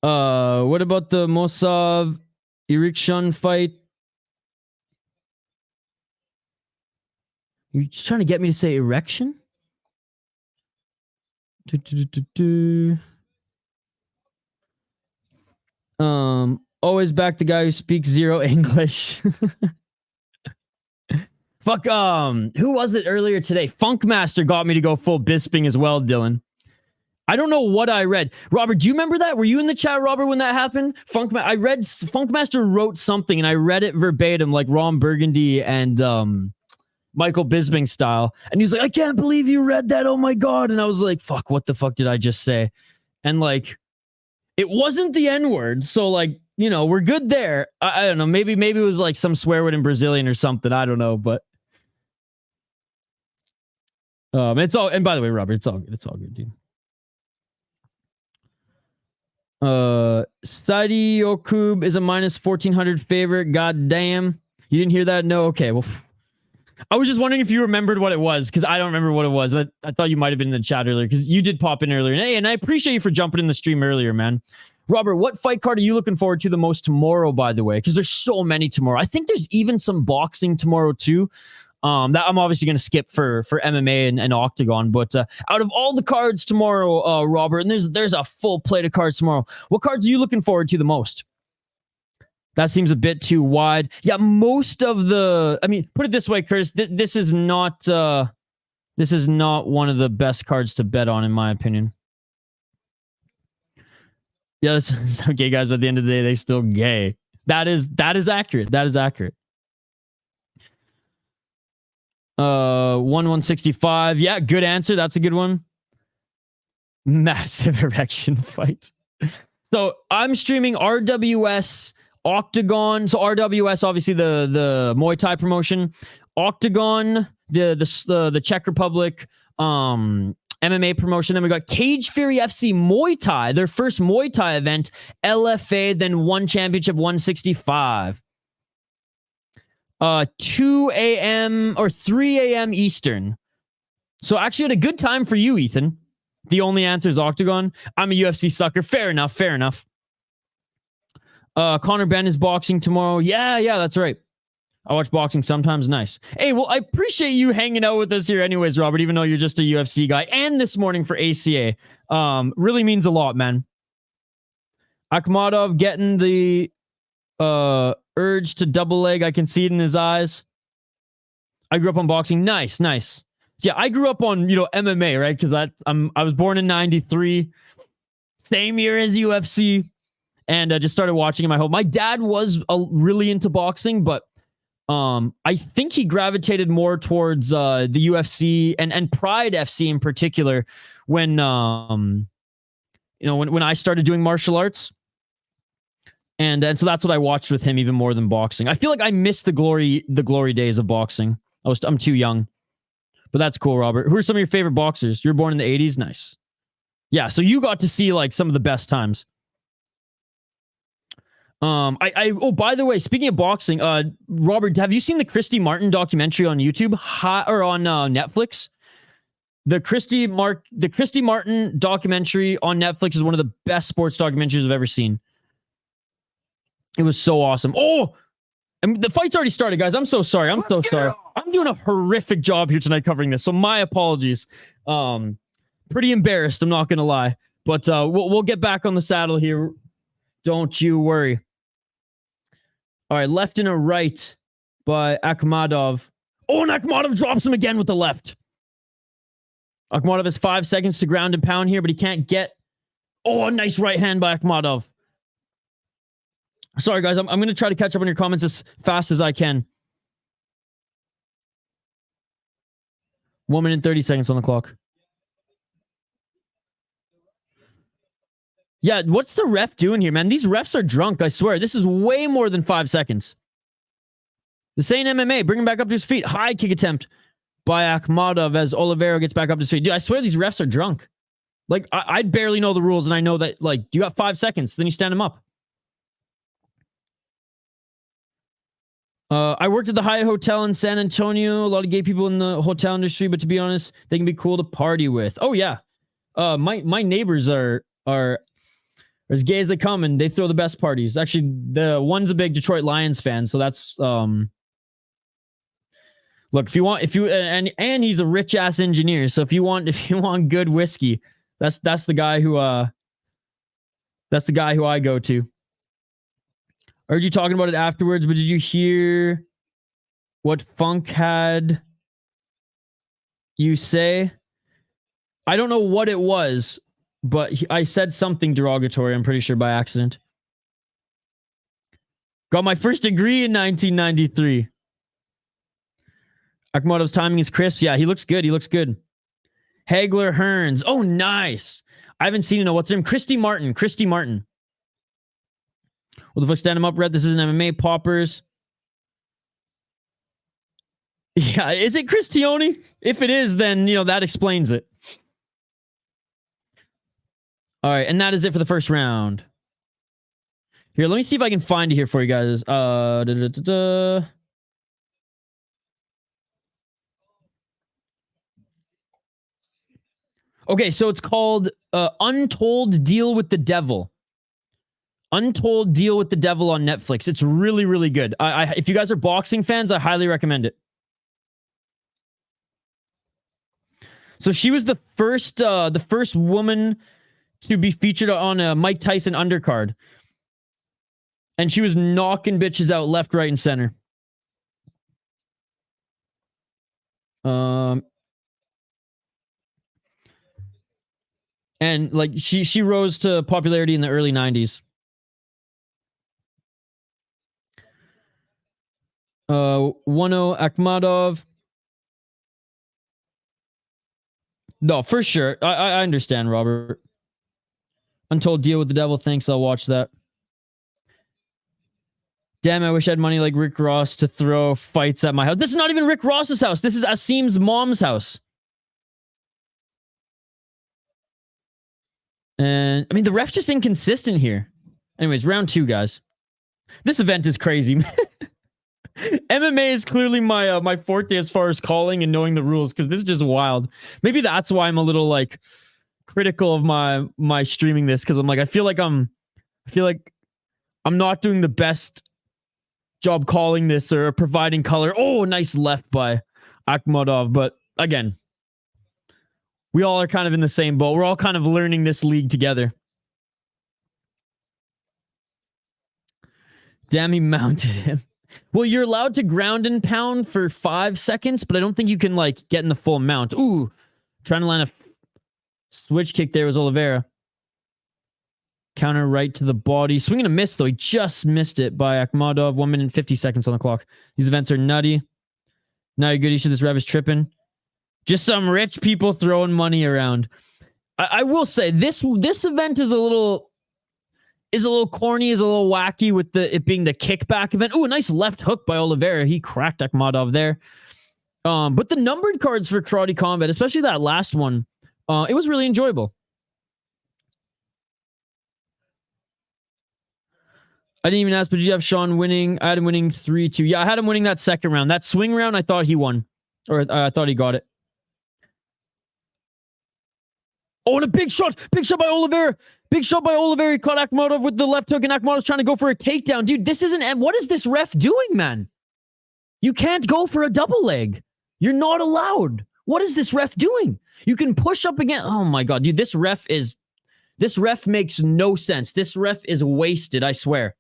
What about the Mosov Eriksson fight? You trying to get me to say erection? Always back the guy who speaks zero English. Fuck, who was it earlier today? Funkmaster got me to go full Bisping as well, Dylan. I don't know what I read. Robert, do you remember that? Were you in the chat, Robert, when that happened? I read Funkmaster wrote something and I read it verbatim, like Ron Burgundy and Michael Bisping style. And he was like, I can't believe you read that. Oh my God. And I was like, fuck, what the fuck did I just say? And like, it wasn't the N-word. So like, you know, we're good there. I don't know. Maybe it was like some swear word in Brazilian or something. I don't know, but it's all, and by the way, Robert, it's all good. It's all good, dude. Saidyokub is a minus 1400 favorite. God damn. You didn't hear that? No? Okay. Well, I was just wondering if you remembered what it was, because I don't remember what it was. I thought you might have been in the chat earlier, because you did pop in earlier. And, hey, and I appreciate you for jumping in the stream earlier, man. Robert, what fight card are you looking forward to the most tomorrow, by the way? Because there's so many tomorrow. I think there's even some boxing tomorrow, too. That I'm obviously going to skip for MMA and Octagon. But out of all the cards tomorrow, Robert, and there's a full plate of cards tomorrow, what cards are you looking forward to the most? That seems a bit too wide. Yeah, most of the... I mean, put it this way, Curtis. This is not one of the best cards to bet on, in my opinion. Yeah, some gay guys, but at the end of the day, they're still gay. That is accurate. That is accurate. 165. Yeah, good answer. That's a good one. Massive erection fight. So I'm streaming RWS Octagon. So RWS, obviously the Muay Thai promotion. Octagon, the Czech Republic MMA promotion. Then we got Cage Fury FC Muay Thai, their first Muay Thai event. LFA, then one championship, 165. 2 a.m. or 3 a.m. Eastern. So actually had a good time for you, Ethan. The only answer is Octagon. I'm a UFC sucker. Fair enough. Fair enough. Connor Ben is boxing tomorrow. Yeah, that's right. I watch boxing sometimes. Nice. Hey, well, I appreciate you hanging out with us here anyways, Robert, even though you're just a UFC guy. And this morning for ACA. Really means a lot, man. Akhmadov getting the urge to double leg. I can see it in his eyes. I grew up on boxing. Nice. Yeah, I grew up on, MMA, right? Because I was born in 93. Same year as UFC. And I just started watching in my home. My dad was really into boxing, but I think he gravitated more towards the UFC and Pride FC in particular when when I started doing martial arts. And so that's what I watched with him even more than boxing. I feel like I missed the glory days of boxing. I'm too young. But that's cool, Robert. Who are some of your favorite boxers? You were born in the 80s? Nice. Yeah, so you got to see like some of the best times. Oh, by the way, speaking of boxing, Robert, have you seen the Christy Martin documentary on YouTube or on Netflix? The Christy Martin documentary on Netflix is one of the best sports documentaries I've ever seen. It was so awesome. Oh, and the fight's already started, guys. I'm so sorry. I'm doing a horrific job here tonight covering this, so my apologies. Pretty embarrassed, I'm not gonna lie, but we'll get back on the saddle here. Don't you worry. All right, left and a right by Akhmadov. Oh, and Akhmadov drops him again with the left. Akhmadov has 5 seconds to ground and pound here, but he can't get... Oh, a nice right hand by Akhmadov. Sorry, guys. I'm going to try to catch up on your comments as fast as I can. 1 minute 30 seconds on the clock. Yeah, what's the ref doing here, man? These refs are drunk, I swear. This is way more than 5 seconds. This ain't MMA. Bring him back up to his feet. High kick attempt by Akhmadov as Oliveira gets back up to his feet. Dude, I swear these refs are drunk. Like, I barely know the rules, and I know that, like, you got 5 seconds, then you stand him up. I worked at the Hyatt Hotel in San Antonio. A lot of gay people in the hotel industry, but to be honest, they can be cool to party with. Oh, yeah. My neighbors are as gay as they come, and they throw the best parties. Actually, the one's a big Detroit Lions fan, so that's look, if you want, and he's a rich ass engineer, so if you want good whiskey, that's the guy who I go to. I heard you talking about it afterwards, but did you hear what Funk had you say? I don't know what it was, but I said something derogatory, I'm pretty sure by accident. Got my first degree in 1993. Akhmadov's timing is crisp. Yeah, he looks good. He looks good. Hagler Hearns. Oh, nice. I haven't seen it. What's her name? Christy Martin. Well, the fuck, stand him up, Red. This isn't MMA. Poppers. Yeah, is it Christione? If it is, then, that explains it. All right, and that is it for the first round. Here, let me see if I can find it here for you guys. Okay, so it's called Untold Deal with the Devil. Untold Deal with the Devil on Netflix. It's really, really good. If you guys are boxing fans, I highly recommend it. So she was the first woman to be featured on a Mike Tyson undercard. And she was knocking bitches out left, right, and center. And like she rose to popularity in the early 90s. One-0 Akhmadov. No, for sure. I understand, Robert. Untold Deal with the Devil. Thanks, I'll watch that. Damn, I wish I had money like Rick Ross to throw fights at my house. This is not even Rick Ross's house. This is Asim's mom's house. And, I mean, the ref's just inconsistent here. Anyways, round 2, guys. This event is crazy. MMA is clearly my forte as far as calling and knowing the rules, because this is just wild. Maybe that's why I'm a little, like, critical of my streaming this, because I'm like, I feel like I'm not doing the best job calling this or providing color. Oh, nice left by Akhmadov. But, again, we all are kind of in the same boat. We're all kind of learning this league together. Damn, he mounted him. Well, you're allowed to ground and pound for 5 seconds, but I don't think you can, like, get in the full mount. Ooh, trying to line a switch kick there was Oliveira. Counter right to the body. Swing and a miss, though. He just missed it by Akhmadov. 1 minute 50 seconds on the clock. These events are nutty. Now you're good. Issue. This rev is tripping. Just some rich people throwing money around. I will say this event is a little corny, is a little wacky with it being the kickback event. Ooh, a nice left hook by Oliveira. He cracked Akhmadov there. But the numbered cards for Karate Combat, especially that last one, it was really enjoyable. I didn't even ask, but did you have Sean winning? I had him winning 3-2. Yeah, I had him winning that second round. That swing round, I thought he won. Or I thought he got it. Oh, and a big shot. Big shot by Oliveira. Big shot by Oliveira. He caught Akhmadov with the left hook, and Akhmadov's trying to go for a takedown. Dude, this isn't... What is this ref doing, man? You can't go for a double leg. You're not allowed. What is this ref doing? You can push up again. Oh, my God. Dude, this ref makes no sense. This ref is wasted, I swear.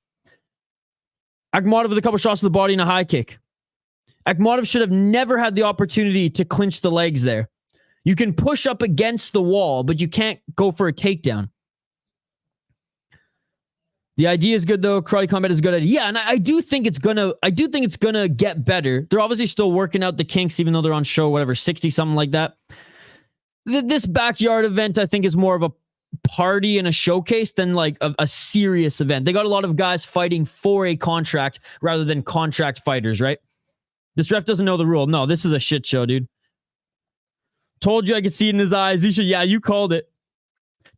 Akhmadov with a couple shots to the body and a high kick. Akhmadov should have never had the opportunity to clinch the legs there. You can push up against the wall, but you can't go for a takedown. The idea is good though. Karate combat is a good idea. Yeah, and I do think it's gonna get better. They're obviously still working out the kinks, even though they're on show, whatever, 60, something like that. This backyard event, I think, is more of a party and a showcase than like a serious event. They got a lot of guys fighting for a contract rather than contract fighters, right? This ref doesn't know the rule. No, this is a shit show, dude. Told you I could see it in his eyes. Yeah, you called it.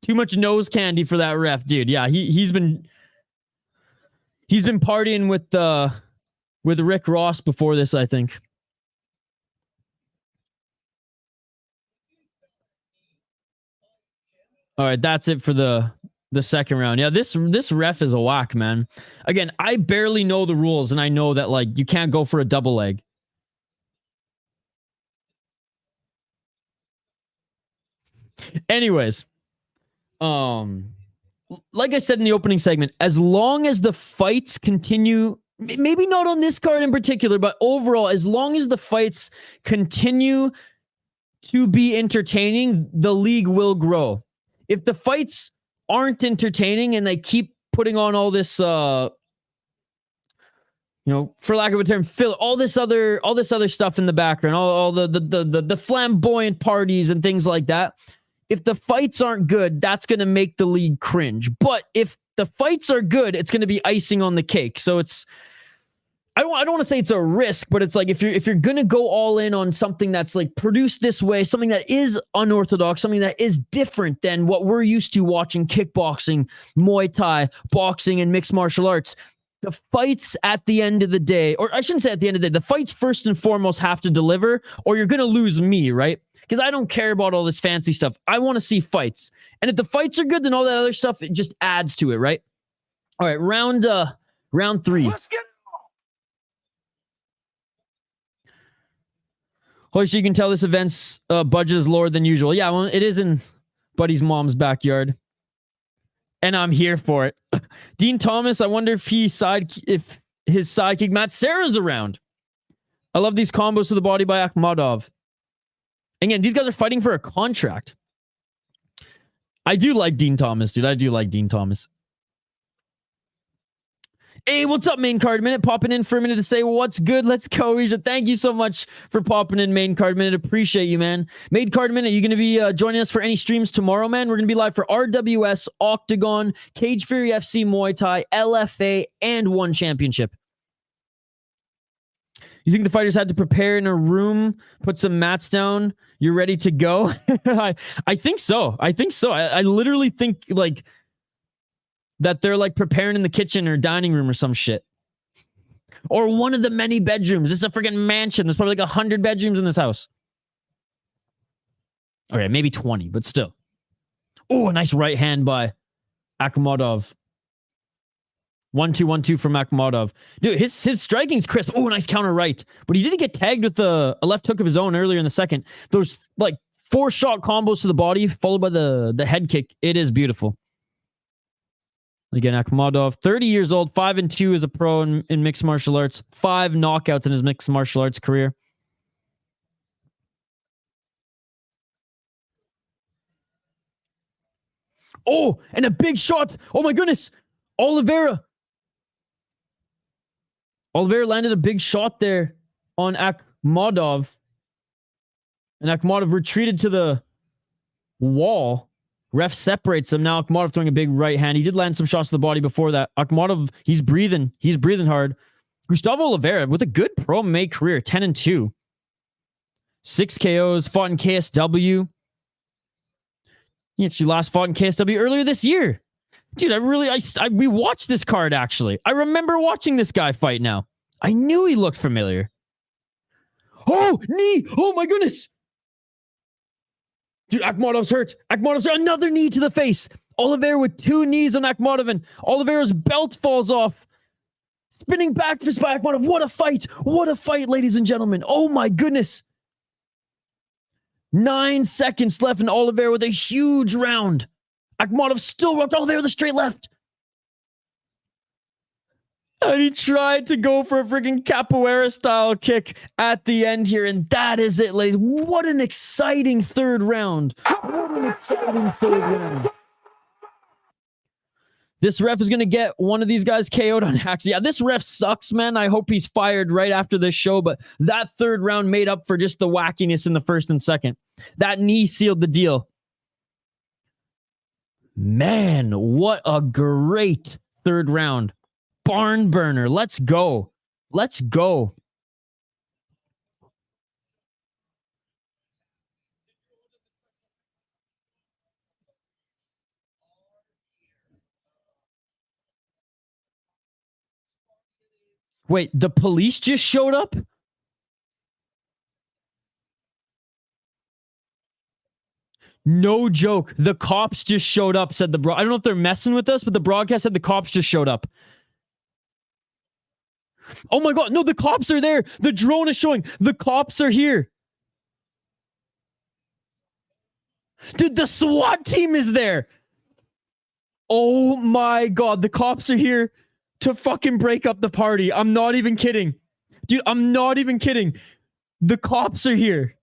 Too much nose candy for that ref, dude. Yeah, he's been partying with Rick Ross before this, I think. All right, that's it for the second round. Yeah, this ref is a whack, man. Again, I barely know the rules, and I know that like you can't go for a double leg. Anyways, like I said in the opening segment, as long as the fights continue, maybe not on this card in particular, but overall, as long as the fights continue to be entertaining, the league will grow. If the fights aren't entertaining and they keep putting on all this, for lack of a term, all this other stuff in the background, all the flamboyant parties and things like that. If the fights aren't good, that's going to make the league cringe. But if the fights are good, it's going to be icing on the cake. So it's, I don't want to say it's a risk, but it's like if you're going to go all in on something that's like produced this way, something that is unorthodox, something that is different than what we're used to watching kickboxing, Muay Thai, boxing, and mixed martial arts. The fights at the end of the day, or I shouldn't say at the end of the day, the fights first and foremost have to deliver, or you're going to lose me, right? Because I don't care about all this fancy stuff. I want to see fights. And if the fights are good, then all that other stuff, it just adds to it, right? All right, round 3. Let's get it on. Holy, you can tell this event's budget is lower than usual. Yeah, well, it is in Buddy's mom's backyard. And I'm here for it. Dean Thomas, I wonder if his sidekick Matt Serra's around. I love these combos to the body by Akhmadov. Again, these guys are fighting for a contract. I do like Dean Thomas, dude. I do like Dean Thomas. Hey, what's up, Main Card Minute? Popping in for a minute to say what's good. Let's go, Risha. Thank you so much for popping in, Main Card Minute. Appreciate you, man. Main Card Minute, you going to be joining us for any streams tomorrow, man? We're going to be live for RWS, Octagon, Cage Fury FC, Muay Thai, LFA, and One Championship. You think the fighters had to prepare in a room, put some mats down, you're ready to go? I think so. I literally think like that they're like preparing in the kitchen or dining room or some shit. Or one of the many bedrooms. This is a freaking mansion. There's probably like 100 bedrooms in this house. Okay, maybe 20, but still. Oh, a nice right hand by Akhmadov. 1-2-1-2 from Akhmadov. Dude, his striking's crisp. Oh, nice counter right. But he didn't get tagged with a left hook of his own earlier in the second. Those like 4-shot combos to the body followed by the head kick. It is beautiful. Again, Akhmadov, 30 years old, 5-2 as a pro in mixed martial arts. 5 knockouts in his mixed martial arts career. Oh, and a big shot. Oh my goodness. Oliveira landed a big shot there on Akhmadov. And Akhmadov retreated to the wall. Ref separates him. Now Akhmadov throwing a big right hand. He did land some shots to the body before that. Akhmadov, he's breathing hard. Gustavo Oliveira with a good pro May career, 10-2. 6 KOs, fought in KSW. He actually last fought in KSW earlier this year. Dude, we watched this card, actually. I remember watching this guy fight now. I knew he looked familiar. Oh, knee! Oh, my goodness! Dude, Akhmadov's hurt. Another knee to the face. Oliveira with 2 knees on Akhmadov, and Oliveira's belt falls off. Spinning back fist by Akhmadov. What a fight! What a fight, ladies and gentlemen. Oh, my goodness. 9 seconds left, and Oliveira with a huge round. Akhmadov still rocked Oliveira the straight left. And he tried to go for a freaking capoeira style kick at the end here. And that is it, ladies. What an exciting third round. This ref is going to get one of these guys KO'd on hacks. Yeah, this ref sucks, man. I hope he's fired right after this show, but that third round made up for just the wackiness in the first and second. That knee sealed the deal. Man, what a great third round. Barn burner. Let's go. Let's go. Wait, the police just showed up? No joke. The cops just showed up, said the bro. I don't know if they're messing with us, but the broadcast said the cops just showed up. Oh my God. No, the cops are there. The drone is showing. The cops are here. Dude, the SWAT team is there. Oh my God. The cops are here to fucking break up the party. I'm not even kidding. Dude, I'm not even kidding. The cops are here.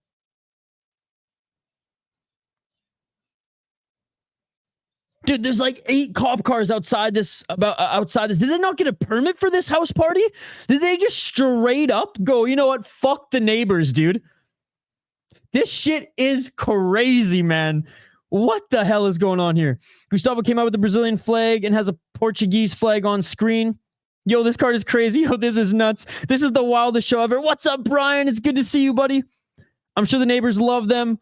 Dude, there's like 8 cop cars outside this. Did they not get a permit for this house party? Did they just straight up go, you know what? Fuck the neighbors, dude. This shit is crazy, man. What the hell is going on here? Gustavo came out with the Brazilian flag and has a Portuguese flag on screen. Yo, this card is crazy. Yo, this is nuts. This is the wildest show ever. What's up, Brian? It's good to see you, buddy. I'm sure the neighbors love them.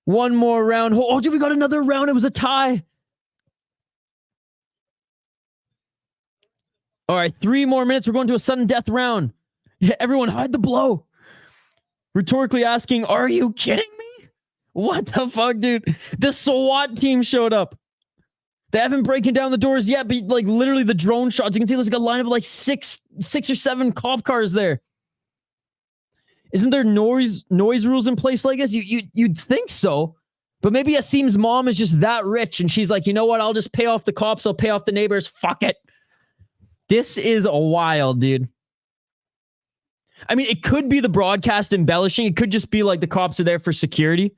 One more round. Oh, dude, we got another round. It was a tie. All right, 3 more minutes. We're going to a sudden death round. Yeah, everyone hide the blow. Rhetorically asking, are you kidding me? What the fuck, dude? The SWAT team showed up. They haven't broken down the doors yet, but like literally the drone shots. You can see there's like a line of like six or seven cop cars there. Isn't there noise rules in place like this? You'd think so. But maybe Asim's mom is just that rich and she's like, you know what? I'll just pay off the cops. I'll pay off the neighbors. Fuck it. This is wild, dude. I mean, it could be the broadcast embellishing. It could just be like the cops are there for security.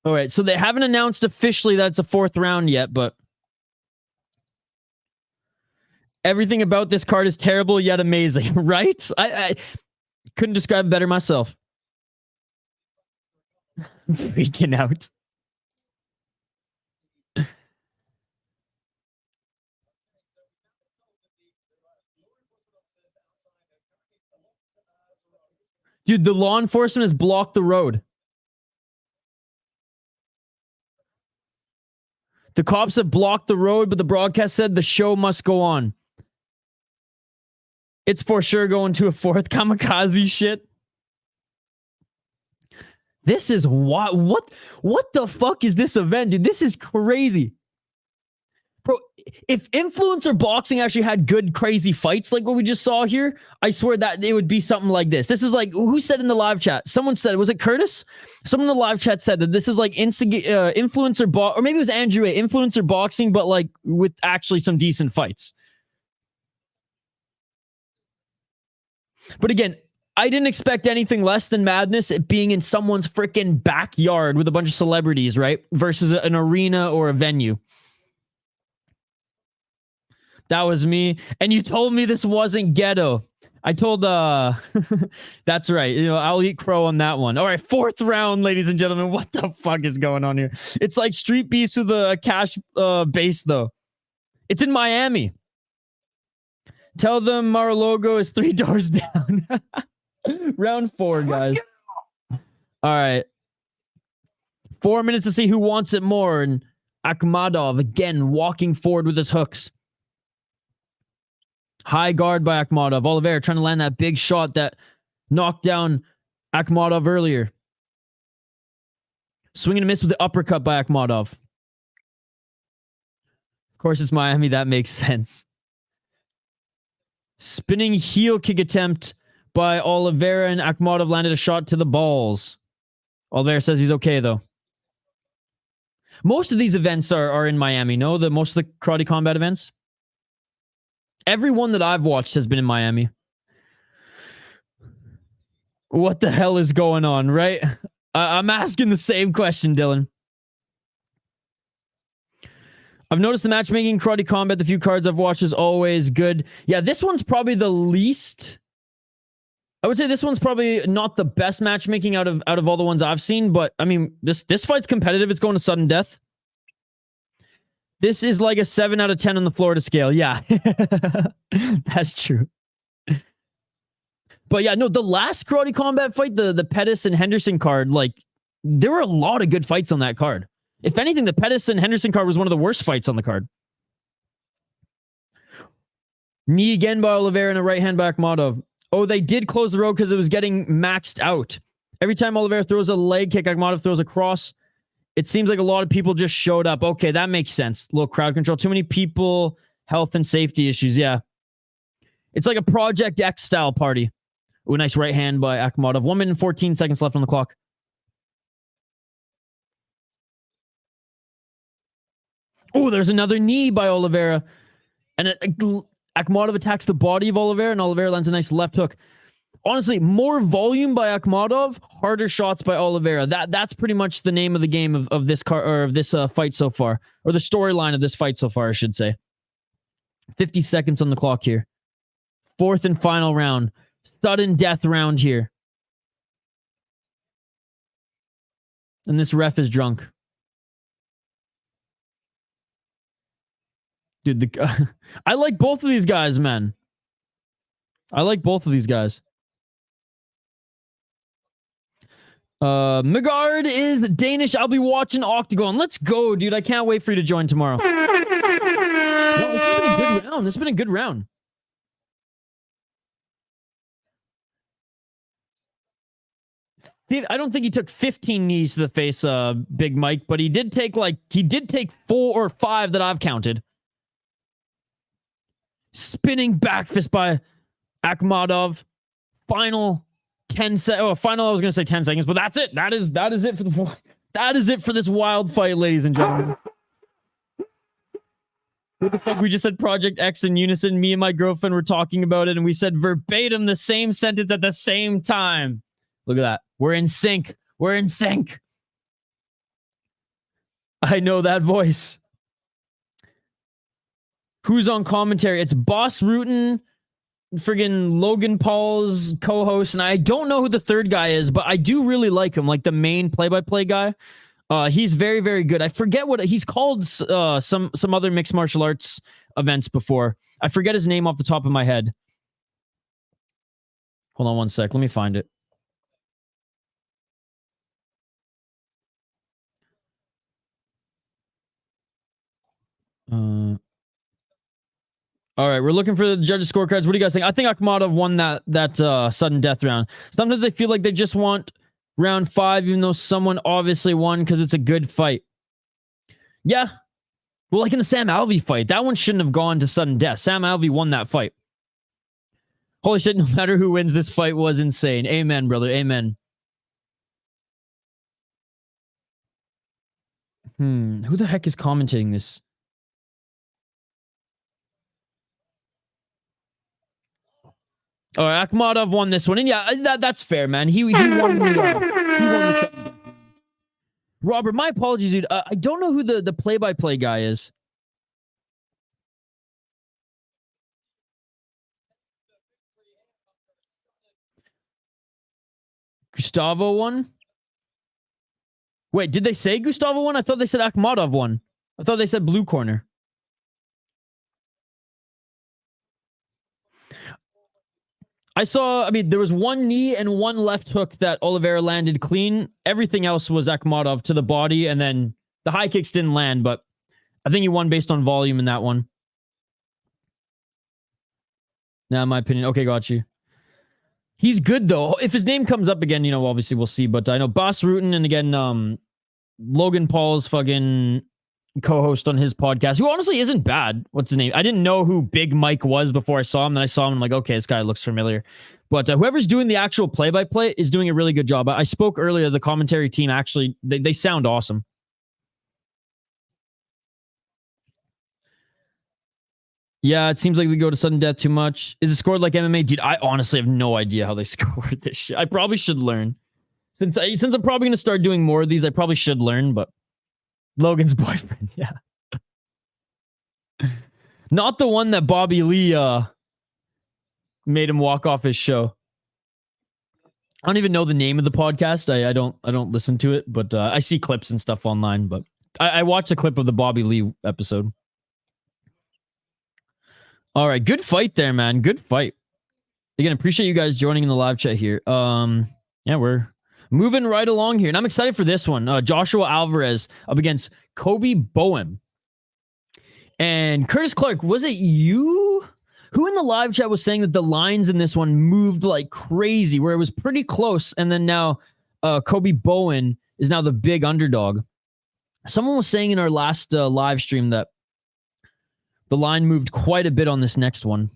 All right, so they haven't announced officially that it's a 4th round yet, but everything about this card is terrible yet amazing, right? I couldn't describe it better myself. Freaking out. Dude, the law enforcement has blocked the road. The cops have blocked the road, but the broadcast said the show must go on. It's for sure going to a 4th kamikaze shit. This is what the fuck is this event, dude? This is crazy. Bro, if influencer boxing actually had good, crazy fights like what we just saw here, I swear that it would be something like this. This is like, who said in the live chat? Someone said, was it Curtis? Someone in the live chat said that this is like influencer or maybe it was Andrew, influencer boxing, but like with actually some decent fights. But again, I didn't expect anything less than madness, it being in someone's freaking backyard with a bunch of celebrities, right? Versus an arena or a venue. That was me. And you told me this wasn't ghetto. I told, that's right. You know, I'll eat crow on that one. All right, 4th round, ladies and gentlemen. What the fuck is going on here? It's like Street Beefs with a cash base, though. It's in Miami. Tell them Mar-a-Lago is 3 doors down. Round 4, guys. All right. 4 minutes to see who wants it more. And Akhmadov, again, walking forward with his hooks. High guard by Akhmadov. Oliveira trying to land that big shot that knocked down Akhmadov earlier. Swing and a miss with the uppercut by Akhmadov. Of course, it's Miami. That makes sense. Spinning heel kick attempt by Oliveira, and Akhmadov landed a shot to the balls. Oliveira says he's okay, though. Most of these events are in Miami, no? Most of the karate combat events? Every one that I've watched has been in Miami. What the hell is going on, right? I'm asking the same question, Dylan. I've noticed the matchmaking Karate Combat, the few cards I've watched is always good. Yeah, this one's probably the least... I would say this one's probably not the best matchmaking out of all the ones I've seen, but I mean, this fight's competitive. It's going to sudden death. This is like a 7 out of 10 on the Florida scale. Yeah. That's true. But yeah, no, the last Karate Combat fight, the Pettis and Henderson card, like, there were a lot of good fights on that card. If anything, the Pettis and Henderson card was one of the worst fights on the card. Knee again by Oliveira and a right hand by Akhmadov. Oh, they did close the road because it was getting maxed out. Every time Oliveira throws a leg kick, Akhmadov throws a cross. It seems like a lot of people just showed up. Okay, that makes sense. Little crowd control. Too many people, health and safety issues. Yeah. It's like a Project X style party. Ooh, nice right hand by Akhmadov. 1 minute and 14 seconds left on the clock. Oh, there's another knee by Oliveira. And Akhmadov attacks the body of Oliveira, and Oliveira lands a nice left hook. Honestly, more volume by Akhmadov, harder shots by Oliveira. That's pretty much the name of the game of this fight so far, or the storyline of this fight so far, I should say. 50 seconds on the clock here. 4th and final round. Sudden death round here. And this ref is drunk. Dude, I like both of these guys, man. I like both of these guys. Megard is Danish. I'll be watching Octagon. Let's go, dude. I can't wait for you to join tomorrow. No, this has been a good round. This has been a good round. I don't think he took 15 knees to the face, Big Mike, but he did take 4 or 5 that I've counted. Spinning back fist by Akhmadov. Final 10 seconds. Oh, final, I was going to say 10 seconds, but that's it. That is it for this wild fight, ladies and gentlemen. What the fuck? We just said Project X in unison. Me and my girlfriend were talking about it, and we said verbatim the same sentence at the same time. Look at that. We're in sync. We're in sync. I know that voice. Who's on commentary? It's Boss Rutten, friggin' Logan Paul's co-host, and I don't know who the third guy is, but I do really like him, like the main play-by-play guy. He's very, very good. I forget what he's called. Some other mixed martial arts events before. I forget his name off the top of my head. Hold on one sec. Let me find it. All right, we're looking for the judges' scorecards. What do you guys think? I think Akhmadov won that sudden death round. Sometimes I feel like they just want round 5, even though someone obviously won because it's a good fight. Yeah. Well, like in the Sam Alvey fight, that one shouldn't have gone to sudden death. Sam Alvey won that fight. Holy shit, no matter who wins, this fight was insane. Amen, brother. Amen. Who the heck is commentating this? All right, Akhmadov won this one. And yeah, that's fair, man. He won the Robert, my apologies, dude. I don't know who the play-by-play guy is. Gustavo won? Wait, did they say Gustavo won? I thought they said Akhmadov won. I thought they said blue corner. I mean, there was one knee and one left hook that Oliveira landed clean. Everything else was Akhmadov to the body, and then the high kicks didn't land, but I think he won based on volume in that one. Now, in my opinion. Okay, got you. He's good, though. If his name comes up again, obviously we'll see, but I know Boss Rutten, and again, Logan Paul's fucking co-host on his podcast, who honestly isn't bad. What's his name? I didn't know who Big Mike was before I saw him. Then I saw him, and I'm like, okay, this guy looks familiar. But whoever's doing the actual play-by-play is doing a really good job. I spoke earlier, the commentary team, actually, they sound awesome. Yeah, it seems like we go to sudden death too much. Is it scored like MMA? Dude, I honestly have no idea how they scored this shit. I probably should learn. Since I'm probably going to start doing more of these, I probably should learn, but Logan's boyfriend, yeah. Not the one that Bobby Lee made him walk off his show. I don't even know the name of the podcast. I don't listen to it, but I see clips and stuff online, but I watched a clip of the Bobby Lee episode. All right, good fight there, man. Good fight. Again, appreciate you guys joining in the live chat here. Yeah, we're moving right along here, and I'm excited for this one. Joshua Alvarez up against Kobe Bowen. And Curtis Clark, was it you who in the live chat was saying that the lines in this one moved like crazy, where it was pretty close, and then now Kobe Bowen is now the big underdog? Someone was saying in our last live stream that the line moved quite a bit on this next one.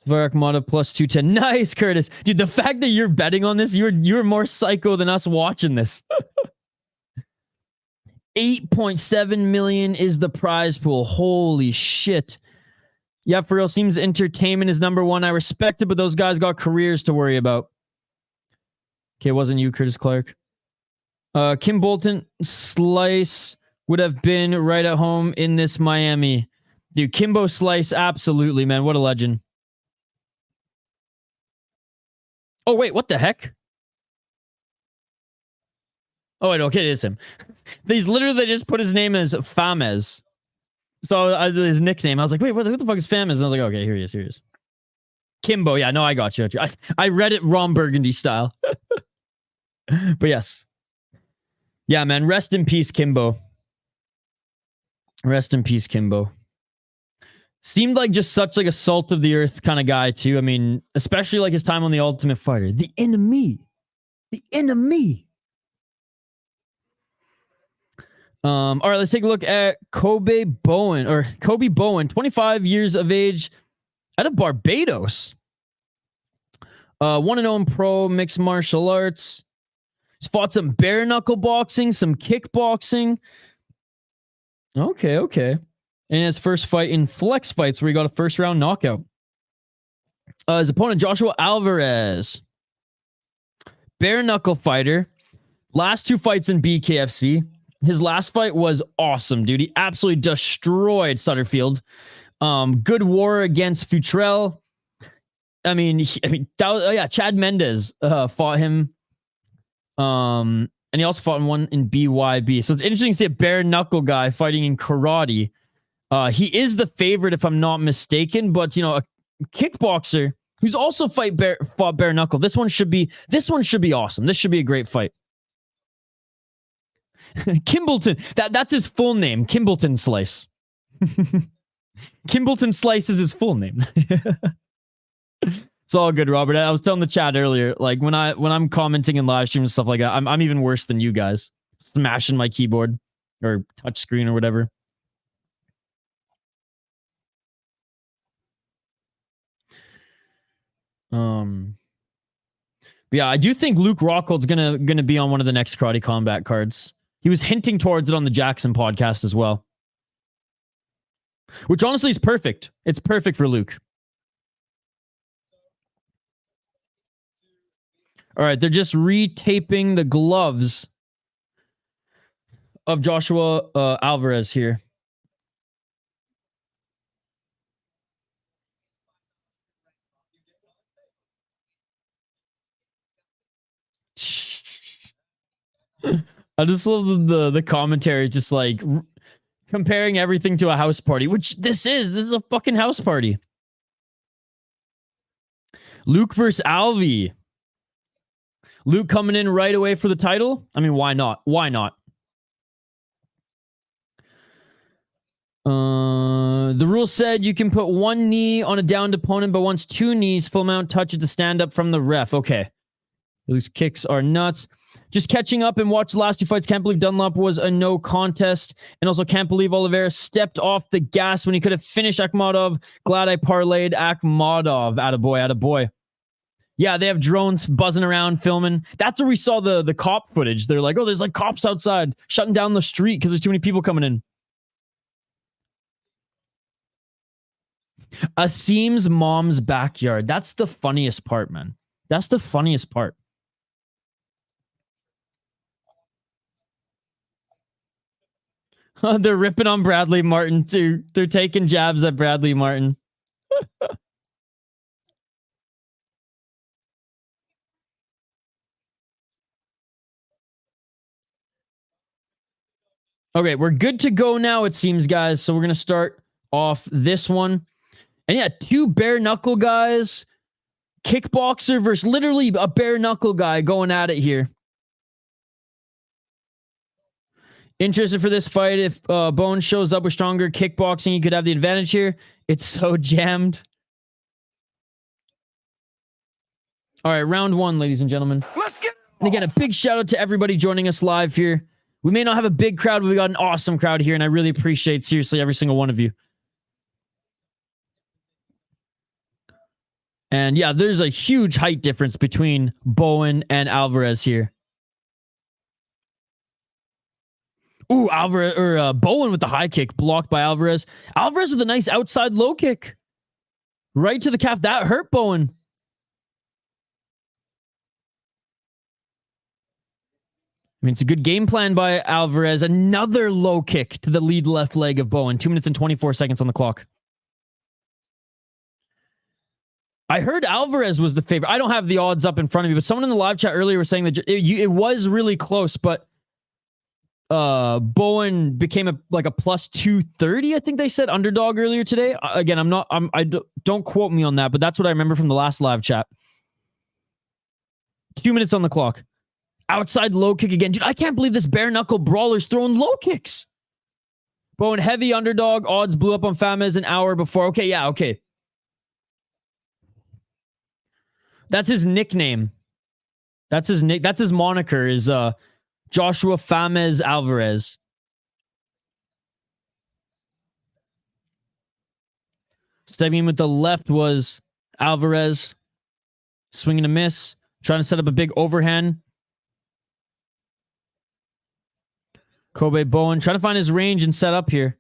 Safar Akhmadov plus 210. Nice, Curtis. Dude, the fact that you're betting on this, you're more psycho than us watching this. 8.7 million is the prize pool. Holy shit. Yeah, for real. Seems entertainment is number one. I respect it, but those guys got careers to worry about. Okay, it wasn't you, Curtis Clark. Kim Bolton Slice would have been right at home in this Miami. Dude, Kimbo Slice, absolutely, man. What a legend. Oh, wait, what the heck? Oh, wait, okay, it is him. They just put his name as Famez. So his nickname, I was like, wait, what the fuck is Famez? And I was like, okay, here he is. Kimbo, yeah, no, I got you. I read it Ron Burgundy style. But yes. Yeah, man, rest in peace, Kimbo. Rest in peace, Kimbo. Seemed like just such like a salt of the earth kind of guy too. I mean, especially like his time on The Ultimate Fighter. The enemy. All right, let's take a look at Kobe Bowen, 25 years of age, out of Barbados. 1-0 in pro mixed martial arts. He's fought some bare knuckle boxing, some kickboxing. Okay. And his first fight in flex fights where he got a first round knockout. His opponent, Joshua Alvarez. Bare knuckle fighter. Last two fights in BKFC. His last fight was awesome, dude. He absolutely destroyed Sutterfield. Good war against Futrell. I mean, Chad Mendes fought him. And he also fought in one in BYB. So it's interesting to see a bare knuckle guy fighting in karate. He is the favorite, if I'm not mistaken, but a kickboxer who's also fought bare knuckle. This one should be awesome. This should be a great fight. Kimbleton, that's his full name, Kimbleton Slice. Kimbleton Slice is his full name. It's all good, Robert. I was telling the chat earlier, like when I'm commenting in live stream and stuff like that, I'm even worse than you guys, smashing my keyboard or touch screen or whatever. Yeah, I do think Luke Rockhold's gonna be on one of the next Karate Combat cards. He was hinting towards it on the Jackson podcast as well, which honestly is perfect. It's perfect for Luke. All right, they're just retaping the gloves of Joshua Alvarez here. I just love the commentary, just like comparing everything to a house party, which this is a fucking house party. Luke versus Alvi. Luke coming in right away for the title. I mean, why not? The rule said you can put one knee on a downed opponent, but once two knees, full mount touches to stand up from the ref. Okay. Those kicks are nuts. Just catching up and watch the last two fights. Can't believe Dunlap was a no contest. And also can't believe Oliveira stepped off the gas when he could have finished Akhmadov. Glad I parlayed Akhmadov. Attaboy. Yeah, they have drones buzzing around filming. That's where we saw the cop footage. They're like, oh, there's like cops outside shutting down the street because there's too many people coming in. Asim's mom's backyard. That's the funniest part, man. That's the funniest part. They're ripping on Bradley Martin too. They're taking jabs at Bradley Martin. Okay, we're good to go now, it seems, guys. So we're going to start off this one. And yeah, two bare knuckle guys. Kickboxer versus literally a bare knuckle guy going at it here. Interested for this fight. If Bowen shows up with stronger kickboxing, he could have the advantage here. It's so jammed. All right, round one, ladies and gentlemen. Let's get it. And again, a big shout out to everybody joining us live here. We may not have a big crowd, but we got an awesome crowd here, and I really appreciate, seriously, every single one of you. And yeah, there's a huge height difference between Bowen and Alvarez here. Ooh, Alvarez or Bowen with the high kick blocked by Alvarez. Alvarez with a nice outside low kick. Right to the calf. That hurt Bowen. I mean, it's a good game plan by Alvarez. Another low kick to the lead left leg of Bowen. 2 minutes and 24 seconds on the clock. I heard Alvarez was the favorite. I don't have the odds up in front of me, but someone in the live chat earlier was saying that it was really close, but Bowen became like a plus 230, I think they said, underdog earlier today. Again, don't quote me on that, but that's what I remember from the last live chat. 2 minutes on the clock. Outside low kick again. Dude, I can't believe this bare knuckle brawler's throwing low kicks. Bowen heavy underdog. Odds blew up on Famez an hour before. Okay, yeah, okay. That's his nickname. That's his moniker is Joshua Famez Alvarez. Stepping in with the left was Alvarez. Swinging a miss. Trying to set up a big overhand. Kobe Bowen trying to find his range and set up here.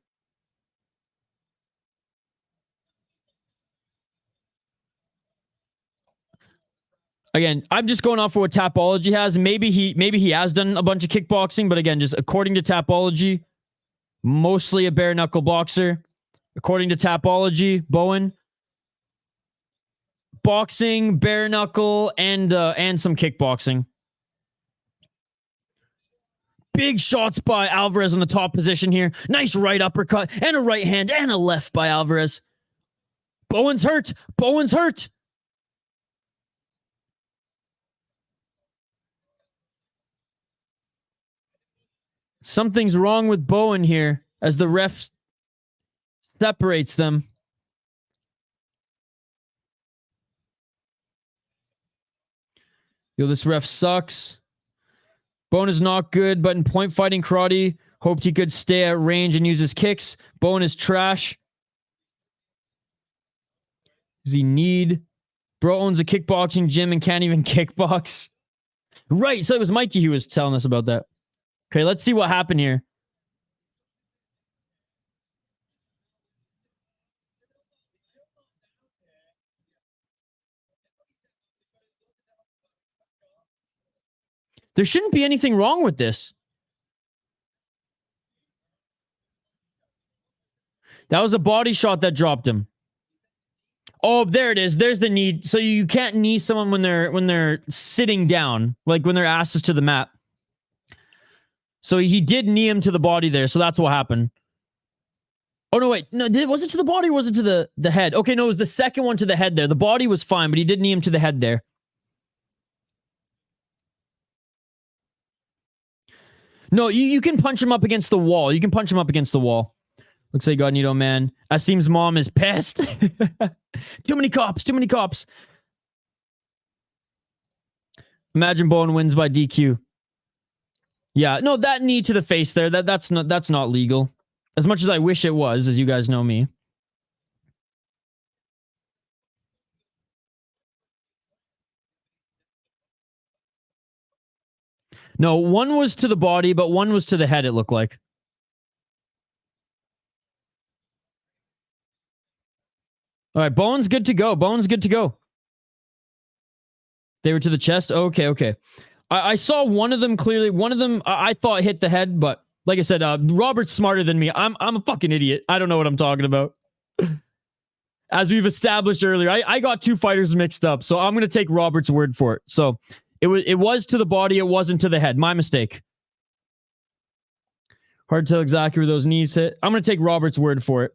Again, I'm just going off for what Tapology has. Maybe he has done a bunch of kickboxing, but again, just according to Tapology, mostly a bare knuckle boxer. According to Tapology, Bowen, boxing, bare knuckle, and some kickboxing. Big shots by Alvarez on the top position here. Nice right uppercut and a right hand and a left by Alvarez. Bowen's hurt. Bowen's hurt. Something's wrong with Bowen here as the ref separates them. Yo, this ref sucks. Bowen is not good, but in point fighting karate, hoped he could stay at range and use his kicks. Bowen is trash. Does he need? Bro owns a kickboxing gym and can't even kickbox. Right, so it was Mikey who was telling us about that. Okay, let's see what happened here. There shouldn't be anything wrong with this. That was a body shot that dropped him. Oh, there it is. There's the knee. So you can't knee someone when they're sitting down, like when their ass is to the mat. So he did knee him to the body there. So that's what happened. Oh, no, wait. No, was it to the body or was it to the head? Okay, no, it was the second one to the head there. The body was fine, but he did knee him to the head there. No, you can punch him up against the wall. You can punch him up against the wall. Looks like Godnito, man. Asim's mom is pissed. Too many cops. Too many cops. Imagine Bowen wins by DQ. Yeah, no, that knee to the face there. That's not legal. As much as I wish it was, as you guys know me. No, one was to the body, but one was to the head, it looked like. All right, Bowen's good to go. Bowen's good to go. They were to the chest? Okay, okay. I saw one of them clearly. One of them I thought hit the head, but like I said, Robert's smarter than me. I'm a fucking idiot. I don't know what I'm talking about. As we've established earlier, I got two fighters mixed up, so I'm going to take Robert's word for it. So it was to the body, it wasn't to the head. My mistake. Hard to tell exactly where those knees hit. I'm going to take Robert's word for it.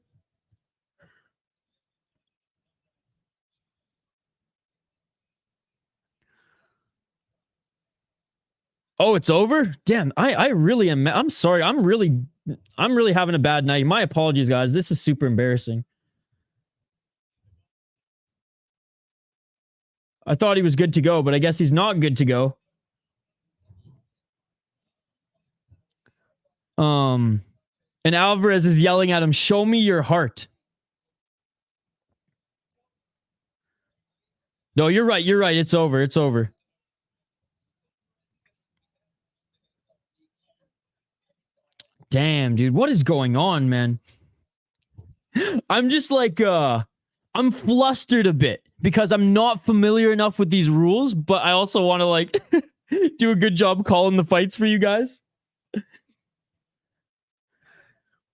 Oh, it's over? Damn, I really am. I'm sorry. I'm really having a bad night. My apologies, guys. This is super embarrassing. I thought he was good to go, but I guess he's not good to go. And Alvarez is yelling at him, "Show me your heart." No, you're right. You're right. It's over. It's over. Damn, dude. What is going on, man? I'm just like, I'm flustered a bit because I'm not familiar enough with these rules, but I also want to like do a good job calling the fights for you guys.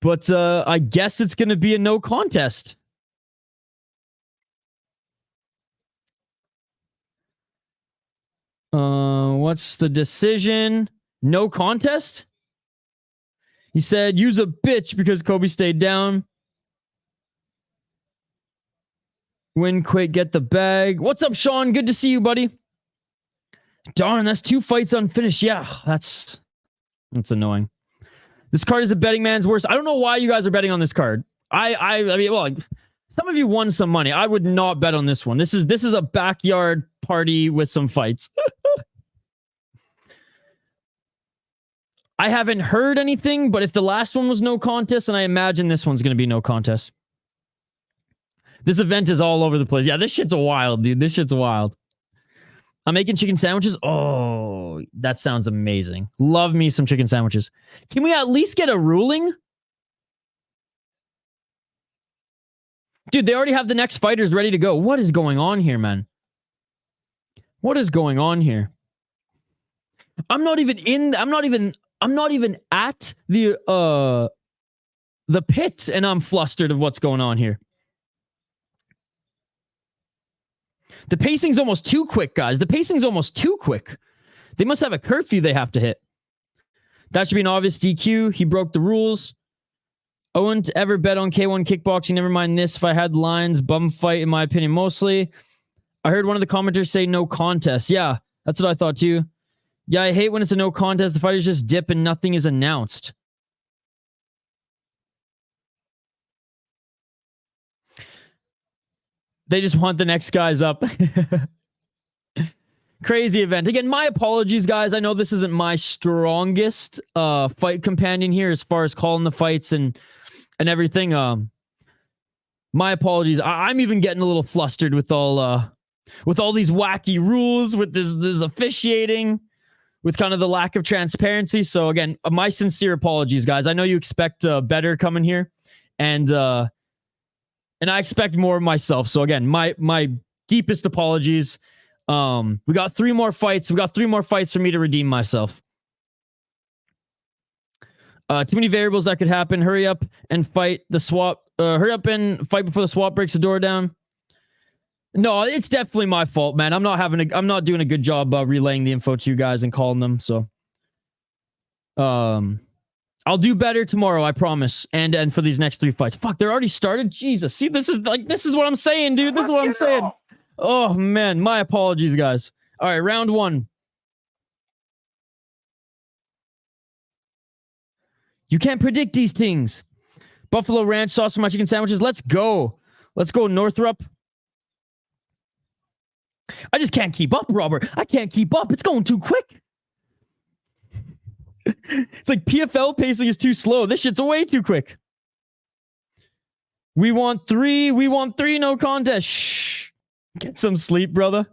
But I guess it's going to be a no contest. What's the decision? No contest? He said, use a bitch because Kobe stayed down. Win quick, get the bag. What's up, Sean? Good to see you, buddy. Darn, that's 2 fights unfinished. Yeah, that's annoying. This card is a betting man's worst. I don't know why you guys are betting on this card. I mean, well, some of you won some money. I would not bet on this one. This is a backyard party with some fights. I haven't heard anything, but if the last one was no contest, and I imagine this one's going to be no contest. This event is all over the place. Yeah, this shit's wild, dude. This shit's wild. I'm making chicken sandwiches. Oh, that sounds amazing. Love me some chicken sandwiches. Can we at least get a ruling? Dude, they already have the next fighters ready to go. What is going on here, man? What is going on here? I'm not even at the pit, and I'm flustered of what's going on here. The pacing's almost too quick, guys. The pacing's almost too quick. They must have a curfew they have to hit. That should be an obvious DQ. He broke the rules. I wouldn't ever bet on K1 kickboxing. Never mind this. If I had lines, bum fight, in my opinion, mostly. I heard one of the commenters say no contest. Yeah, that's what I thought too. Yeah, I hate when it's a no contest. The fighters just dip and nothing is announced. They just want the next guys up. Crazy event. Again, my apologies, guys. I know this isn't my strongest fight companion here as far as calling the fights and everything. My apologies. I'm even getting a little flustered with all these wacky rules, with this officiating, with kind of the lack of transparency. So again, my sincere apologies, guys. I know you expect better coming here, and I expect more of myself. So again, my deepest apologies. We got 3 more fights. We got 3 more fights for me to redeem myself. Too many variables that could happen. Hurry up and fight the swap. Hurry up and fight before the swap breaks the door down. No, it's definitely my fault, man. I'm not doing a good job relaying the info to you guys and calling them. So, I'll do better tomorrow, I promise. And for these next 3 fights. Fuck, they're already started? Jesus. See, this is what I'm saying, dude. This is what I'm saying. Oh, man. My apologies, guys. All right, round 1. You can't predict these things. Buffalo Ranch sauce for my chicken sandwiches. Let's go. Let's go, Northrup. I just can't keep up, Robert. I can't keep up. It's going too quick. It's like PFL pacing is too slow. This shit's way too quick. We want 3. We want 3 no contest. Shh. Get some sleep, brother.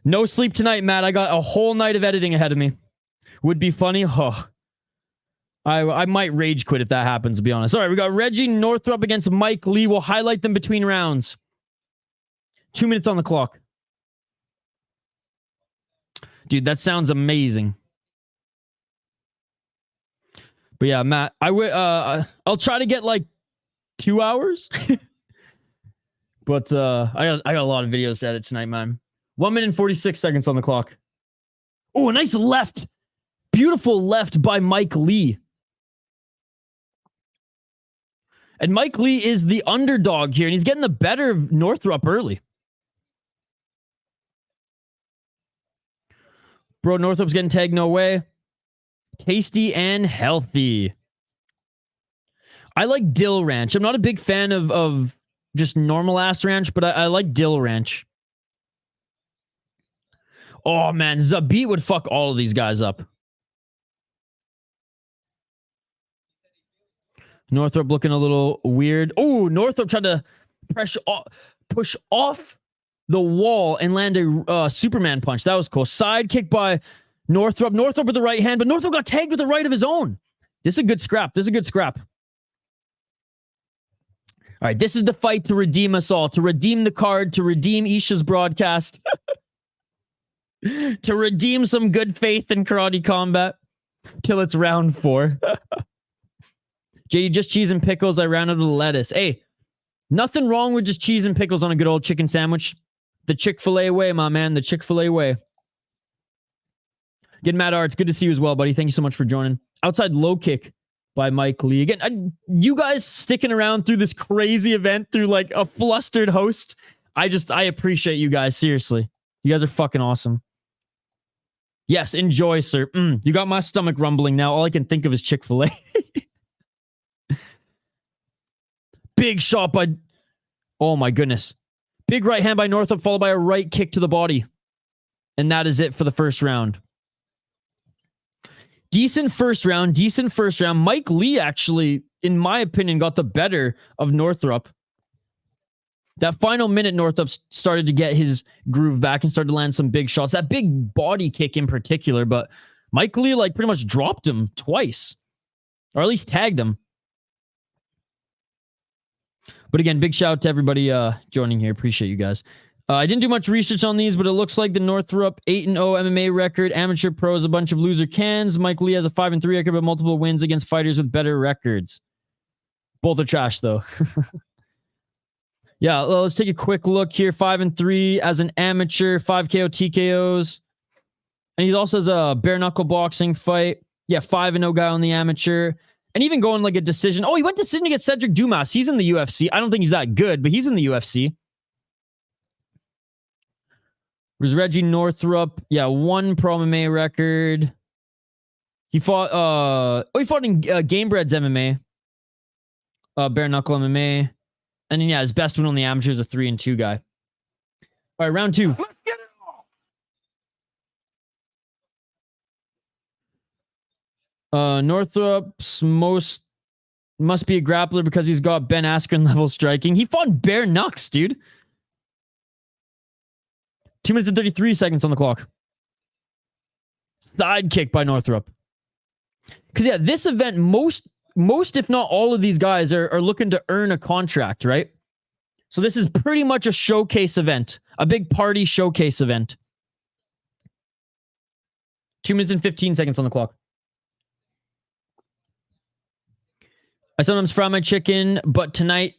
No sleep tonight, Matt. I got a whole night of editing ahead of me. Would be funny. Oh. I might rage quit if that happens, to be honest. All right, we got Reggie Northrup against Mike Lee. We'll highlight them between rounds. 2 minutes on the clock. Dude, that sounds amazing. But yeah, Matt, I'll try to get like 2 hours. But I got a lot of videos to edit tonight, man. 1 minute and 46 seconds on the clock. Oh, a nice left. Beautiful left by Mike Lee. And Mike Lee is the underdog here, and he's getting the better of Northrup early. Bro, Northrup's getting tagged, no way. Tasty and healthy. I like dill ranch. I'm not a big fan of just normal ass ranch, but I like dill ranch. Oh, man, Zabit would fuck all of these guys up. Northrup looking a little weird. Oh, Northrup tried to push off the wall and land a Superman punch. That was cool. Side kick by Northrup. Northrup with the right hand, but Northrup got tagged with the right of his own. This is a good scrap. This is a good scrap. All right, this is the fight to redeem us all, to redeem the card, to redeem Isha's broadcast, to redeem some good faith in karate combat till it's round 4. JD, just cheese and pickles. I ran out of the lettuce. Hey, nothing wrong with just cheese and pickles on a good old chicken sandwich. The Chick-fil-A way, my man. The Chick-fil-A way. Get Matt Arts. Good to see you as well, buddy. Thank you so much for joining. Outside low kick by Mike Lee. Again, you guys sticking around through this crazy event through like a flustered host. I appreciate you guys. Seriously. You guys are fucking awesome. Yes, enjoy, sir. You got my stomach rumbling now. All I can think of is Chick-fil-A. Big shot by... Oh my goodness. Big right hand by Northrup, followed by a right kick to the body. And that is it for the first round. Decent first round. Mike Lee actually, in my opinion, got the better of Northrup. That final minute, Northrup started to get his groove back and started to land some big shots. That big body kick in particular, but Mike Lee like pretty much dropped him twice. Or at least tagged him. But again, big shout out to everybody joining here. Appreciate you guys. I didn't do much research on these, but it looks like the Northrup 8-0 MMA record. Amateur pros, a bunch of loser cans. Mike Lee has a 5-3 record, but multiple wins against fighters with better records. Both are trash, though. Yeah, well, let's take a quick look here. 5-3 as an amateur, 5 KO TKOs. And he also has a bare knuckle boxing fight. Yeah, 5-0 guy on the amateur. And even going like a decision. Oh, he went decision against Cedric Dumas. He's in the UFC. I don't think he's that good, but he's in the UFC. There's Reggie Northrup. Yeah, 1 pro MMA record. He fought in Gamebred's MMA. Bare knuckle MMA. And then, yeah, his best win on the amateur is a 3-2 guy. All right, round 2. Let's get it on. Northrup's must be a grappler because he's got Ben Askren level striking. He fought bare knucks, dude. 2 minutes and 33 seconds on the clock. Side kick by Northrup. Because, yeah, this event, most, if not all of these guys are looking to earn a contract, right? So this is pretty much a showcase event. A big party showcase event. 2 minutes and 15 seconds on the clock. I sometimes fry my chicken, but tonight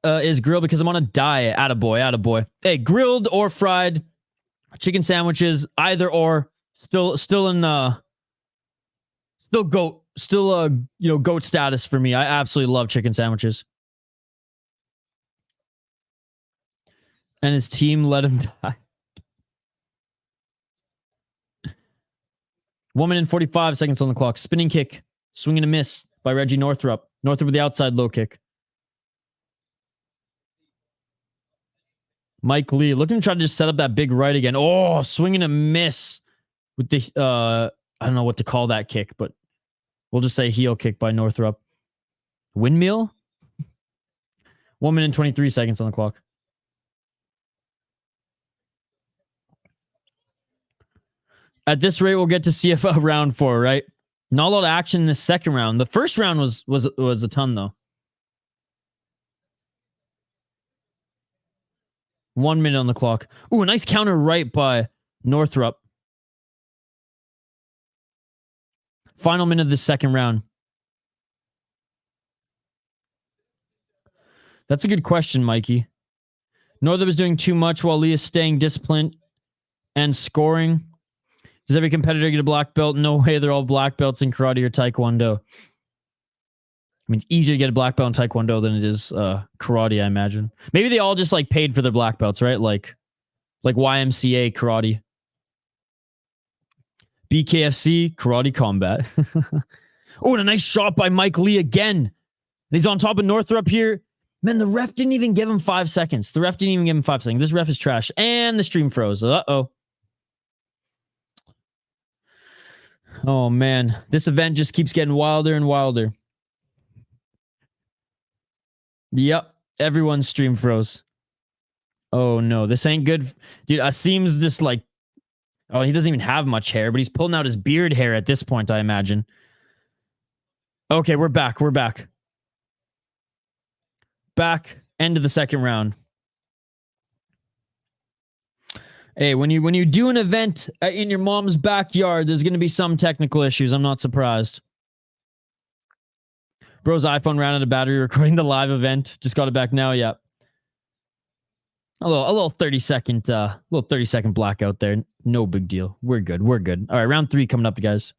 is grilled because I'm on a diet. Attaboy, attaboy. Hey, grilled or fried chicken sandwiches, either or, still goat status for me. I absolutely love chicken sandwiches. And his team let him die. 1 minute and 45 seconds on the clock. Spinning kick, swing and a miss by Reggie Northrup. Northrup with the outside low kick. Mike Lee looking to try to just set up that big right again. Oh, swing and a miss with the I don't know what to call that kick, but we'll just say heel kick by Northrup. Windmill? 1 minute and 23 seconds on the clock. At this rate, we'll get to see if round 4, right? Not a lot of action in the second round. The first round was a ton, though. 1 minute on the clock. Ooh, a nice counter right by Northrup. Final minute of the second round. That's a good question, Mikey. Northrup is doing too much while Lee is staying disciplined and scoring. Does every competitor get a black belt? No way. They're all black belts in karate or taekwondo. I mean, it's easier to get a black belt in taekwondo than it is karate, I imagine. Maybe they all just like paid for their black belts, right? Like YMCA karate. BKFC karate combat. Oh, and a nice shot by Mike Lee again. He's on top of Northrup here. Man, the ref didn't even give him 5 seconds. The ref didn't even give him 5 seconds. This ref is trash. And the stream froze. Uh-oh. Oh, man. This event just keeps getting wilder and wilder. Yep. Everyone's stream froze. Oh, no. This ain't good. Dude, Asim's just like... Oh, he doesn't even have much hair, but he's pulling out his beard hair at this point, I imagine. Okay, we're back. We're back. Back. End of the second round. Hey, when you do an event in your mom's backyard, there's going to be some technical issues. I'm not surprised. Bro's iPhone ran out of battery recording the live event. Just got it back now. Yeah. A little 30-second blackout there. No big deal. We're good. We're good. All right, round 3 coming up, guys.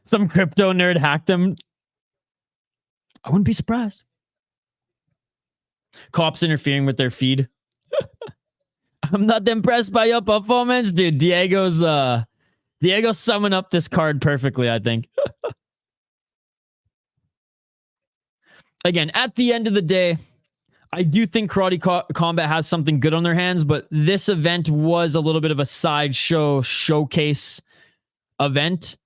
Some crypto nerd hacked them. I wouldn't be surprised. Cops interfering with their feed. I'm not impressed by your performance, dude. Diego's summing up this card perfectly, I think. Again, at the end of the day, I do think Karate Combat has something good on their hands, but this event was a little bit of a sideshow showcase event.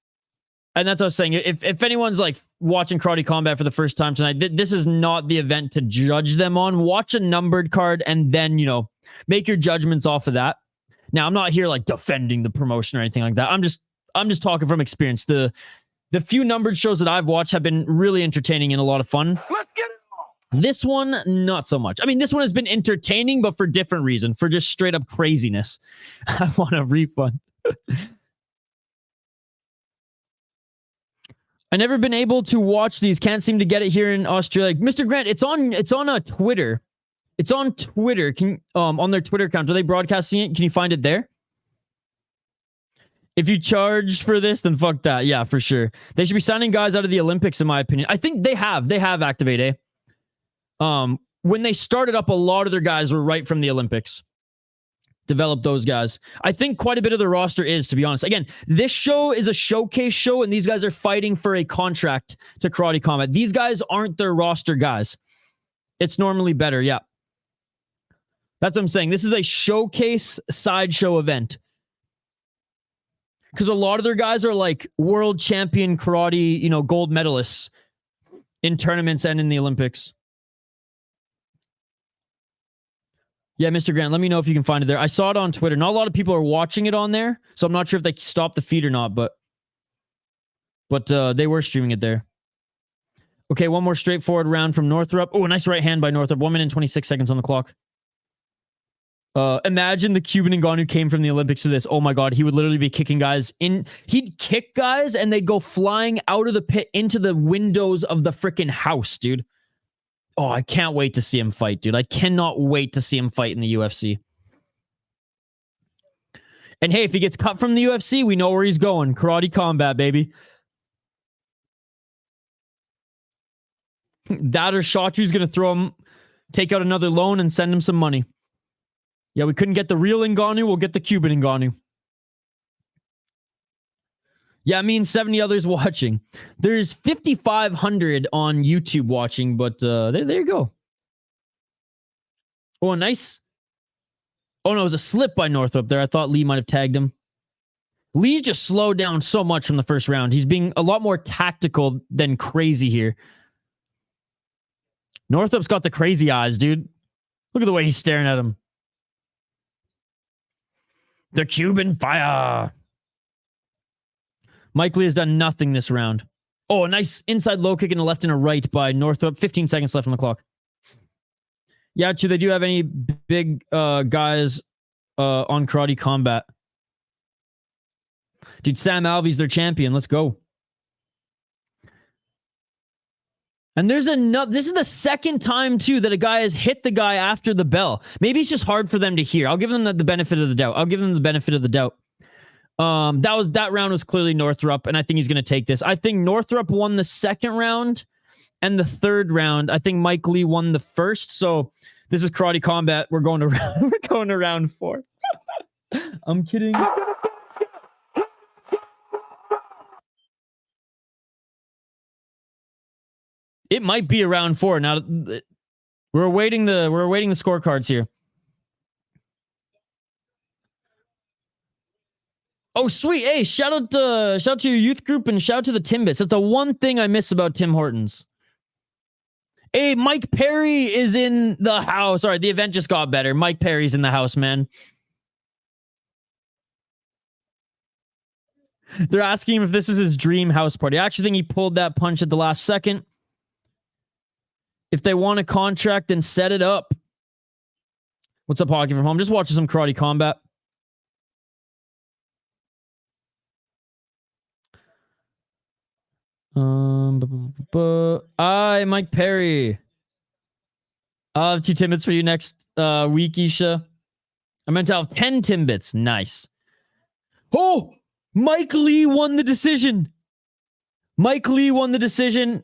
And that's what I was saying. If anyone's like watching Karate Combat for the first time tonight, this is not the event to judge them on. Watch a numbered card and then, make your judgments off of that. Now, I'm not here like defending the promotion or anything like that. I'm just talking from experience. The few numbered shows that I've watched have been really entertaining and a lot of fun. Let's get it on. This one, not so much. I mean, this one has been entertaining, but for different reason, for just straight up craziness. I want a refund. I never been able to watch these. Can't seem to get it here in Australia. Mr. Grant, it's on Twitter. It's on Twitter. On their Twitter account. Are they broadcasting it? Can you find it there? If you charge for this, then fuck that. Yeah, for sure. They should be signing guys out of the Olympics, in my opinion. I think they have. They have Activate, when they started up, a lot of their guys were right from the Olympics. Develop those guys. I think quite a bit of the roster is, to be honest. Again, this show is a showcase show, and these guys are fighting for a contract to Karate Combat. These guys aren't their roster guys. It's normally better, yeah. That's what I'm saying. This is a showcase sideshow event. Because a lot of their guys are like world champion karate, gold medalists in tournaments and in the Olympics. Yeah, Mr. Grant, let me know if you can find it there. I saw it on Twitter. Not a lot of people are watching it on there, so I'm not sure if they stopped the feed or not, but they were streaming it there. Okay, one more straightforward round from Northrup. Oh, a nice right hand by Northrup. 1 minute and 26 seconds on the clock. Imagine the Cuban Ngannou came from the Olympics to this. Oh my God, he would literally be kicking guys in. He'd kick guys and they'd go flying out of the pit into the windows of the freaking house, dude. Oh, I can't wait to see him fight, dude. I cannot wait to see him fight in the UFC. And hey, if he gets cut from the UFC, we know where he's going. Karate Combat, baby. That or Shotru's going to throw him, take out another loan and send him some money. Yeah, we couldn't get the real Ngannou. We'll get the Cuban Ngannou. Yeah, me and 70 others watching. There's 5,500 on YouTube watching, but there you go. Oh, nice. Oh, no, it was a slip by Northrup there. I thought Lee might have tagged him. Lee's just slowed down so much from the first round. He's being a lot more tactical than crazy here. Northrup's got the crazy eyes, dude. Look at the way he's staring at him. The Cuban fire. Mike Lee has done nothing this round. Oh, a nice inside low kick and a left and a right by Northrup. 15 seconds left on the clock. Yeah, do they do have any big guys on Karate Combat? Dude, Sam Alvey's their champion. Let's go. And there's another. This is the second time, too, that a guy has hit the guy after the bell. Maybe it's just hard for them to hear. I'll give them the benefit of the doubt. That round was clearly Northrup, and I think he's going to take this. I think Northrup won the second round and the third round. I think Mike Lee won the first. So this is Karate Combat. We're going to round 4. I'm kidding. It might be a round 4. Now we're awaiting the scorecards here. Oh, sweet. Hey, shout out to your youth group and shout out to the Timbits. That's the one thing I miss about Tim Hortons. Hey, Mike Perry is in the house. All right, the event just got better. Mike Perry's in the house, man. They're asking him if this is his dream house party. I actually think he pulled that punch at the last second. If they want a contract, then set it up. What's up, Hockey from Home? Just watching some Karate Combat. Hi, Mike Perry. I'll have 2 Timbits for you next week, Isha. I meant to have 10 Timbits. Nice. Oh, Mike Lee won the decision.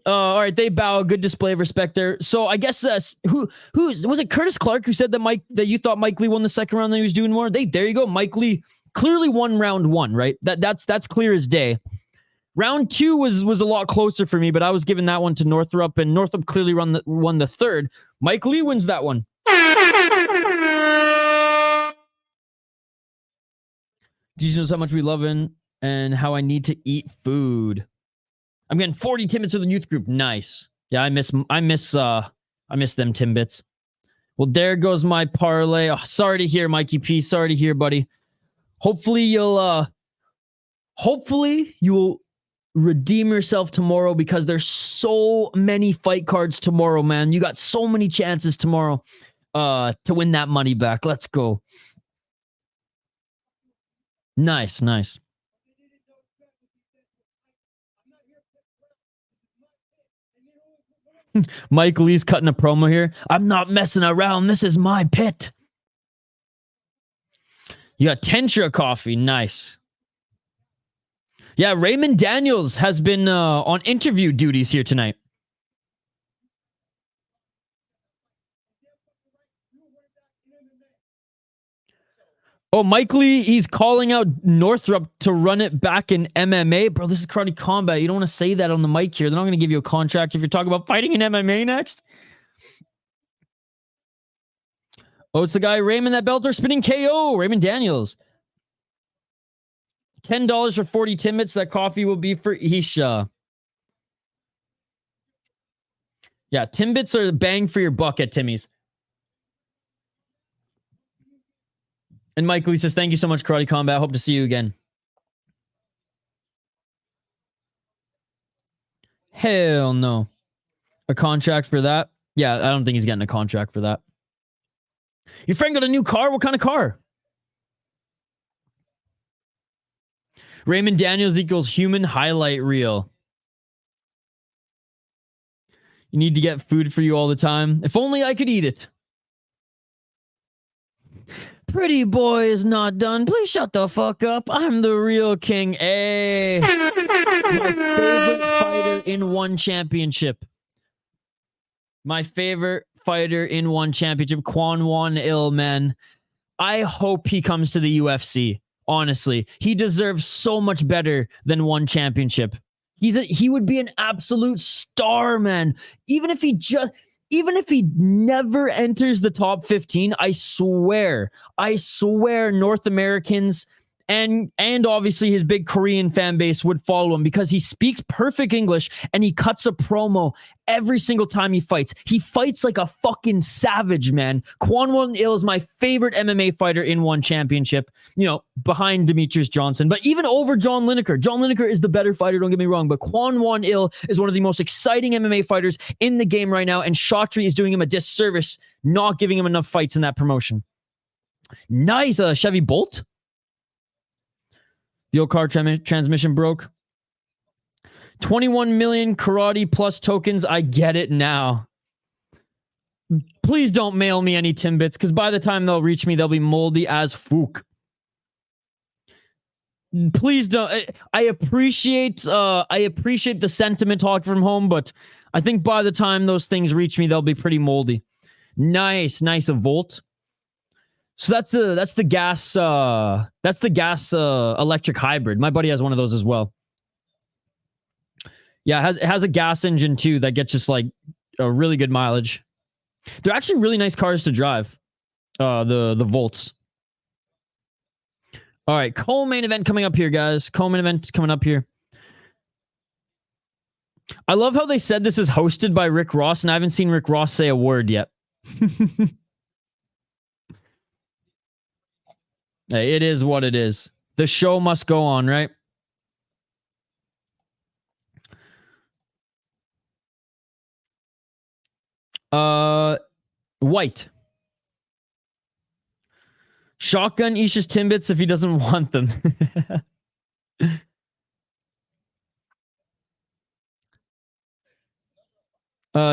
All right, they bow. Good display of respect there. So I guess who was it? Curtis Clark who said that you thought Mike Lee won the second round, that he was doing more. There you go. Mike Lee clearly won round 1, right? That's clear as day. Round 2 was a lot closer for me, but I was giving that one to Northrup, and Northrup clearly won the third. Mike Lee wins that one. Do you know how much we love and how I need to eat food? I'm getting 40 Timbits with the youth group. Nice. Yeah, I miss them Timbits. Well, there goes my parlay. Oh, sorry to hear, Mikey P. Sorry to hear, buddy. Hopefully you'll redeem yourself tomorrow, because there's so many fight cards tomorrow, man. You got so many chances tomorrow to win that money back. Let's go. Nice. Mike Lee's cutting a promo here. I'm not messing around. This is my pit. You got Tentra coffee. Nice. Yeah, Raymond Daniels has been on interview duties here tonight. Oh, Mike Lee, he's calling out Northrup to run it back in MMA. Bro, this is Karate Combat. You don't want to say that on the mic here. They're not going to give you a contract if you're talking about fighting in MMA next. Oh, it's the guy, Raymond, that Belter spinning KO. Raymond Daniels. $10 for 40 Timbits. That coffee will be for Isha. Yeah, Timbits are the bang for your buck at Timmy's. And Mike Lee says, thank you so much, Karate Combat. Hope to see you again. Hell no. A contract for that? Yeah, I don't think he's getting a contract for that. Your friend got a new car? What kind of car? Raymond Daniels equals human highlight reel. You need to get food for you all the time. If only I could eat it. Pretty boy is not done. Please shut the fuck up. I'm the real king. Hey. My favorite fighter in one championship. Quan Wan Il, man. I hope he comes to the UFC. Honestly, he deserves so much better than one championship. He would be an absolute star, man. Even if he never enters the top 15, I swear, North Americans and obviously his big Korean fan base would follow him because he speaks perfect English and he cuts a promo every single time he fights. He fights like a fucking savage, man. Kwon Won-il is my favorite MMA fighter in one championship, behind Demetrius Johnson, but even over John Lineker. John Lineker is the better fighter, don't get me wrong, but Kwon Won-il is one of the most exciting MMA fighters in the game right now, and Shotri is doing him a disservice, not giving him enough fights in that promotion. Nice, Chevy Bolt. The old car transmission broke. 21 million karate plus tokens. I get it now. Please don't mail me any Timbits, because by the time they'll reach me, they'll be moldy as fuck. Please don't. I appreciate the sentiment talk from home, but I think by the time those things reach me, they'll be pretty moldy. Nice, a Volt. So that's the gas electric hybrid. My buddy has one of those as well. Yeah, it has a gas engine too that gets just like a really good mileage. They're actually really nice cars to drive. The Volts. All right, co-main event coming up here, guys. Co-main event coming up here. I love how they said this is hosted by Rick Ross, and I haven't seen Rick Ross say a word yet. Hey, it is what it is. The show must go on, right? White. Shotgun Isha's Timbits if he doesn't want them.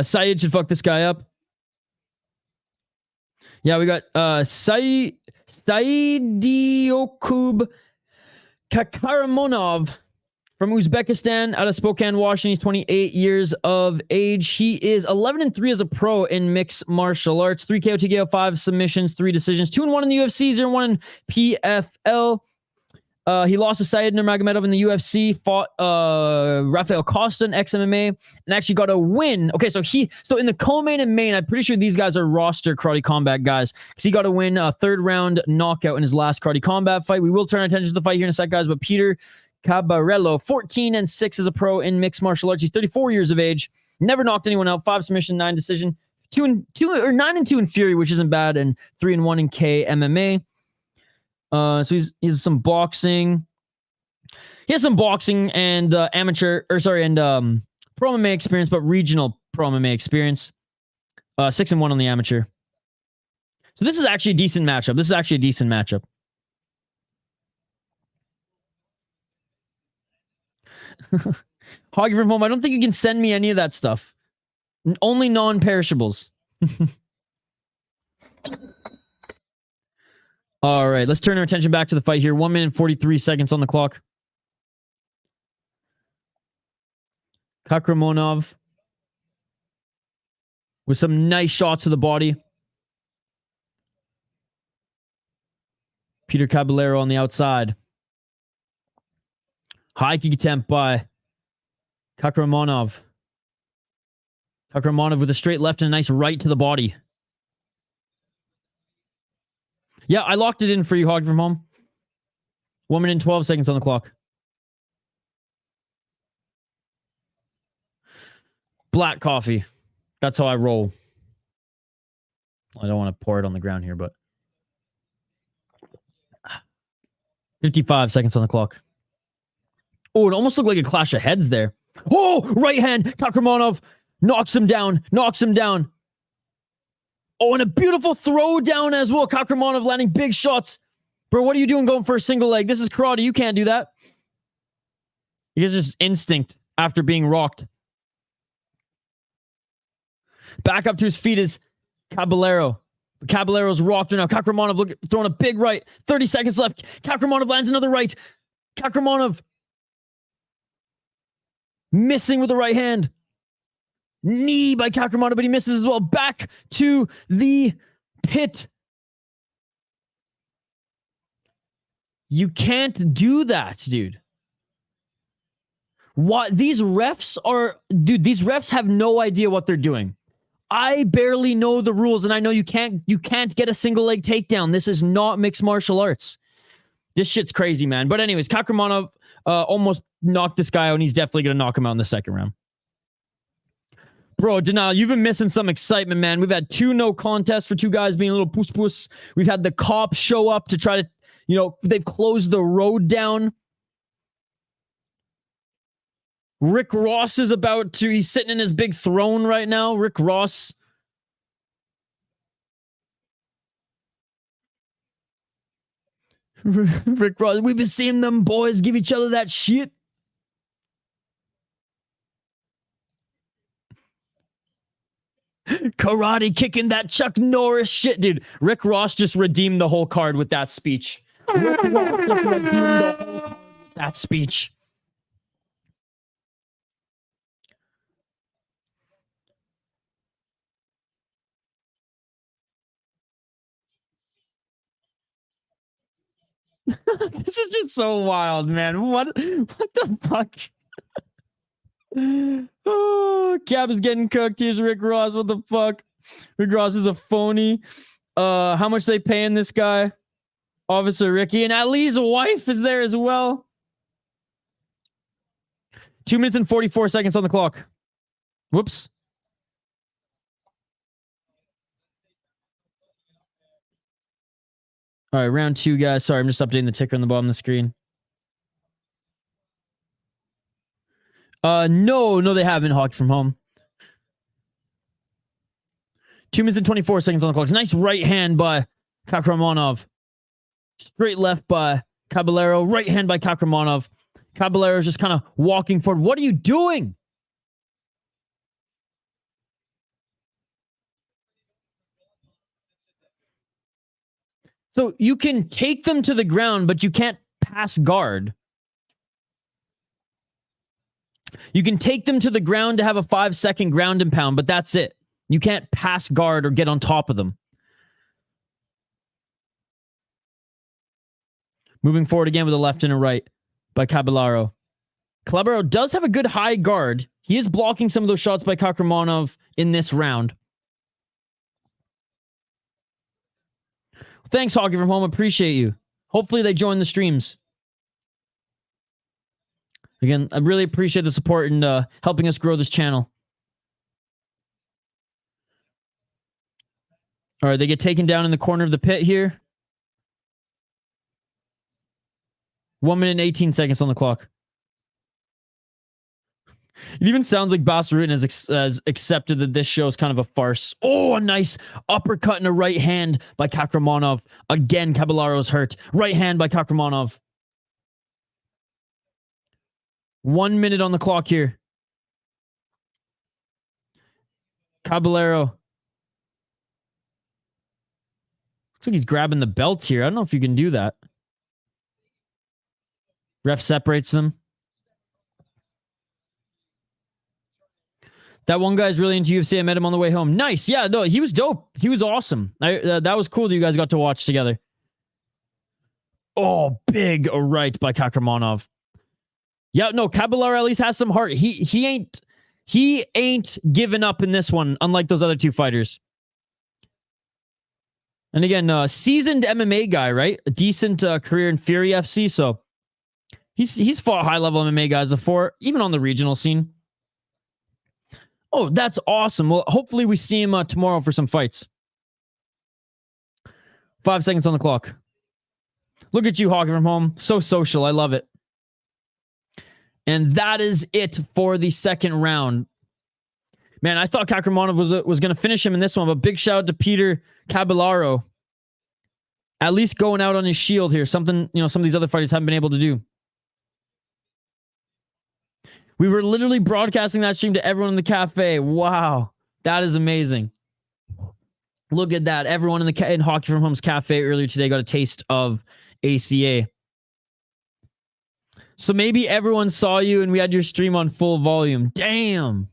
Saeed should fuck this guy up. Yeah, we got Saidyokub Kakhramonov from Uzbekistan out of Spokane, Washington. He's 28 years of age. He is 11-3 as a pro in mixed martial arts. 3 KO, TKO, 5 submissions, 3 decisions. 2-1 in the UFC, 0-1 in PFL. He lost to Said Nurmagomedov in the UFC, fought Rafael Costa in XMMA, and actually got a win. Okay, so in the co-main and main, I'm pretty sure these guys are roster Karate Combat guys, because he got a win, a 3rd round knockout in his last Karate Combat fight. We will turn our attention to the fight here in a sec, guys, but Peter Caballero, 14-6 as a pro in mixed martial arts. He's 34 years of age, never knocked anyone out, 5 submission, 9 decision, 9-2 in Fury, which isn't bad, and 3-1 in KMMA. So he's some boxing. He has some boxing and pro MMA experience, but regional pro MMA experience. 6-1 on the amateur. So this is actually a decent matchup. Hoggy from home. I don't think you can send me any of that stuff. Only non-perishables. All right, let's turn our attention back to the fight here. 1 minute and 43 seconds on the clock. Kakhramonov with some nice shots to the body. Peter Caballero on the outside. High kick attempt by Kakhramonov. Kakhramonov with a straight left and a nice right to the body. Yeah, I locked it in for you, Hog from home. 1 minute and 12 seconds on the clock. Black coffee. That's how I roll. I don't want to pour it on the ground here, but 55 seconds on the clock. Oh, it almost looked like a clash of heads there. Oh, right hand. Kakhramonov knocks him down. Oh, and a beautiful throw down as well. Kakhramonov landing big shots. Bro, what are you doing going for a single leg? This is karate. You can't do that. It's just instinct after being rocked. Back up to his feet is Caballero. Caballero's rocked now. Kakhramonov throwing a big right. 30 seconds left. Kakhramonov lands another right. Kakhramonov missing with the right hand. Knee by Kakhramonov, but he misses as well. Back to the pit. You can't do that, dude. What these refs are, dude, these refs have no idea what they're doing. I barely know the rules, and I know you can't get a single leg takedown. This is not mixed martial arts. This shit's crazy, man. But anyways, Kakhramonov almost knocked this guy out, and he's definitely going to knock him out in the second round. Bro, Denal, you've been missing some excitement, man. We've had 2 no contests for 2 guys being a little puss-puss. We've had the cops show up to try to, you know, they've closed the road down. Rick Ross is about to, he's sitting in his big throne right now. Rick Ross. Rick Ross, we've been seeing them boys give each other that shit. Karate kicking that Chuck Norris shit. Dude, Rick Ross just redeemed the whole card with that speech. Rick Ross just redeemed the whole card with that speech. This is just so wild, man. What the fuck? Oh, Cap is getting cooked. Here's Rick Ross. What the fuck? Rick Ross is a phony. How much they paying this guy? Officer Ricky. And Ali's wife is there as well. 2 minutes and 44 seconds on the clock. Whoops. All right, round 2, guys. Sorry, I'm just updating the ticker on the bottom of the screen. No, they haven't. Hawked from home. 2 minutes and 24 seconds on the clock. Nice right hand by Kakhramonov. Straight left by Caballero. Right hand by Kakhramonov. Caballero is just kind of walking forward. What are you doing? So you can take them to the ground, but you can't pass guard. You can take them to the ground to have a 5-second ground and pound, but that's it. You can't pass guard or get on top of them. Moving forward again with a left and a right by Caballero. Caballero does have a good high guard. He is blocking some of those shots by Kakhramonov in this round. Thanks, Hockey from Home. Appreciate you. Hopefully they join the streams. Again, I really appreciate the support and helping us grow this channel. All right, they get taken down in the corner of the pit here. 1 minute and 18 seconds on the clock. It even sounds like Rutten has accepted that this show is kind of a farce. Oh, a nice uppercut and a right hand by Kakhramonov. Again, Caballero's hurt. Right hand by Kakhramonov. 1 minute on the clock here. Caballero. Looks like he's grabbing the belt here. I don't know if you can do that. Ref separates them. That one guy's really into UFC. I met him on the way home. Nice. Yeah, no, he was dope. He was awesome. That was cool that you guys got to watch together. Oh, big right by Kakhramonov. Yeah, no, Caballero at least has some heart. He ain't giving up in this one, unlike those other 2 fighters. And again, seasoned MMA guy, right? A decent career in Fury FC, so he's fought high-level MMA guys before, even on the regional scene. Oh, that's awesome. Well, hopefully we see him tomorrow for some fights. 5 seconds on the clock. Look at you, Hockey from Home. So social. I love it. And that is it for the second round. Man, I thought Kakhramonov was going to finish him in this one, but big shout out to Peter Caballero. At least going out on his shield here. Something, some of these other fighters haven't been able to do. We were literally broadcasting that stream to everyone in the cafe. Wow. That is amazing. Look at that. Everyone in Hockey from Home's cafe earlier today got a taste of ACA. So maybe everyone saw you and we had your stream on full volume. Damn.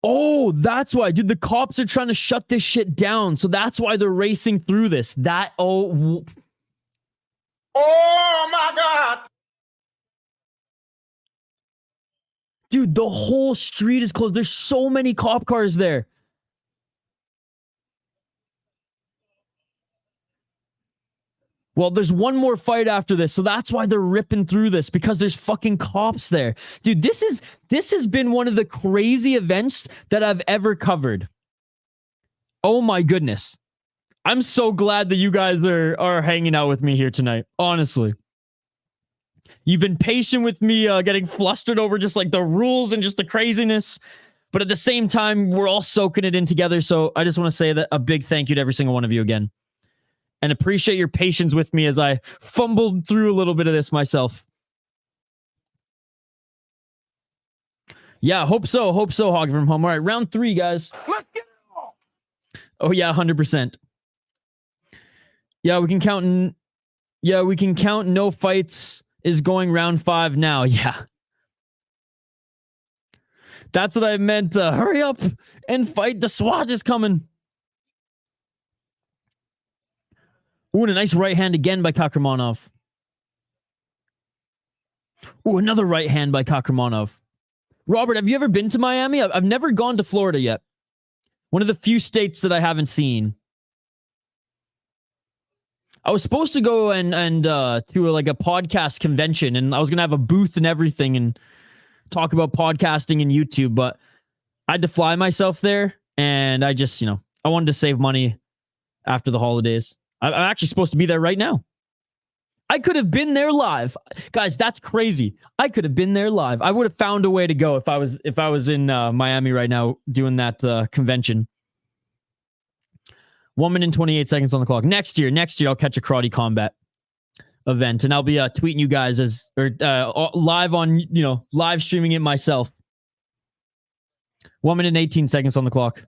Oh, that's why. Dude, the cops are trying to shut this shit down. So that's why they're racing through this. Oh my God. Dude, the whole street is closed. There's so many cop cars there. Well, there's one more fight after this, so that's why they're ripping through this, because there's fucking cops there. Dude, this has been one of the crazy events that I've ever covered. Oh my goodness. I'm so glad that you guys are hanging out with me here tonight, honestly. You've been patient with me getting flustered over just like the rules and just the craziness, but at the same time, we're all soaking it in together, so I just want to say that a big thank you to every single one of you again. And appreciate your patience with me as I fumbled through a little bit of this myself. Yeah, hope so, Hog from home. All right, round 3, guys. Let's get it on. Oh, yeah, 100%. Yeah, we can count. We can count no fights is going round 5 now. Yeah. That's what I meant. Hurry up and fight. The SWAT is coming. Ooh, and a nice right hand again by Kakhramonov. Ooh, another right hand by Kakhramonov. Robert, have you ever been to Miami? I've never gone to Florida yet. One of the few states that I haven't seen. I was supposed to go and to like a podcast convention, and I was going to have a booth and everything and talk about podcasting and YouTube, but I had to fly myself there, and I just, I wanted to save money after the holidays. I'm actually supposed to be there right now. I could have been there live. Guys, that's crazy. I could have been there live. I would have found a way to go if I was in Miami right now doing that convention. 1 minute and 28 seconds on the clock. Next year, I'll catch a karate combat event, and I'll be tweeting you guys live on, live streaming it myself. 1 minute and 18 seconds on the clock.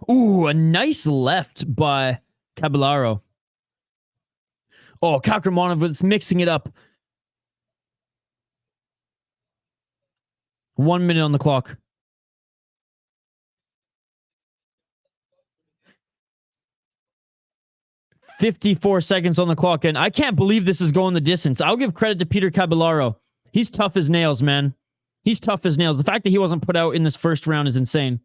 Ooh, a nice left by Caballero. Oh, Kakhramonov was mixing it up. 1 minute on the clock. 54 seconds on the clock, and I can't believe this is going the distance. I'll give credit to Peter Caballero. He's tough as nails, man. He's tough as nails. The fact that he wasn't put out in this first round is insane.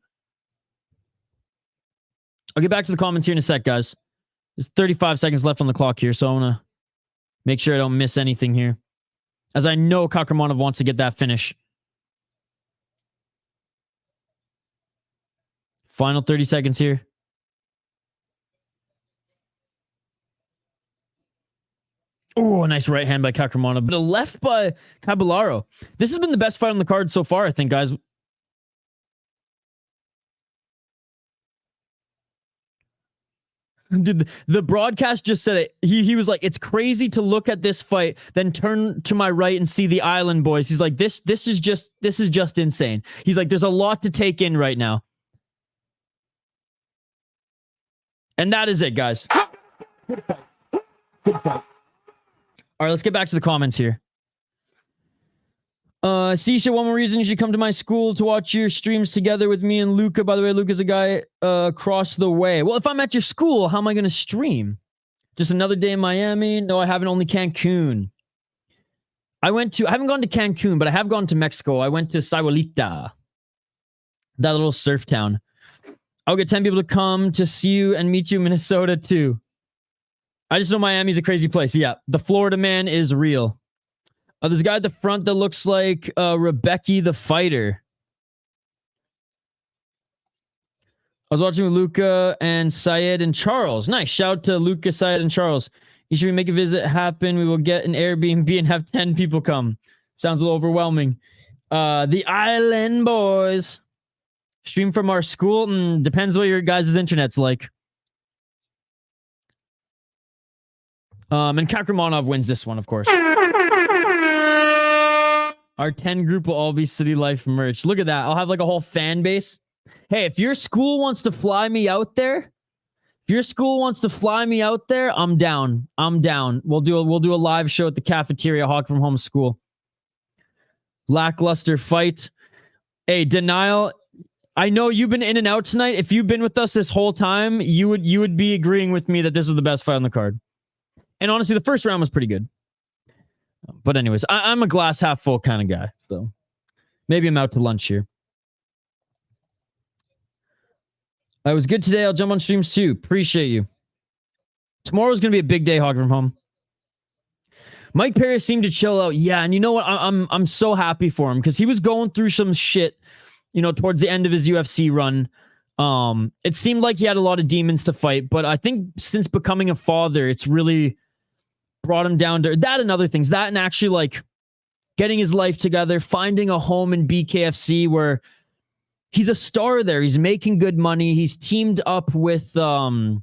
I'll get back to the comments here in a sec, guys. There's 35 seconds left on the clock here, so I want to make sure I don't miss anything here, as I know Kakhramonov wants to get that finish. Final 30 seconds here. Oh, a nice right hand by Kakhramonov, but a left by Caballero. This has been the best fight on the card so far, I think, guys. Dude, the broadcast just said it. He was like, it's crazy to look at this fight, then turn to my right and see the Island Boys. He's like, this is just insane. He's like, there's a lot to take in right now. And that is it, guys. Good fight. All right, let's get back to the comments here. Sisha, one more reason you should come to my school to watch your streams together with me and Luca. By the way, Luca's a guy across the way. Well, if I'm at your school, how am I going to stream? Just another day in Miami? No, I haven't. Only Cancun. I haven't gone to Cancun, but I have gone to Mexico. I went to Sayulita, that little surf town. I'll get 10 people to come to see you and meet you in Minnesota too. I just know Miami's a crazy place. Yeah, the Florida man is real. There's a guy at the front that looks like Rebecca the fighter. I was watching with Luca and Syed and Charles. Nice. Shout out to Luca, Syed, and Charles. You should make a visit happen. We will get an Airbnb and have 10 people come. Sounds a little overwhelming. The Island Boys. Stream from our school? Depends what your guys' internet's like. And Kakhramonov wins this one, of course. Our 10 group will all be City Life merch. Look at that. I'll have like a whole fan base. Hey, if your school wants to fly me out there, I'm down. We'll do a live show at the cafeteria, Hawk from Home School. Lackluster fight. Hey, Denial. I know you've been in and out tonight. If you've been with us this whole time, you would be agreeing with me that this is the best fight on the card. And honestly, the first round was pretty good. But anyways, I'm a glass half full kind of guy. So maybe I'm out to lunch here. I was good today. I'll jump on streams too. Appreciate you. Tomorrow's gonna be a big day, Hog from home. Mike Perry seemed to chill out. Yeah, and you know what? I'm so happy for him because he was going through some shit, you know, towards the end of his UFC run. It seemed like he had a lot of demons to fight, but I think since becoming a father, it's really brought him down to that and other things. That and actually like getting his life together, finding a home in BKFC where he's a star there. He's making good money. He's teamed up with whatever,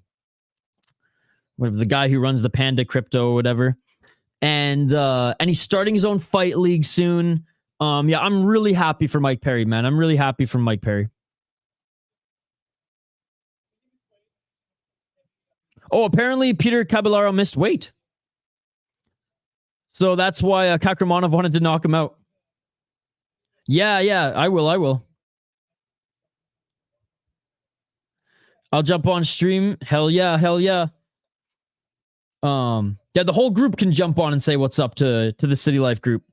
the guy who runs the Panda Crypto or whatever. And he's starting his own fight league soon. Yeah, I'm really happy for Mike Perry, man. I'm really happy for Mike Perry. Oh, apparently Peter Caballero missed weight. So that's why Kakhramonov wanted to knock him out. Yeah, I will. I'll jump on stream. Hell yeah. Yeah, the whole group can jump on and say what's up to the City Life group.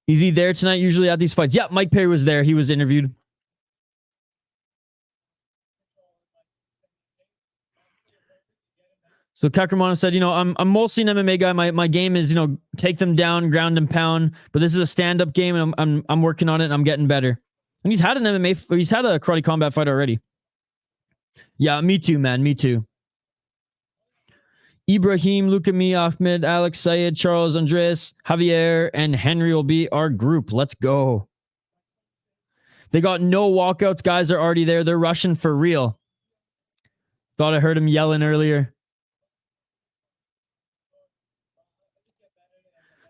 Is he there tonight usually at these fights? Yeah, Mike Perry was there. He was interviewed. So Kakhramonov said, you know, I'm mostly an MMA guy. My game is, you know, take them down, ground and pound. But this is a stand-up game, and I'm working on it, and I'm getting better. And he's had a karate combat fight already. Yeah, me too, man. Me too. Ibrahim, Lukami, Ahmed, Alex, Syed, Charles, Andreas, Javier, and Henry will be our group. Let's go. They got no walkouts. Guys are already there. They're rushing for real. Thought I heard him yelling earlier.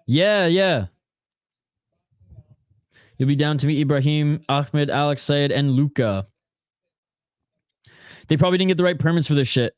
Yeah. You'll be down to meet Ibrahim, Ahmed, Alex, Syed, and Luca. They probably didn't get the right permits for this shit.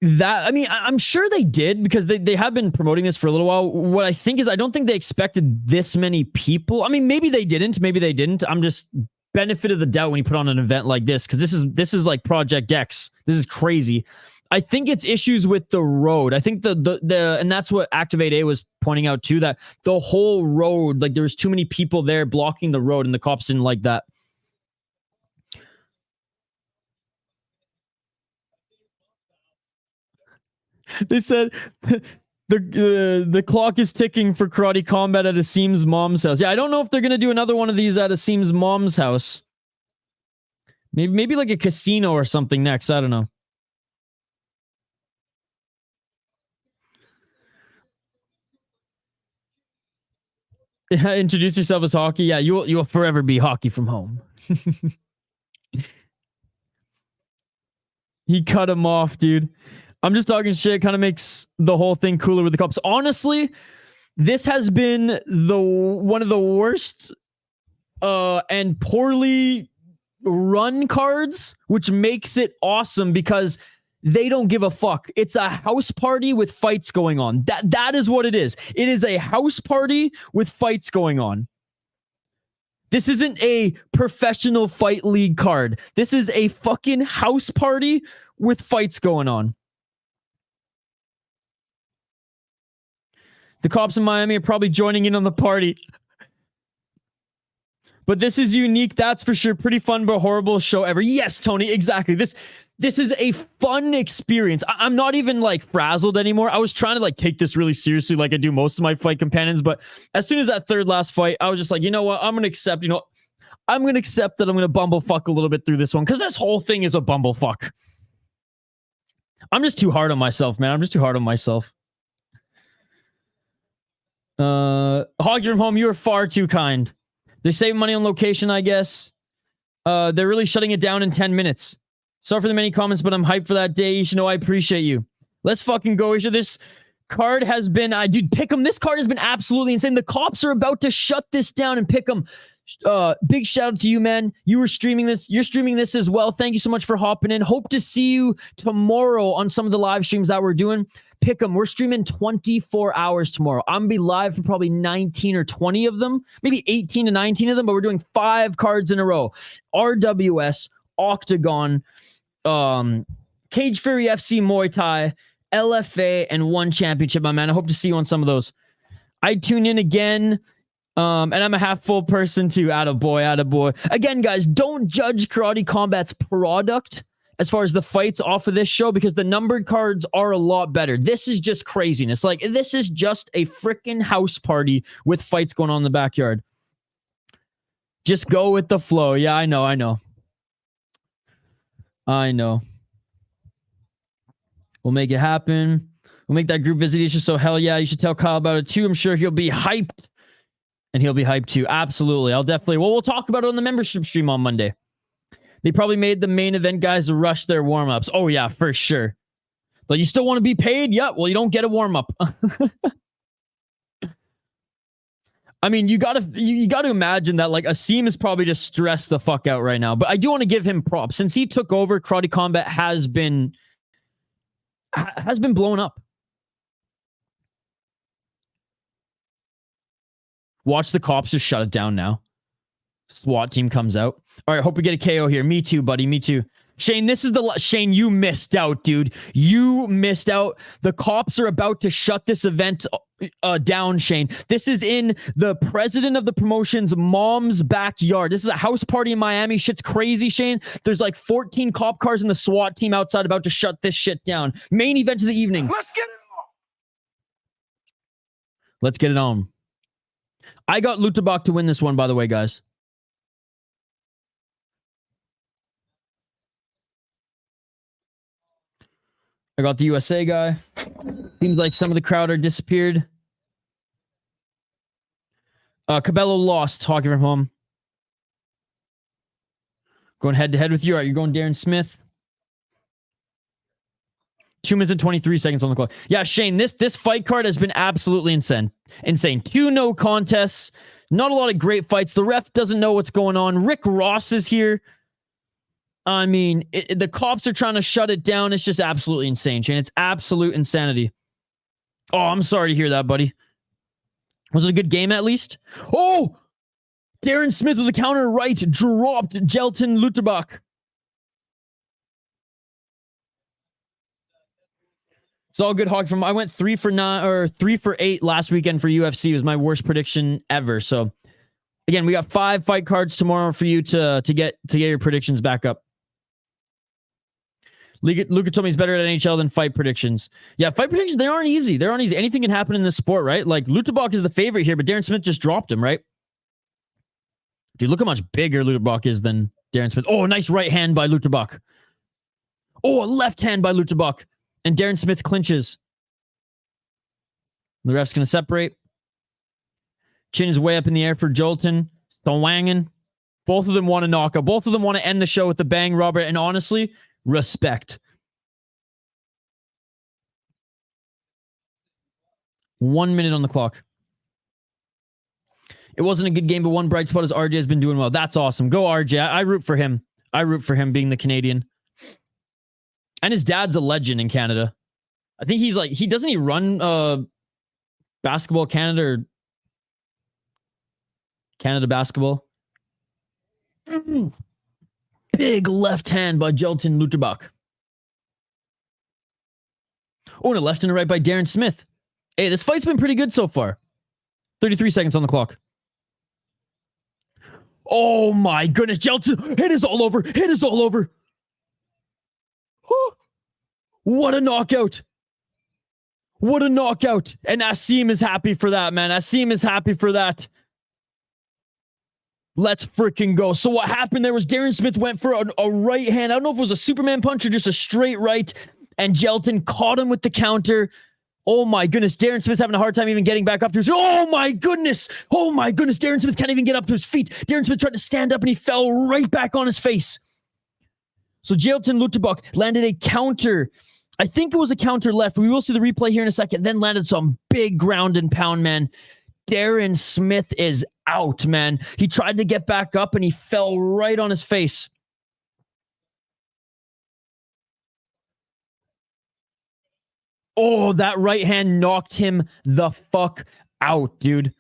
I'm sure they did because they have been promoting this for a little while. What I think is I don't think they expected this many people. I mean, maybe they didn't. I'm just benefit of the doubt when you put on an event like this because this is like Project X. This is crazy. I think it's issues with the road. I think the and that's what Activate A was pointing out too, that the whole road, like there was too many people there blocking the road and the cops didn't like that. They said the clock is ticking for karate combat at Asim's mom's house. Yeah, I don't know if they're going to do another one of these at Asim's mom's house. Maybe like a casino or something next. I don't know. Introduce yourself as hockey. Yeah, you will forever be hockey from home. He cut him off, dude. I'm just talking shit. Kind of makes the whole thing cooler with the cops. Honestly, this has been one of the worst and poorly run cards, which makes it awesome because they don't give a fuck. It's a house party with fights going on. That is what it is. It is a house party with fights going on. This isn't a professional fight league card. This is a fucking house party with fights going on. The cops in Miami are probably joining in on the party. But this is unique, that's for sure. Pretty fun, but horrible show ever. Yes, Tony, exactly. This is a fun experience. I'm not even like frazzled anymore. I was trying to like take this really seriously like I do most of my fight companions. But as soon as that third last fight, I was just like, you know what? I'm going to accept, that I'm going to bumblefuck a little bit through this one. Because this whole thing is a bumblefuck. I'm just too hard on myself, man. I'm just too hard on myself. Hog from home, you are far too kind. They save money on location, I guess. They're really shutting it down in 10 minutes. Sorry for the many comments, but I'm hyped for that day. You should know I appreciate you. Let's fucking go, Isha. This card has been... dude, pick 'em. This card has been absolutely insane. The cops are about to shut this down and pick 'em. Big shout out to you, man. You were streaming this. You're streaming this as well. Thank you so much for hopping in. Hope to see you tomorrow on some of the live streams that we're doing. Pick 'em. We're streaming 24 hours tomorrow. I'm going to be live for probably 19 or 20 of them. Maybe 18 to 19 of them, but we're doing 5 cards in a row. RWS, Octagon, Cage Fury FC Muay Thai, LFA, and 1 championship, my man. I hope to see you on some of those. I tune in again. And I'm a half full person too. Attaboy. Again, guys, don't judge Karate Combat's product as far as the fights off of this show because the numbered cards are a lot better. This is just craziness. Like, this is just a freaking house party with fights going on in the backyard. Just go with the flow. Yeah, I know. We'll make it happen. We'll make that group visitation. So hell yeah, you should tell Kyle about it too. I'm sure he'll be hyped. And he'll be hyped too. Absolutely. I'll definitely. Well, we'll talk about it on the membership stream on Monday. They probably made the main event guys rush their warm-ups. Oh yeah, for sure. But you still want to be paid? Yep. Well, you don't get a warm-up. I mean, you gotta imagine that like Asim is probably just stressed the fuck out right now. But I do want to give him props. Since he took over, Karate Combat has been blown up. Watch the cops just shut it down now. SWAT team comes out. All right, hope we get a KO here. Me too, buddy. Me too. Shane, this is Shane, you missed out, dude. You missed out. The cops are about to shut this event down, Shane. This is in the president of the promotion's mom's backyard. This is a house party in Miami. Shit's crazy, Shane. There's like 14 cop cars and the SWAT team outside about to shut this shit down. Main event of the evening. Let's get it on. Let's get it on. I got Lutterbach to win this one, by the way, guys. I got the USA guy. Seems like some of the crowd are disappeared. Caballero lost. Talking from home. Going head to head with you. All right, you're going Darren Smith. 2 minutes and 23 seconds on the clock. Yeah, Shane, this fight card has been absolutely insane. 2 no contests. Not a lot of great fights. The ref doesn't know what's going on. Rick Ross is here. I mean, the cops are trying to shut it down. It's just absolutely insane, Shane. It's absolute insanity. Oh, I'm sorry to hear that, buddy. Was it a good game at least? Oh! Darren Smith with a counter right dropped Joilton Lutterbach. It's all good, Hog. I went 3 for 8 last weekend for UFC. It was my worst prediction ever. So again, we got 5 fight cards tomorrow for you to get your predictions back up. Luca told me he's better at NHL than fight predictions. Yeah, fight predictions, they aren't easy. They aren't easy. Anything can happen in this sport, right? Like, Lutterbach is the favorite here, but Darren Smith just dropped him, right? Dude, look how much bigger Lutterbach is than Darren Smith. Oh, a nice right hand by Lutterbach. Oh, a left hand by Lutterbach. And Darren Smith clinches. The ref's going to separate. Chin is way up in the air for Joilton. Swangin. Both of them want to knock out. Both of them want to end the show with the bang, Robert. And honestly, respect. 1 minute on the clock. It wasn't a good game, but one bright spot is RJ has been doing well. That's awesome. Go RJ. I root for him. I root for him being the Canadian. And his dad's a legend in Canada. I think he's like, doesn't he run Basketball Canada or Canada Basketball? Big left hand by Joilton Lutterbach. Oh, and a left and a right by Darren Smith. Hey, this fight's been pretty good so far. 33 seconds on the clock. Oh my goodness, Joilton. Hit is all over. Hit is all over. What a knockout. What a knockout. And Asim is happy for that, man. Asim is happy for that. Let's freaking go. So what happened there was Darren Smith went for a right hand. I don't know if it was a Superman punch or just a straight right. And Joilton caught him with the counter. Oh my goodness. Darren Smith's having a hard time even getting back up to his... Oh my goodness. Oh my goodness. Darren Smith can't even get up to his feet. Darren Smith tried to stand up and he fell right back on his face. So Joilton Lutterbach landed a counter. I think it was a counter left. We will see the replay here in a second. Then landed some big ground and pound, man. Darren Smith is out, man. He tried to get back up and he fell right on his face. Oh, that right hand knocked him the fuck out, dude. All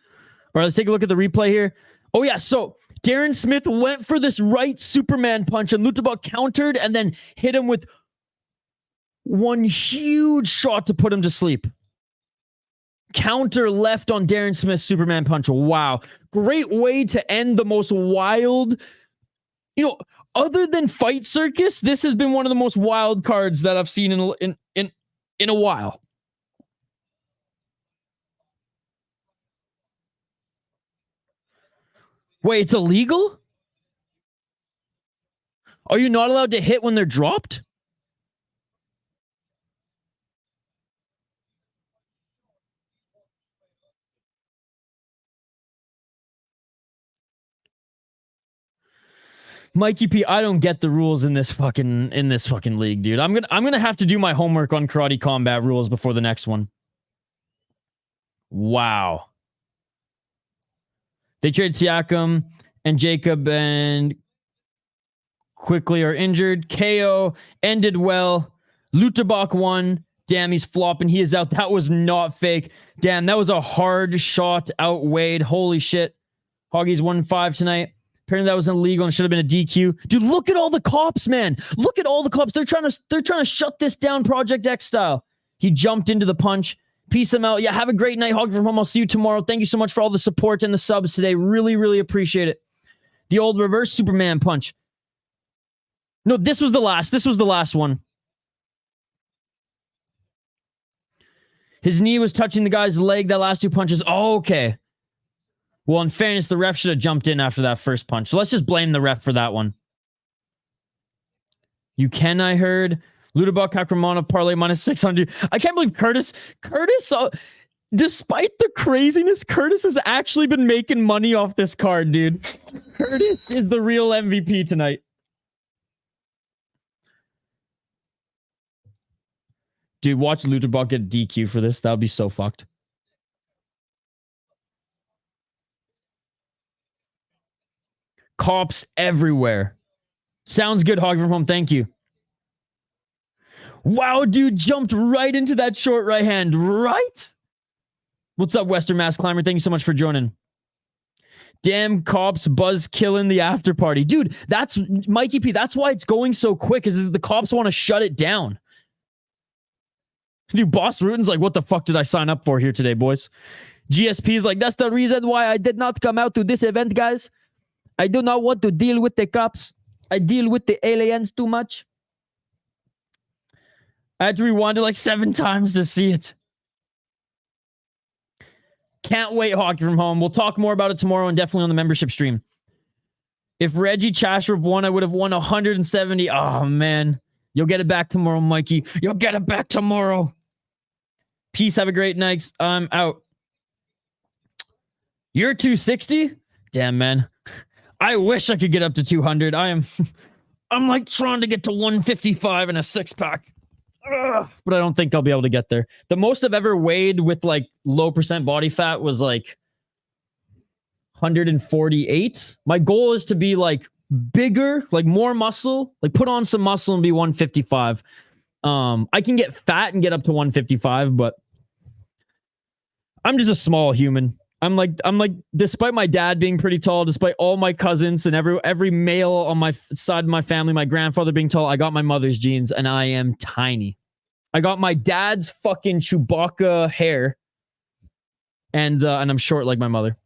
right, let's take a look at the replay here. Oh, yeah, so Darren Smith went for this right Superman punch and Lutterbach countered and then hit him with one huge shot to put him to sleep. Counter left on Darren Smith's Superman punch. Wow. Great way to end the most wild... You know, other than Fight Circus, this has been one of the most wild cards that I've seen in a while. Wait, it's illegal? Are you not allowed to hit when they're dropped? Mikey P, I don't get the rules in this fucking league, dude. I'm gonna have to do my homework on karate combat rules before the next one. Wow. They trade Siakam and Jacob and quickly are injured. KO ended well. Lutterbach won. Damn, he's flopping. He is out. That was not fake. Damn, that was a hard shot outweighed. Holy shit. Hoggies 1-5 tonight. Apparently that was illegal and should have been a DQ. Dude, look at all the cops, man. Look at all the cops. They're trying to shut this down Project X style. He jumped into the punch. Peace him out. Yeah, have a great night, Hog from home. I'll see you tomorrow. Thank you so much for all the support and the subs today. Really, really appreciate it. The old reverse Superman punch. No, this was the last. This was the last one. His knee was touching the guy's leg that last two punches. Oh, okay. Well, in fairness, the ref should have jumped in after that first punch. So let's just blame the ref for that one. You can, I heard. Lutterbach, Kakhramonov, parlay minus 600. I can't believe Curtis, despite the craziness, Curtis has actually been making money off this card, dude. Curtis is the real MVP tonight. Dude, watch Lutterbach get DQ for this. That would be so fucked. Cops everywhere. Sounds good, Hog from home. Thank you. Wow, dude, jumped right into that short right hand. Right? What's up, Western Mass Climber? Thank you so much for joining. Damn cops buzz killing the after party. Dude, that's Mikey P. That's why it's going so quick, is the cops want to shut it down. Dude, Boss Rutten's like, what the fuck did I sign up for here today, boys? GSP is like, that's the reason why I did not come out to this event, guys. I do not want to deal with the cops. I deal with the aliens too much. I had to rewind it like 7 times to see it. Can't wait, Hockey from home. We'll talk more about it tomorrow and definitely on the membership stream. If Reggie Chashrov won, I would have won 170. Oh, man. You'll get it back tomorrow, Mikey. You'll get it back tomorrow. Peace. Have a great night. I'm out. You're 260? Damn, man. I wish I could get up to 200. I'm like trying to get to 155 in a 6-pack. But I don't think I'll be able to get there. The most I've ever weighed with like low percent body fat was like 148. My goal is to be like bigger, like more muscle, like put on some muscle and be 155. I can get fat and get up to 155, but I'm just a small human. I'm like, despite my dad being pretty tall, despite all my cousins and every male on my side of my family, my grandfather being tall, I got my mother's genes and I am tiny. I got my dad's fucking Chewbacca hair and I'm short like my mother.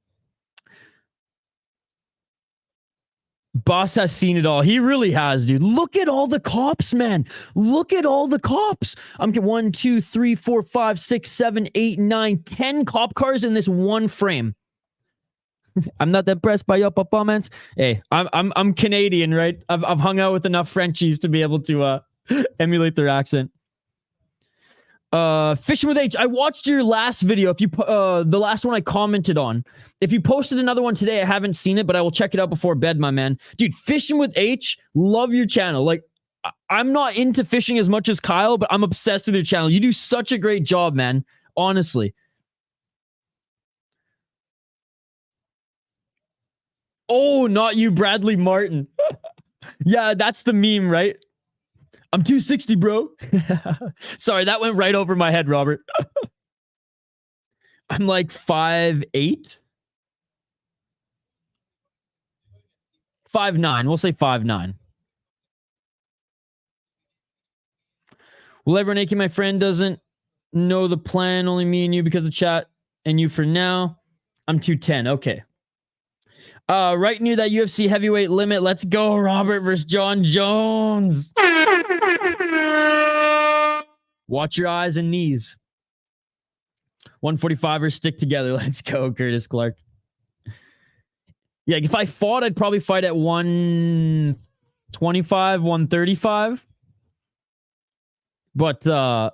Boss has seen it all. He really has, dude. Look at all the cops, man. Look at all the cops. I'm getting 1, 2, 3, 4, 5, 6, 7, 8, 9, 10 cop cars in this one frame. I'm not impressed by your performance. Hey, I'm Canadian, right? I've hung out with enough Frenchies to be able to emulate their accent. Fishing with H, I watched your last video. If you the last one I commented on. If you posted another one today, I haven't seen it, but I will check it out before bed, my man. Dude, Fishing with H, love your channel. Like, I'm not into fishing as much as Kyle, but I'm obsessed with your channel. You do such a great job, man. Honestly. Oh, not you, Bradley Martin. Yeah, that's the meme, right? I'm 260, bro. Sorry, that went right over my head, Robert. I'm like 5'8". 5'9". We'll say 5'9". Will everyone, AK, my friend, doesn't know the plan. Only me and you because of chat and you for now. I'm 210. Okay. Right near that UFC heavyweight limit. Let's go, Robert versus John Jones. Watch your eyes and knees. 145ers stick together. Let's go, Curtis Clark. Yeah, if I fought, I'd probably fight at 125, 135. But yeah,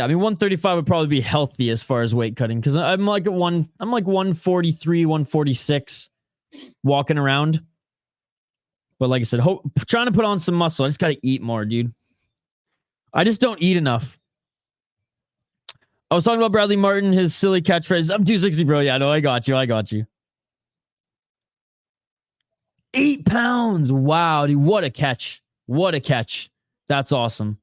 I mean 135 would probably be healthy as far as weight cutting because I'm like 143, 146 walking around. But like I said, trying to put on some muscle. I just gotta eat more, dude. I just don't eat enough. I was talking about Bradley Martin, his silly catchphrase. I'm 260, bro. Yeah, no, I got you. 8 pounds. Wow, dude. What a catch. That's awesome.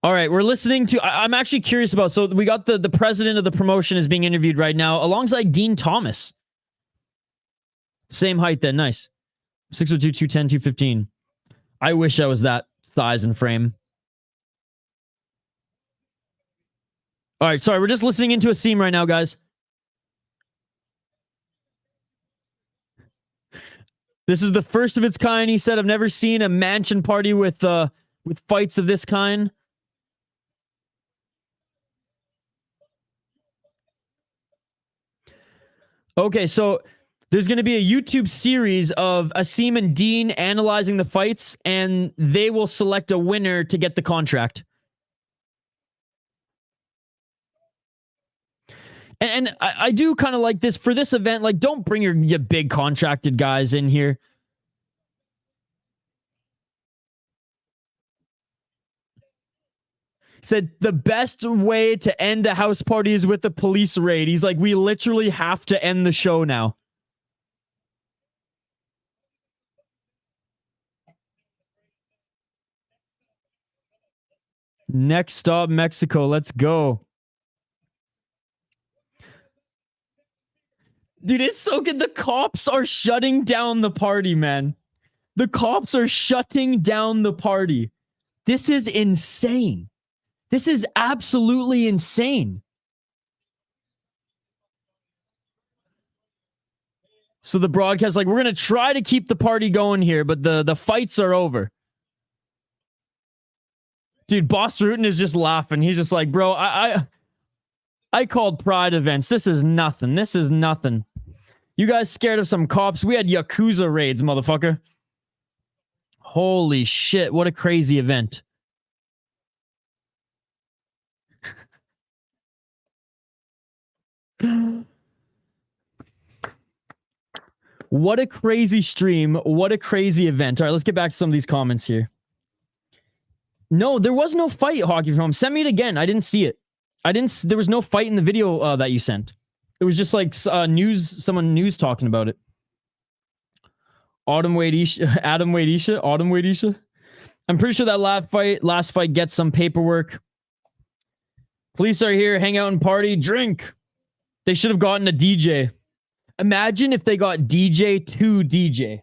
All right, we're listening to... I'm actually curious about... So we got the president of the promotion is being interviewed right now alongside Dean Thomas. Same height then. Nice. 6'2", 210, 215. I wish I was that size and frame. All right, sorry. We're just listening into Asim right now, guys. This is the first of its kind. He said, I've never seen a mansion party with fights of this kind. Okay, so there's going to be a YouTube series of Asim and Dean analyzing the fights, and they will select a winner to get the contract. And I do kind of like this for this event. Like, don't bring your big contracted guys in here. Said the best way to end a house party is with a police raid. He's like, we literally have to end the show now. Next stop, Mexico. Let's go. Dude, it's so good. The cops are shutting down the party, man. The cops are shutting down the party. This is insane. This is absolutely insane. So the broadcast, like, we're going to try to keep the party going here, but the fights are over. Dude, Boss Rutten is just laughing. He's just like, bro, I called Pride events. This is nothing. You guys scared of some cops? We had Yakuza raids, motherfucker. Holy shit, what a crazy event. What a crazy stream. What a crazy event. All right, let's get back to some of these comments here. No, there was no fight, Hockey From Home. Send me it again. I didn't see it. There was no fight in the video that you sent. It was just like news talking about it. Adam Wade Isha. I'm pretty sure that last fight gets some paperwork. Police are here, hang out and party, drink. They should have gotten a DJ. Imagine if they got DJ to DJ.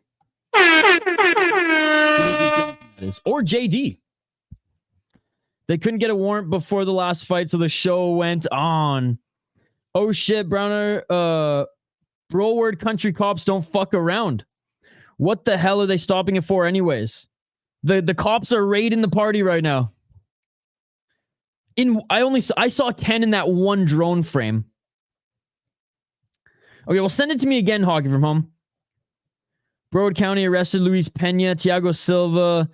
Or JD. They couldn't get a warrant before the last fight, so the show went on. Oh shit, Browner. Broward country cops don't fuck around. What the hell are they stopping it for anyways? The cops are raiding the party right now. I saw 10 in that one drone frame. Okay, well, send it to me again, Hockey From Home. Broward County arrested Luis Pena, Thiago Silva,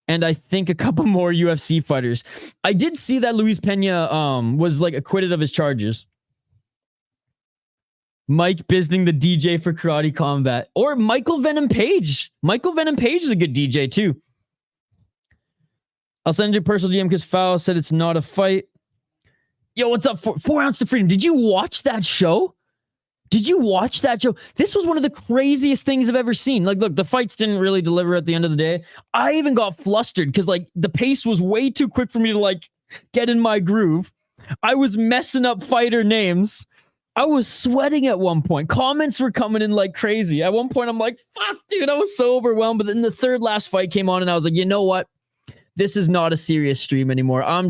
and I think a couple more UFC fighters. I did see that Luis Pena was like acquitted of his charges. Mike Bisning, the DJ for Karate Combat. Or Michael Venom Page. Michael Venom Page is a good DJ too. I'll send you a personal DM because Foul said it's not a fight. Yo, what's up? 4 Ounce to Freedom. Did you watch that show? This was one of the craziest things I've ever seen. Like, look, the fights didn't really deliver at the end of the day. I even got flustered because, like, the pace was way too quick for me to, like, get in my groove. I was messing up fighter names. I was sweating at one point. Comments were coming in like crazy. At one point, I'm like, fuck, dude, I was so overwhelmed. But then the third last fight came on, and I was like, you know what? This is not a serious stream anymore. I'm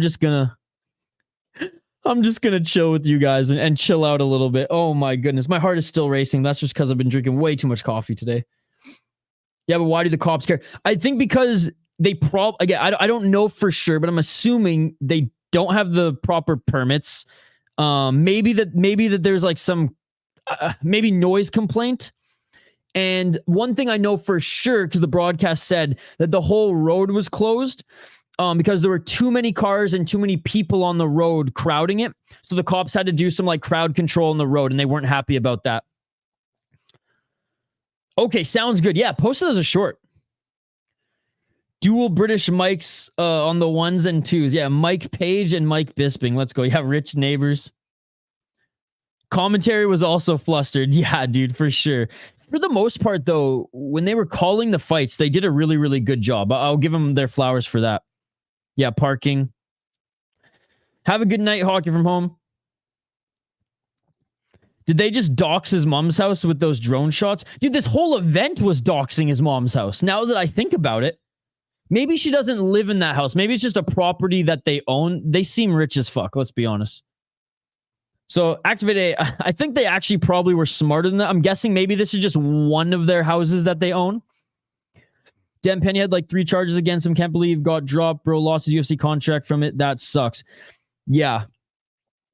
I'm just gonna chill with you guys and chill out a little bit. Oh my goodness, my heart is still racing. That's just because I've been drinking way too much coffee today. Yeah, but why do the cops care? I think because they again, I don't know for sure, but I'm assuming they don't have the proper permits. Maybe that there's like some maybe noise complaint. And one thing I know for sure, because the broadcast said that the whole road was closed because there were too many cars and too many people on the road crowding it. So the cops had to do some like crowd control on the road, and they weren't happy about that. Okay, sounds good. Yeah, post it as a short. Dual British mics on the ones and twos. Yeah, Mike Page and Mike Bisping. Let's go. Yeah, rich neighbors. Commentary was also flustered. Yeah, dude, for sure. For the most part, though, when they were calling the fights, they did a really, really good job. I'll give them their flowers for that. Yeah, parking. Have a good night, Hockey from Home. Did they just dox his mom's house with those drone shots? Dude, this whole event was doxing his mom's house. Now that I think about it, maybe she doesn't live in that house. Maybe it's just a property that they own. They seem rich as fuck, let's be honest. So, Activate A, I think they actually probably were smarter than that. I'm guessing maybe this is just one of their houses that they own. Dan Penny had like 3 charges against him. Can't believe got dropped. Bro, lost his UFC contract from it. That sucks. Yeah.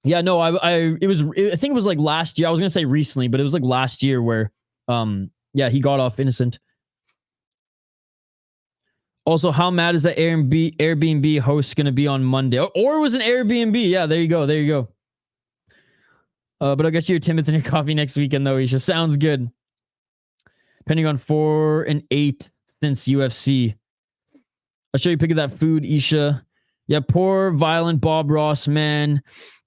Yeah, no, I think it was like last year. I was going to say recently, but it was like last year where, yeah, he got off innocent. Also, how mad is that Airbnb host going to be on Monday? Or it was an Airbnb. Yeah, there you go. There you go. But I'll get you your Timbits and your coffee next weekend, though, Isha. Sounds good. Depending on 4 and 8 since UFC. I'll show you a pic of that food, Isha. Yeah, poor, violent Bob Ross, man.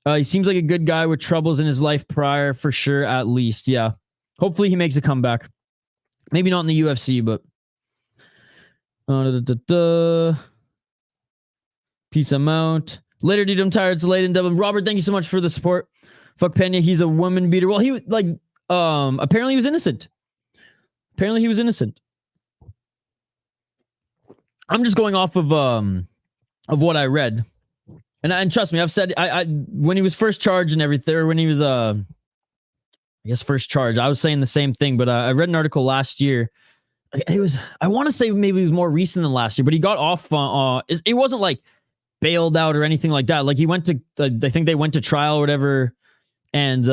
He seems like a good guy with troubles in his life prior, for sure, at least. Yeah. Hopefully he makes a comeback. Maybe not in the UFC, but... Peace amount. Later, dude, I'm tired. It's late in Dublin. Robert, thank you so much for the support. Fuck Pena, he's a woman beater. Well, he like apparently he was innocent. Apparently he was innocent. I'm just going off of what I read. And trust me, I've said I when he was first charged and everything, or when he was I guess first charged, I was saying the same thing, but I read an article last year. It was, I want to say maybe it was more recent than last year, but he got off it wasn't like bailed out or anything like that. Like he went to I think they went to trial or whatever. And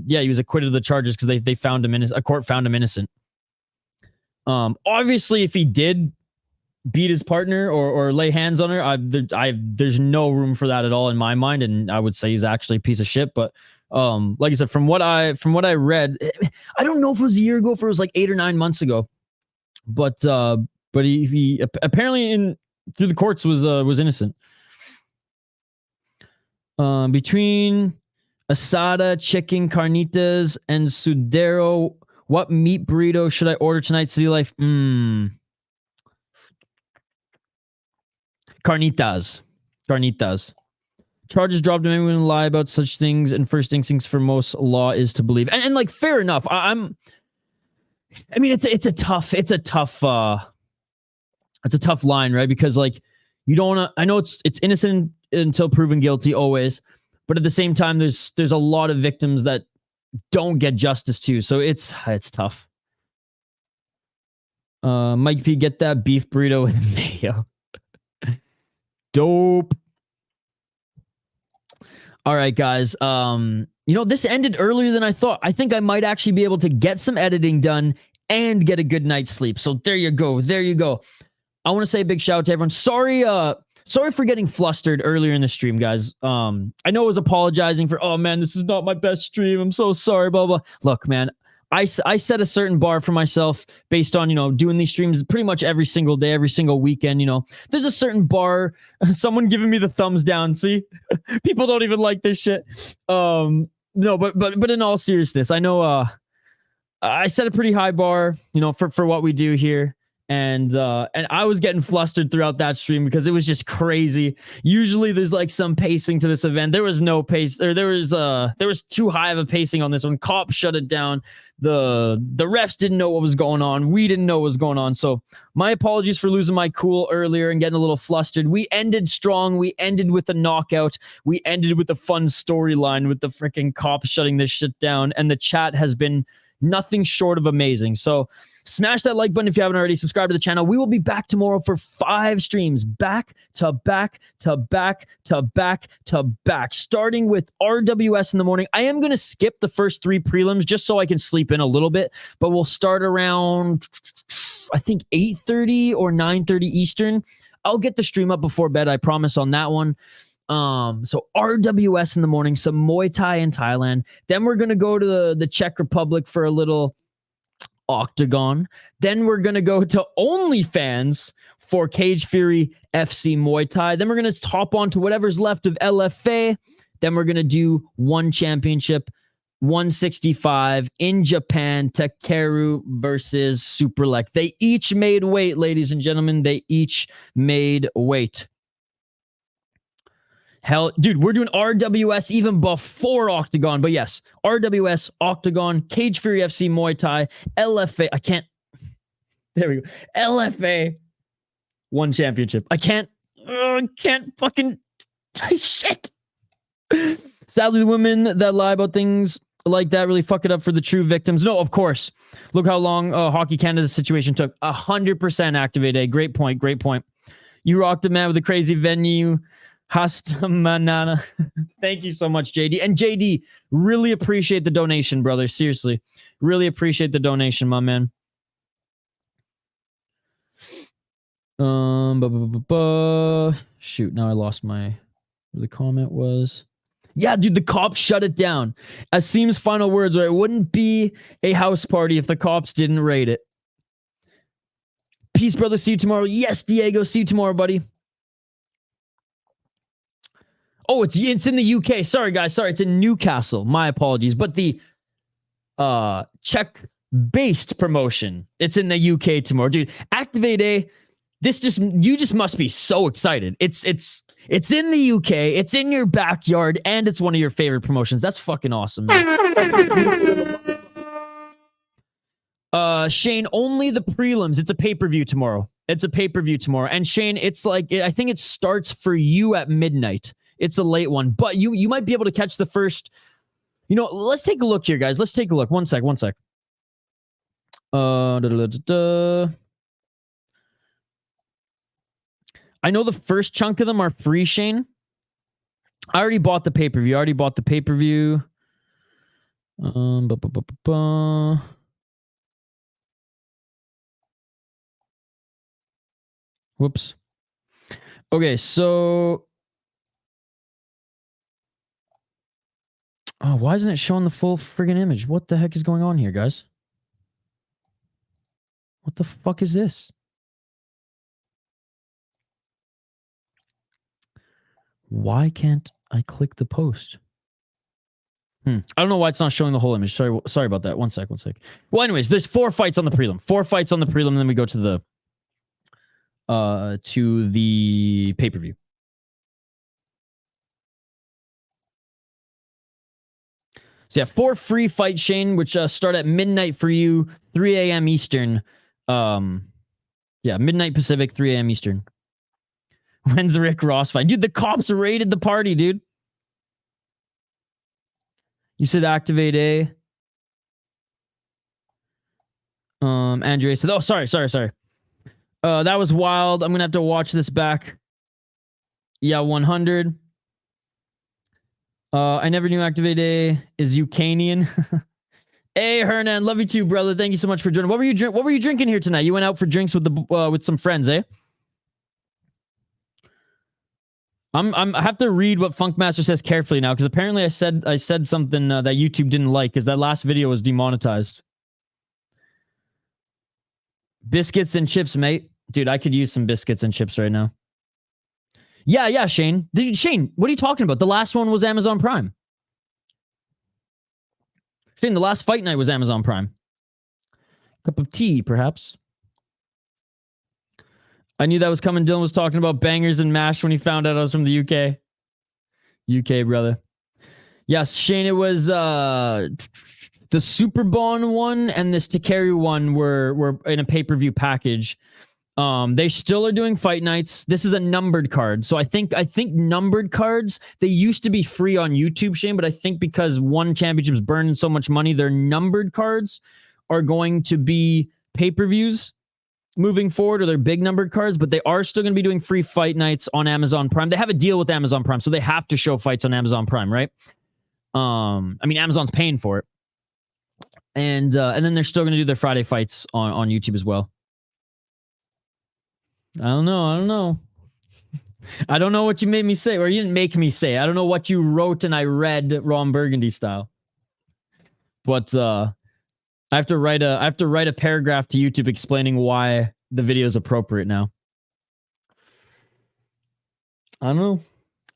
yeah, he was acquitted of the charges because they found him innocent. A court found him innocent. Obviously, if he did beat his partner or lay hands on her, there's no room for that at all in my mind, and I would say he's actually a piece of shit. But like I said, from what I read, I don't know if it was a year ago, if it was like 8 or 9 months ago, but he apparently through the courts was innocent. Between asada, chicken, carnitas, and sudero, what meat burrito should I order tonight, City Life? Carnitas. Charges dropped him. Anyone lie about such things, and first instincts for most law is to believe. And like, fair enough. I mean, it's a tough line, right? Because like, you don't want to, I know it's innocent until proven guilty always, but at the same time, there's a lot of victims that don't get justice too. So it's tough. Mike P, get that beef burrito with mayo. Dope. All right, guys. This ended earlier than I thought. I think I might actually be able to get some editing done and get a good night's sleep. So there you go. I want to say a big shout out to everyone. Sorry for getting flustered earlier in the stream, guys. I know I was apologizing for, oh man, this is not my best stream. I'm so sorry, blah, blah. Look, man, I set a certain bar for myself based on, doing these streams pretty much every single day, every single weekend. There's a certain bar. Someone giving me the thumbs down. See, people don't even like this shit. No, but in all seriousness, I know I set a pretty high bar, for what we do here. And I was getting flustered throughout that stream because it was just crazy. Usually there's like some pacing to this event. There was no pace, or there was too high of a pacing on this one. Cops shut it down. The refs didn't know what was going on. We didn't know what was going on. So my apologies for losing my cool earlier and getting a little flustered. We ended strong. We ended with a knockout. We ended with a fun storyline with the freaking cops shutting this shit down. And the chat has been nothing short of amazing. So smash that like button if you haven't already. Subscribe to the channel. We will be back tomorrow for 5 streams, back to back to back to back to back, starting with RWS in the morning. I am going to skip the first 3 prelims just so I can sleep in a little bit, but we'll start around, I think, 8:30 or 9:30 Eastern. I'll get the stream up before bed, I promise, on that one. So RWS in the morning, some Muay Thai in Thailand. Then we're going to go to the Czech Republic for a little Octagon. Then we're going to go to OnlyFans for Cage Fury FC Muay Thai. Then we're going to hop on to whatever's left of LFA. Then we're going to do one championship, 165 in Japan, Takeru versus Superlek. They each made weight, ladies and gentlemen. They each made weight. Hell, dude, we're doing RWS even before Octagon. But yes, RWS, Octagon, Cage Fury FC, Muay Thai, LFA. I can't. There we go. LFA, one championship. I can't fucking shit. Sadly, the women that lie about things like that really fuck it up for the true victims. No, of course. Look how long Hockey Canada's situation took. 100% Activate A. Great point. Great point. You rocked a man with a crazy venue. Hasta manana. Thank you so much, JD. And JD, really appreciate the donation, brother. Seriously. Really appreciate the donation, my man. Shoot, now I lost my where the comment was. Yeah, dude, the cops shut it down. Asim's final words were, it wouldn't be a house party if the cops didn't raid it. Peace, brother. See you tomorrow. Yes, Diego. See you tomorrow, buddy. Oh, it's in the UK. Sorry, guys. Sorry, it's in Newcastle. My apologies. But the Czech-based promotion, it's in the UK tomorrow. Dude, Activate A, you just must be so excited. It's in the UK, it's in your backyard, and it's one of your favorite promotions. That's fucking awesome, man. Shane, only the prelims. It's a pay-per-view tomorrow. And Shane, it's like, I think it starts for you at midnight. It's a late one, but you might be able to catch the first. You know, let's take a look here, guys. Let's take a look. One sec. I know the first chunk of them are free, Shane. I already bought the pay-per-view. Whoops. Okay, so oh, why isn't it showing the full friggin' image? What the heck is going on here, guys? What the fuck is this? Why can't I click the post? I don't know why it's not showing the whole image. Sorry about that. One sec. Well, anyways, there's 4 fights on the prelim. And then we go to the pay-per-view. So yeah, 4 free fights, Shane, which start at midnight for you, 3 a.m. Eastern. Yeah, midnight Pacific, 3 a.m. Eastern. When's the Rick Ross fight? Dude, the cops raided the party, dude. You said Activate A. Andrea said, oh, sorry. That was wild. I'm going to have to watch this back. Yeah, 100. I never knew Activate A is Ukrainian. Hey, Hernan, love you too, brother. Thank you so much for joining. What were you drinking here tonight? You went out for drinks with some friends, eh? I have to read what Funkmaster says carefully now, because apparently I said something that YouTube didn't like, because that last video was demonetized. Biscuits and chips, mate. Dude, I could use some biscuits and chips right now. Yeah, Shane. Shane, what are you talking about? The last one was Amazon Prime. Shane, the last fight night was Amazon Prime. Cup of tea, perhaps. I knew that was coming. Dylan was talking about bangers and mash when he found out I was from the UK. UK, brother. Yes, Shane, it was the Super Bond one and this Takeri one were in a pay-per-view package. They still are doing fight nights. This is a numbered card. So I think numbered cards, they used to be free on YouTube, Shane, but I think because one championship's burning so much money, their numbered cards are going to be pay-per-views moving forward, or their big numbered cards, but they are still going to be doing free fight nights on Amazon Prime. They have a deal with Amazon Prime, so they have to show fights on Amazon Prime, right? I mean, Amazon's paying for it. And then they're still going to do their Friday fights on YouTube as well. I don't know. I don't know what you made me say, or you didn't make me say. I don't know what you wrote and I read Ron Burgundy style. But I have to write a paragraph to YouTube explaining why the video is appropriate now. I don't know.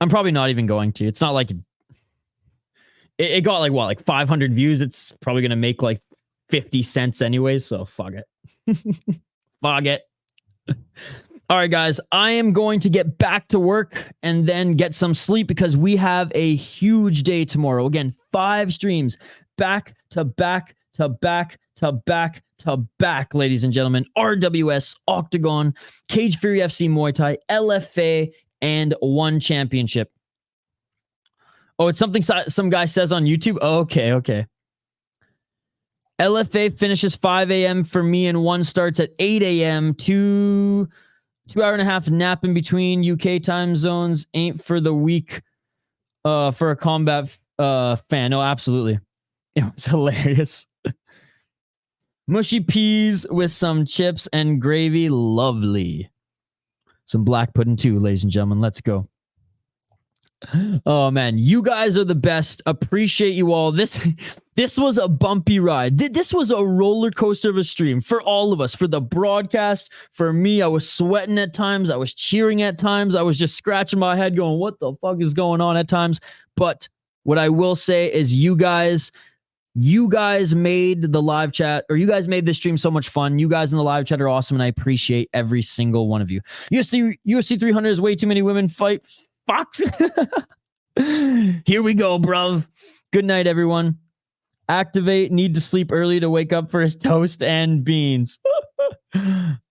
I'm probably not even going to. It's not like it got like what, like 500 views. It's probably going to make like 50 cents anyways, so fuck it. Fuck it. All right, guys, I am going to get back to work and then get some sleep because we have a huge day tomorrow. Again, 5 streams back to back to back to back to back, ladies and gentlemen. RWS, Octagon, Cage Fury FC Muay Thai, LFA, and 1 championship. Oh, it's something some guy says on YouTube? Oh, okay. LFA finishes 5 a.m. for me and 1 starts at 8 a.m. 2 hour and a half nap in between. UK time zones ain't for the weak for a combat fan. No, absolutely. It was hilarious. Mushy peas with some chips and gravy. Lovely. Some black pudding too, ladies and gentlemen. Let's go. Oh, man. You guys are the best. Appreciate you all. This was a bumpy ride. This was a roller coaster of a stream for all of us. For the broadcast, for me, I was sweating at times. I was cheering at times. I was just scratching my head going, what the fuck is going on at times? But what I will say is you guys made the live chat, or you guys made this stream so much fun. You guys in the live chat are awesome, and I appreciate every single one of you. UFC 300 is way too many women fight. Fox. Here we go, bruv. Good night, everyone. Activate. Need to sleep early to wake up for his toast and beans.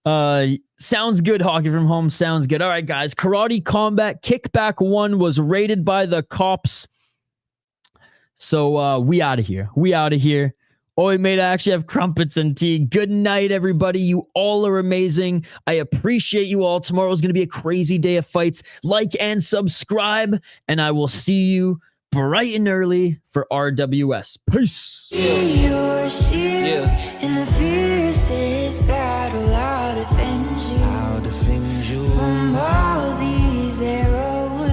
Sounds good. Hockey from home. Sounds good. All right, guys. Karate Combat Kickback 1 was raided by the cops. So we out of here. Oh, we made actually have crumpets and tea. Good night, everybody. You all are amazing. I appreciate you all. Tomorrow's going to be a crazy day of fights. Like and subscribe, and I will see you bright and early for RWS. Peace. Yeah.